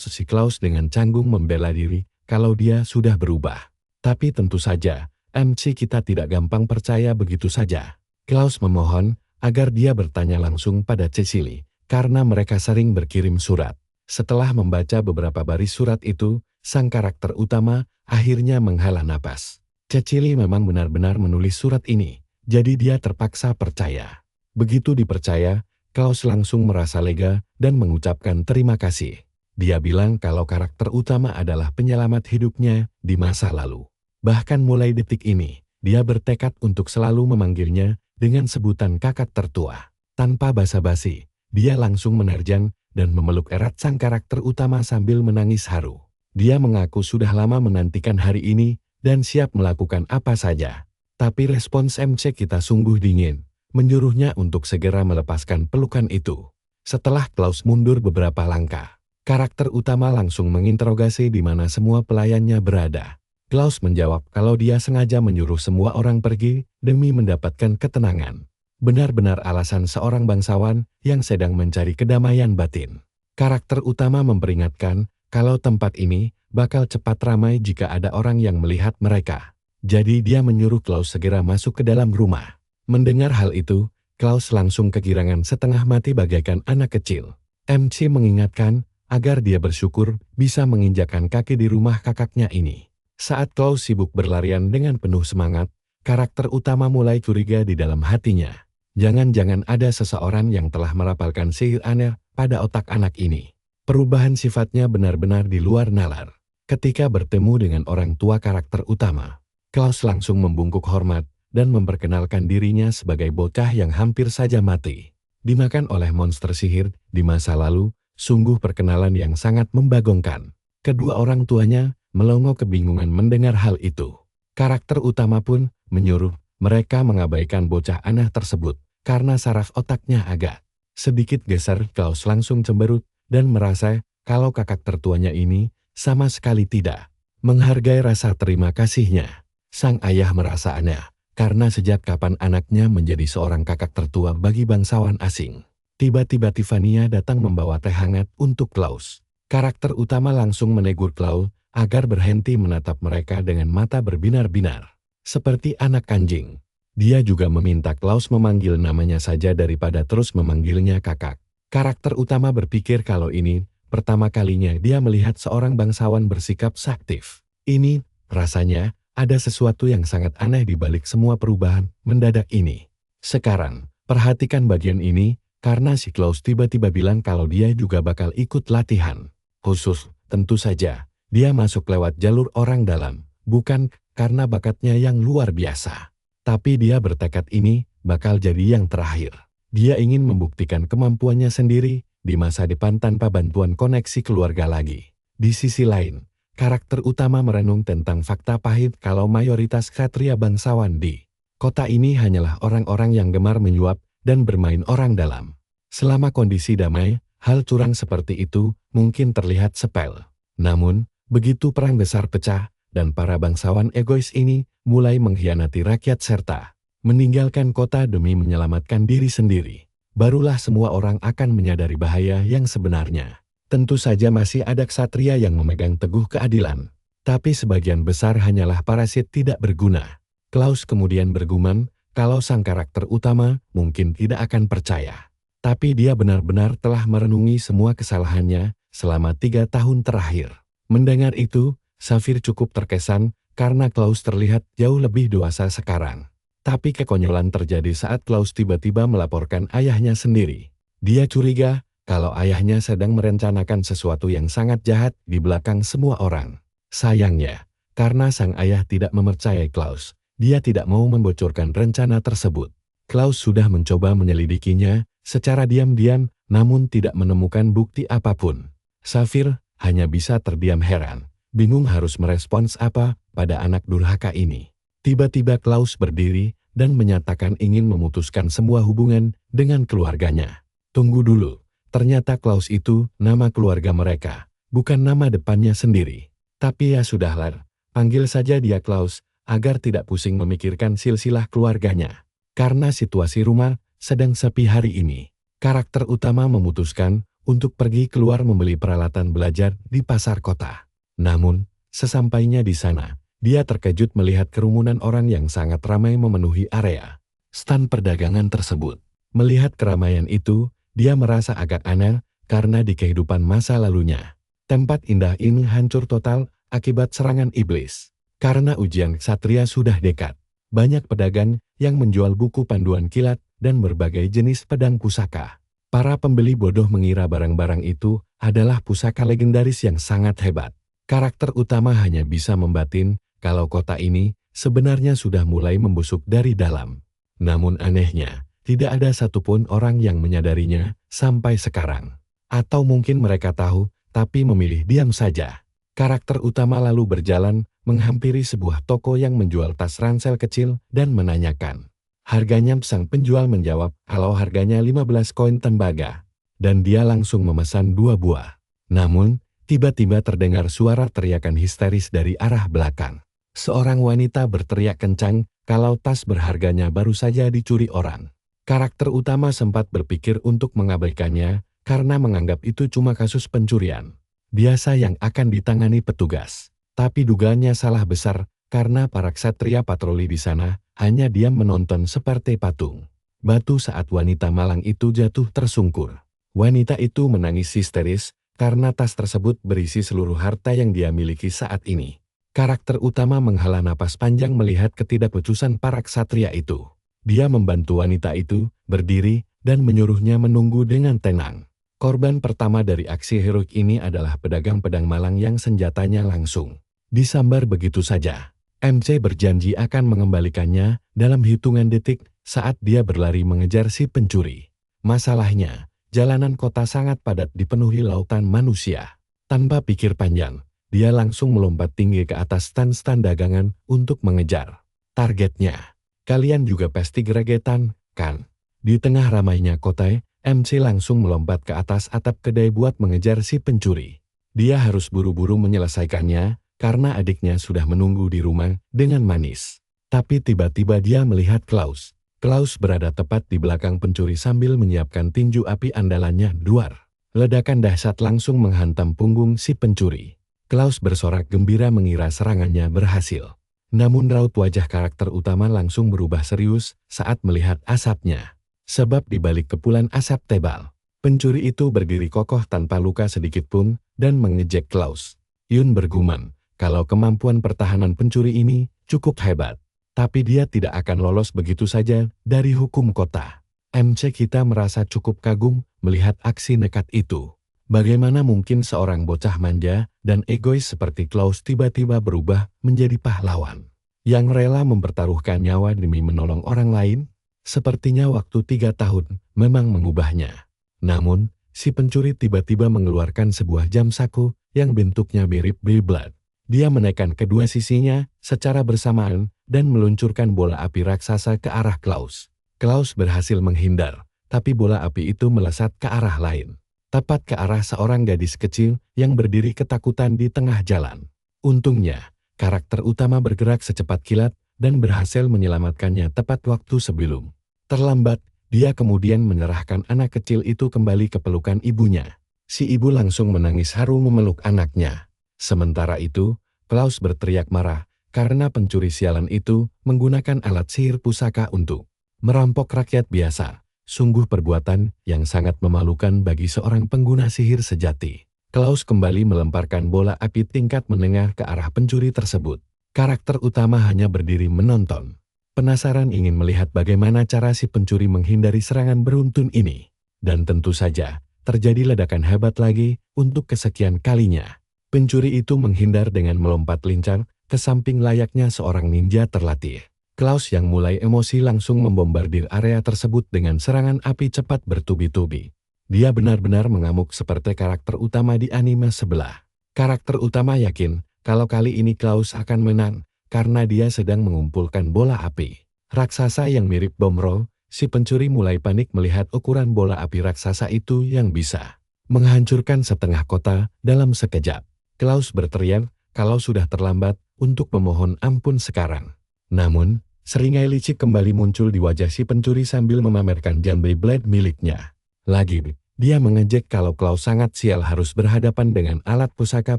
Speaker 1: Si Klaus dengan canggung membela diri kalau dia sudah berubah. Tapi tentu saja, MC kita tidak gampang percaya begitu saja. Klaus memohon agar dia bertanya langsung pada Cecily, karena mereka sering berkirim surat. Setelah membaca beberapa baris surat itu, sang karakter utama akhirnya menghela napas. Cecily memang benar-benar menulis surat ini, jadi dia terpaksa percaya. Begitu dipercaya, Klaus langsung merasa lega dan mengucapkan terima kasih. Dia bilang kalau karakter utama adalah penyelamat hidupnya di masa lalu. Bahkan mulai detik ini, dia bertekad untuk selalu memanggilnya dengan sebutan kakak tertua. Tanpa basa-basi, dia langsung menerjang dan memeluk erat sang karakter utama sambil menangis haru. Dia mengaku sudah lama menantikan hari ini dan siap melakukan apa saja. Tapi respons MC kita sungguh dingin, menyuruhnya untuk segera melepaskan pelukan itu. Setelah Klaus mundur beberapa langkah, karakter utama langsung menginterogasi di mana semua pelayannya berada. Klaus menjawab kalau dia sengaja menyuruh semua orang pergi demi mendapatkan ketenangan. Benar-benar alasan seorang bangsawan yang sedang mencari kedamaian batin. Karakter utama memperingatkan kalau tempat ini bakal cepat ramai jika ada orang yang melihat mereka. Jadi dia menyuruh Klaus segera masuk ke dalam rumah. Mendengar hal itu, Klaus langsung kegirangan setengah mati bagaikan anak kecil. MC mengingatkan agar dia bersyukur bisa menginjakkan kaki di rumah kakaknya ini. Saat Klaus sibuk berlarian dengan penuh semangat, karakter utama mulai curiga di dalam hatinya. Jangan-jangan ada seseorang yang telah merapalkan sihir aneh pada otak anak ini. Perubahan sifatnya benar-benar di luar nalar. Ketika bertemu dengan orang tua karakter utama, Klaus langsung membungkuk hormat dan memperkenalkan dirinya sebagai bocah yang hampir saja mati. Dimakan oleh monster sihir di masa lalu, Sungguh perkenalan yang sangat membagongkan. Kedua orang tuanya melongo kebingungan mendengar hal itu. Karakter utama pun menyuruh mereka mengabaikan bocah aneh tersebut karena saraf otaknya agak sedikit geser. Klaus langsung cemberut dan merasa kalau kakak tertuanya ini sama sekali tidak menghargai rasa terima kasihnya. Sang ayah merasa aneh karena sejak kapan anaknya menjadi seorang kakak tertua bagi bangsawan asing. Tiba-tiba Tiffany datang membawa teh hangat untuk Klaus. Karakter utama langsung menegur Klaus agar berhenti menatap mereka dengan mata berbinar-binar, seperti anak anjing. Dia juga meminta Klaus memanggil namanya saja daripada terus memanggilnya kakak. Karakter utama berpikir kalau ini pertama kalinya dia melihat seorang bangsawan bersikap saktif. Ini, rasanya, ada sesuatu yang sangat aneh di balik semua perubahan mendadak ini. Sekarang, perhatikan bagian ini, karena si Klaus tiba-tiba bilang kalau dia juga bakal ikut latihan. Khusus, tentu saja, dia masuk lewat jalur orang dalam, bukan karena bakatnya yang luar biasa. Tapi dia bertekad ini bakal jadi yang terakhir. Dia ingin membuktikan kemampuannya sendiri di masa depan tanpa bantuan koneksi keluarga lagi. Di sisi lain, karakter utama merenung tentang fakta pahit kalau mayoritas ksatria bangsawan di kota ini hanyalah orang-orang yang gemar menyuap dan bermain orang dalam. Selama kondisi damai, hal curang seperti itu mungkin terlihat sepele. Namun, begitu perang besar pecah dan para bangsawan egois ini mulai mengkhianati rakyat serta meninggalkan kota demi menyelamatkan diri sendiri, barulah semua orang akan menyadari bahaya yang sebenarnya. Tentu saja masih ada ksatria yang memegang teguh keadilan, tapi sebagian besar hanyalah parasit tidak berguna. Klaus kemudian bergumam kalau sang karakter utama mungkin tidak akan percaya. Tapi dia benar-benar telah merenungi semua kesalahannya selama 3 tahun terakhir. Mendengar itu, Safir cukup terkesan karena Klaus terlihat jauh lebih dewasa sekarang. Tapi kekonyolan terjadi saat Klaus tiba-tiba melaporkan ayahnya sendiri. Dia curiga kalau ayahnya sedang merencanakan sesuatu yang sangat jahat di belakang semua orang. Sayangnya, karena sang ayah tidak mempercayai Klaus, dia tidak mau membocorkan rencana tersebut. Klaus sudah mencoba menyelidikinya secara diam-diam, namun tidak menemukan bukti apapun. Safir hanya bisa terdiam heran, bingung harus merespons apa pada anak durhaka ini. Tiba-tiba Klaus berdiri dan menyatakan ingin memutuskan semua hubungan dengan keluarganya. Tunggu dulu. Ternyata Klaus itu nama keluarga mereka, bukan nama depannya sendiri. Tapi ya sudahlah, panggil saja dia Klaus, agar tidak pusing memikirkan silsilah keluarganya. Karena situasi rumah sedang sepi hari ini, karakter utama memutuskan untuk pergi keluar membeli peralatan belajar di pasar kota. Namun, sesampainya di sana, dia terkejut melihat kerumunan orang yang sangat ramai memenuhi area stand perdagangan tersebut. Melihat keramaian itu, dia merasa agak aneh karena di kehidupan masa lalunya, tempat indah ini hancur total akibat serangan iblis. Karena ujian ksatria sudah dekat, banyak pedagang yang menjual buku panduan kilat dan berbagai jenis pedang pusaka. Para pembeli bodoh mengira barang-barang itu adalah pusaka legendaris yang sangat hebat. Karakter utama hanya bisa membatin kalau kota ini sebenarnya sudah mulai membusuk dari dalam. Namun anehnya, tidak ada satupun orang yang menyadarinya sampai sekarang. Atau mungkin mereka tahu, tapi memilih diam saja. Karakter utama lalu berjalan, menghampiri sebuah toko yang menjual tas ransel kecil dan menanyakan harganya. Sang penjual menjawab kalau harganya 15 koin tembaga. Dan dia langsung memesan 2 buah. Namun, tiba-tiba terdengar suara teriakan histeris dari arah belakang. Seorang wanita berteriak kencang kalau tas berharganya baru saja dicuri orang. Karakter utama sempat berpikir untuk mengabaikannya karena menganggap itu cuma kasus pencurian biasa yang akan ditangani petugas. Tapi dugaannya salah besar karena para ksatria patroli di sana hanya diam menonton seperti patung batu saat wanita malang itu jatuh tersungkur. Wanita itu menangis histeris karena tas tersebut berisi seluruh harta yang dia miliki saat ini. Karakter utama menghela napas panjang melihat ketidakbecusan para ksatria itu. Dia membantu wanita itu berdiri dan menyuruhnya menunggu dengan tenang. Korban pertama dari aksi heroik ini adalah pedagang pedang malang yang senjatanya langsung disambar begitu saja. MC berjanji akan mengembalikannya dalam hitungan detik saat dia berlari mengejar si pencuri. Masalahnya, Jalanan kota sangat padat dipenuhi lautan manusia. Tanpa pikir panjang, dia langsung melompat tinggi ke atas stand-stand dagangan untuk mengejar targetnya. Kalian juga pasti gregetan, kan? Di tengah ramainya kota, MC langsung melompat ke atas atap kedai buat mengejar si pencuri. Dia harus buru-buru menyelesaikannya, karena adiknya sudah menunggu di rumah dengan manis. Tapi tiba-tiba dia melihat Klaus. Klaus berada tepat di belakang pencuri sambil menyiapkan tinju api andalannya duar. Ledakan dahsyat langsung menghantam punggung si pencuri. Klaus bersorak gembira mengira serangannya berhasil. Namun raut wajah karakter utama langsung berubah serius saat melihat asapnya. Sebab di balik kepulan asap tebal, pencuri itu berdiri kokoh tanpa luka sedikit pun dan mengejek Klaus. Yun bergumam, kalau kemampuan pertahanan pencuri ini cukup hebat. Tapi dia tidak akan lolos begitu saja dari hukum kota. MC kita merasa cukup kagum melihat aksi nekat itu. Bagaimana mungkin seorang bocah manja dan egois seperti Klaus tiba-tiba berubah menjadi pahlawan yang rela mempertaruhkan nyawa demi menolong orang lain? Sepertinya waktu 3 tahun memang mengubahnya. Namun, si pencuri tiba-tiba mengeluarkan sebuah jam saku yang bentuknya mirip Beyblade. Dia menekan kedua sisinya secara bersamaan dan meluncurkan bola api raksasa ke arah Klaus. Klaus berhasil menghindar, tapi bola api itu melesat ke arah lain. Tepat ke arah seorang gadis kecil yang berdiri ketakutan di tengah jalan. Untungnya, karakter utama bergerak secepat kilat dan berhasil menyelamatkannya tepat waktu sebelum terlambat. Dia kemudian menyerahkan anak kecil itu kembali ke pelukan ibunya. Si ibu langsung menangis haru memeluk anaknya. Sementara itu, Klaus berteriak marah karena pencuri sialan itu menggunakan alat sihir pusaka untuk merampok rakyat biasa. Sungguh perbuatan yang sangat memalukan bagi seorang pengguna sihir sejati. Klaus kembali melemparkan bola api tingkat menengah ke arah pencuri tersebut. Karakter utama hanya berdiri menonton. Penasaran ingin melihat bagaimana cara si pencuri menghindari serangan beruntun ini. Dan tentu saja, terjadi ledakan hebat lagi untuk kesekian kalinya. Pencuri itu menghindar dengan melompat lincah ke samping layaknya seorang ninja terlatih. Klaus yang mulai emosi langsung membombardir area tersebut dengan serangan api cepat bertubi-tubi. Dia benar-benar mengamuk seperti karakter utama di anime sebelah. Karakter utama yakin kalau kali ini Klaus akan menang karena dia sedang mengumpulkan bola api raksasa yang mirip bom roll. Si pencuri mulai panik melihat ukuran bola api raksasa itu yang bisa menghancurkan setengah kota dalam sekejap. Klaus berteriak kalau sudah terlambat untuk memohon ampun sekarang. Namun, seringai licik kembali muncul di wajah si pencuri sambil memamerkan jam Beyblade miliknya. Lagi, dia mengejek kalau Klaus sangat sial harus berhadapan dengan alat pusaka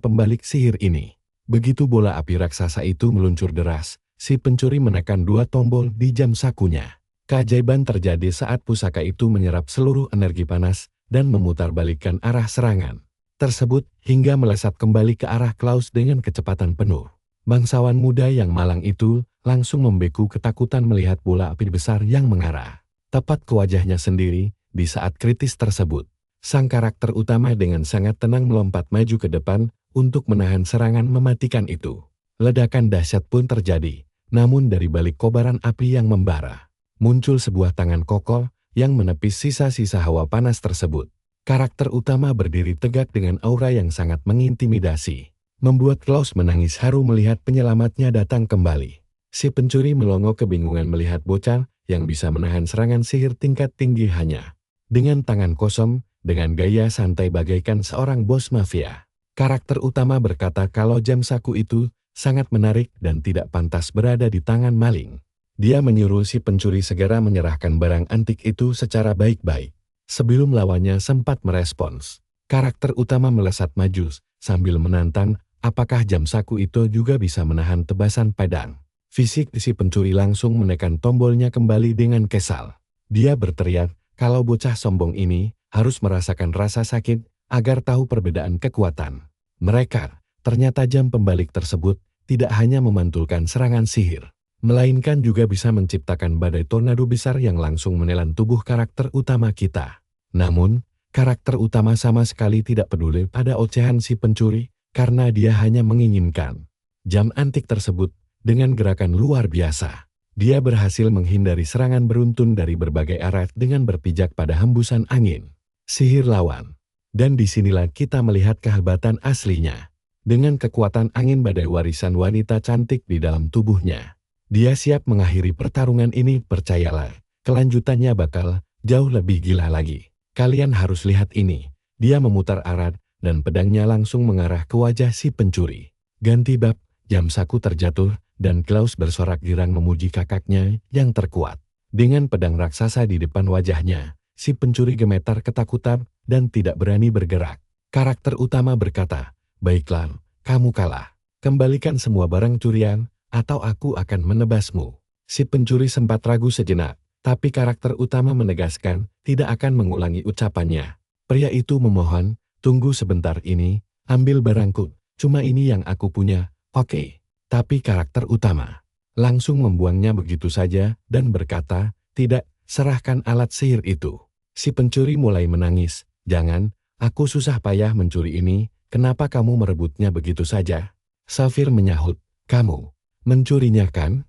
Speaker 1: pembalik sihir ini. Begitu bola api raksasa itu meluncur deras, si pencuri menekan 2 tombol di jam sakunya. Keajaiban terjadi saat pusaka itu menyerap seluruh energi panas dan memutarbalikkan arah serangan tersebut hingga melesat kembali ke arah Klaus dengan kecepatan penuh. Bangsawan muda yang malang itu langsung membeku ketakutan melihat bola api besar yang mengarah tepat ke wajahnya sendiri. Di saat kritis tersebut, sang karakter utama dengan sangat tenang melompat maju ke depan untuk menahan serangan mematikan itu. Ledakan dahsyat pun terjadi, namun dari balik kobaran api yang membara, muncul sebuah tangan kokoh yang menepis sisa-sisa hawa panas tersebut. Karakter utama berdiri tegak dengan aura yang sangat mengintimidasi, membuat Klaus menangis haru melihat penyelamatnya datang kembali. Si pencuri melongo kebingungan melihat bocah yang bisa menahan serangan sihir tingkat tinggi hanya dengan tangan kosong, dengan gaya santai bagaikan seorang bos mafia. Karakter utama berkata kalau jam saku itu sangat menarik dan tidak pantas berada di tangan maling. Dia menyuruh si pencuri segera menyerahkan barang antik itu secara baik-baik. Sebelum lawannya sempat merespons, karakter utama melesat maju sambil menantang apakah jam saku itu juga bisa menahan tebasan pedang. Fisik si pencuri langsung menekan tombolnya kembali dengan kesal. Dia berteriak kalau bocah sombong ini harus merasakan rasa sakit agar tahu perbedaan kekuatan mereka. Ternyata jam pembalik tersebut tidak hanya memantulkan serangan sihir, melainkan juga bisa menciptakan badai tornado besar yang langsung menelan tubuh karakter utama kita. Namun, karakter utama sama sekali tidak peduli pada ocehan si pencuri, karena dia hanya menginginkan jam antik tersebut. Dengan gerakan luar biasa, dia berhasil menghindari serangan beruntun dari berbagai arah dengan berpijak pada hembusan angin. sihir lawan. Dan disinilah kita melihat kehebatan aslinya. Dengan kekuatan angin badai warisan wanita cantik di dalam tubuhnya. Dia siap mengakhiri pertarungan ini, percayalah. Kelanjutannya bakal jauh lebih gila lagi. Kalian harus lihat ini. Dia memutar arah dan pedangnya langsung mengarah ke wajah si pencuri. Ganti bab, jam saku terjatuh dan Klaus bersorak girang memuji kakaknya yang terkuat. Dengan pedang raksasa di depan wajahnya, si pencuri gemetar ketakutan dan tidak berani bergerak. Karakter utama berkata, "Baiklah, kamu kalah. Kembalikan semua barang curian, atau aku akan menebasmu." Si pencuri sempat ragu sejenak, tapi karakter utama menegaskan tidak akan mengulangi ucapannya. Pria itu memohon, "Tunggu sebentar ini, ambil barangku, cuma ini yang aku punya, oke." Tapi karakter utama langsung membuangnya begitu saja dan berkata, "Tidak, serahkan alat sihir itu." Si pencuri mulai menangis, "Jangan, aku susah payah mencuri ini, kenapa kamu merebutnya begitu saja?" Safir menyahut, "Kamu mencurinya kan?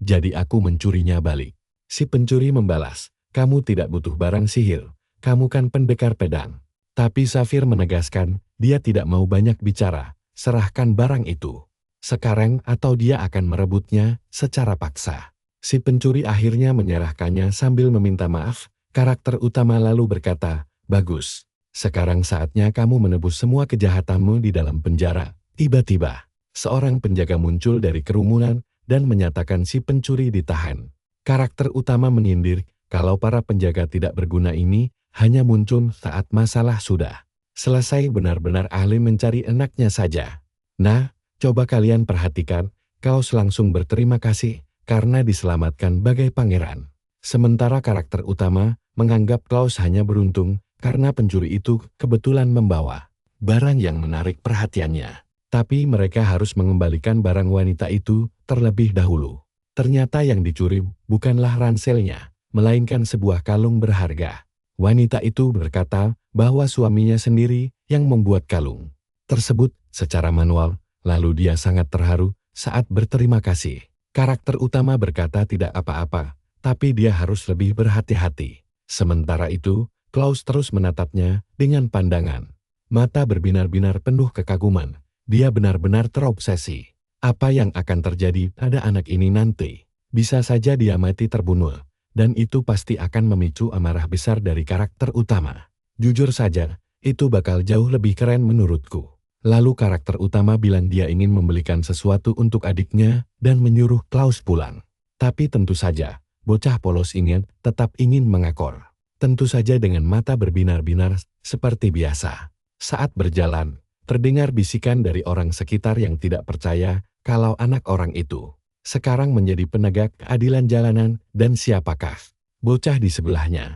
Speaker 1: Jadi aku mencurinya balik." Si pencuri membalas, "Kamu tidak butuh barang sihir, kamu kan pendekar pedang." Tapi Safir menegaskan, dia tidak mau banyak bicara, "Serahkan barang itu sekarang atau dia akan merebutnya secara paksa." Si pencuri akhirnya menyerahkannya sambil meminta maaf. Karakter utama lalu berkata, "Bagus, sekarang saatnya kamu menebus semua kejahatanmu di dalam penjara." Tiba-tiba, seorang penjaga muncul dari kerumunan dan menyatakan si pencuri ditahan. Karakter utama menyindir, kalau para penjaga tidak berguna ini hanya muncul saat masalah sudah selesai, benar-benar ahli mencari enaknya saja. Nah, coba kalian perhatikan, Klaus langsung berterima kasih karena diselamatkan bagai pangeran. Sementara karakter utama menganggap Klaus hanya beruntung karena pencuri itu kebetulan membawa barang yang menarik perhatiannya. Tapi mereka harus mengembalikan barang wanita itu terlebih dahulu. Ternyata yang dicuri bukanlah ranselnya, melainkan sebuah kalung berharga. Wanita itu berkata bahwa suaminya sendiri yang membuat kalung tersebut secara manual. Lalu dia sangat terharu saat berterima kasih. Karakter utama berkata tidak apa-apa, tapi dia harus lebih berhati-hati. Sementara itu, Klaus terus menatapnya dengan pandangan mata berbinar-binar penuh kekaguman. Dia benar-benar terobsesi. Apa yang akan terjadi pada anak ini nanti? Bisa saja dia mati terbunuh, dan itu pasti akan memicu amarah besar dari karakter utama. Jujur saja, itu bakal jauh lebih keren menurutku. Lalu karakter utama bilang dia ingin membelikan sesuatu untuk adiknya dan menyuruh Klaus pulang. Tapi tentu saja, bocah polos ini tetap ingin mengakor. Tentu saja dengan mata berbinar-binar seperti biasa. Saat berjalan, terdengar bisikan dari orang sekitar yang tidak percaya kalau anak orang itu sekarang menjadi penegak keadilan jalanan dan siapakah bocah di sebelahnya.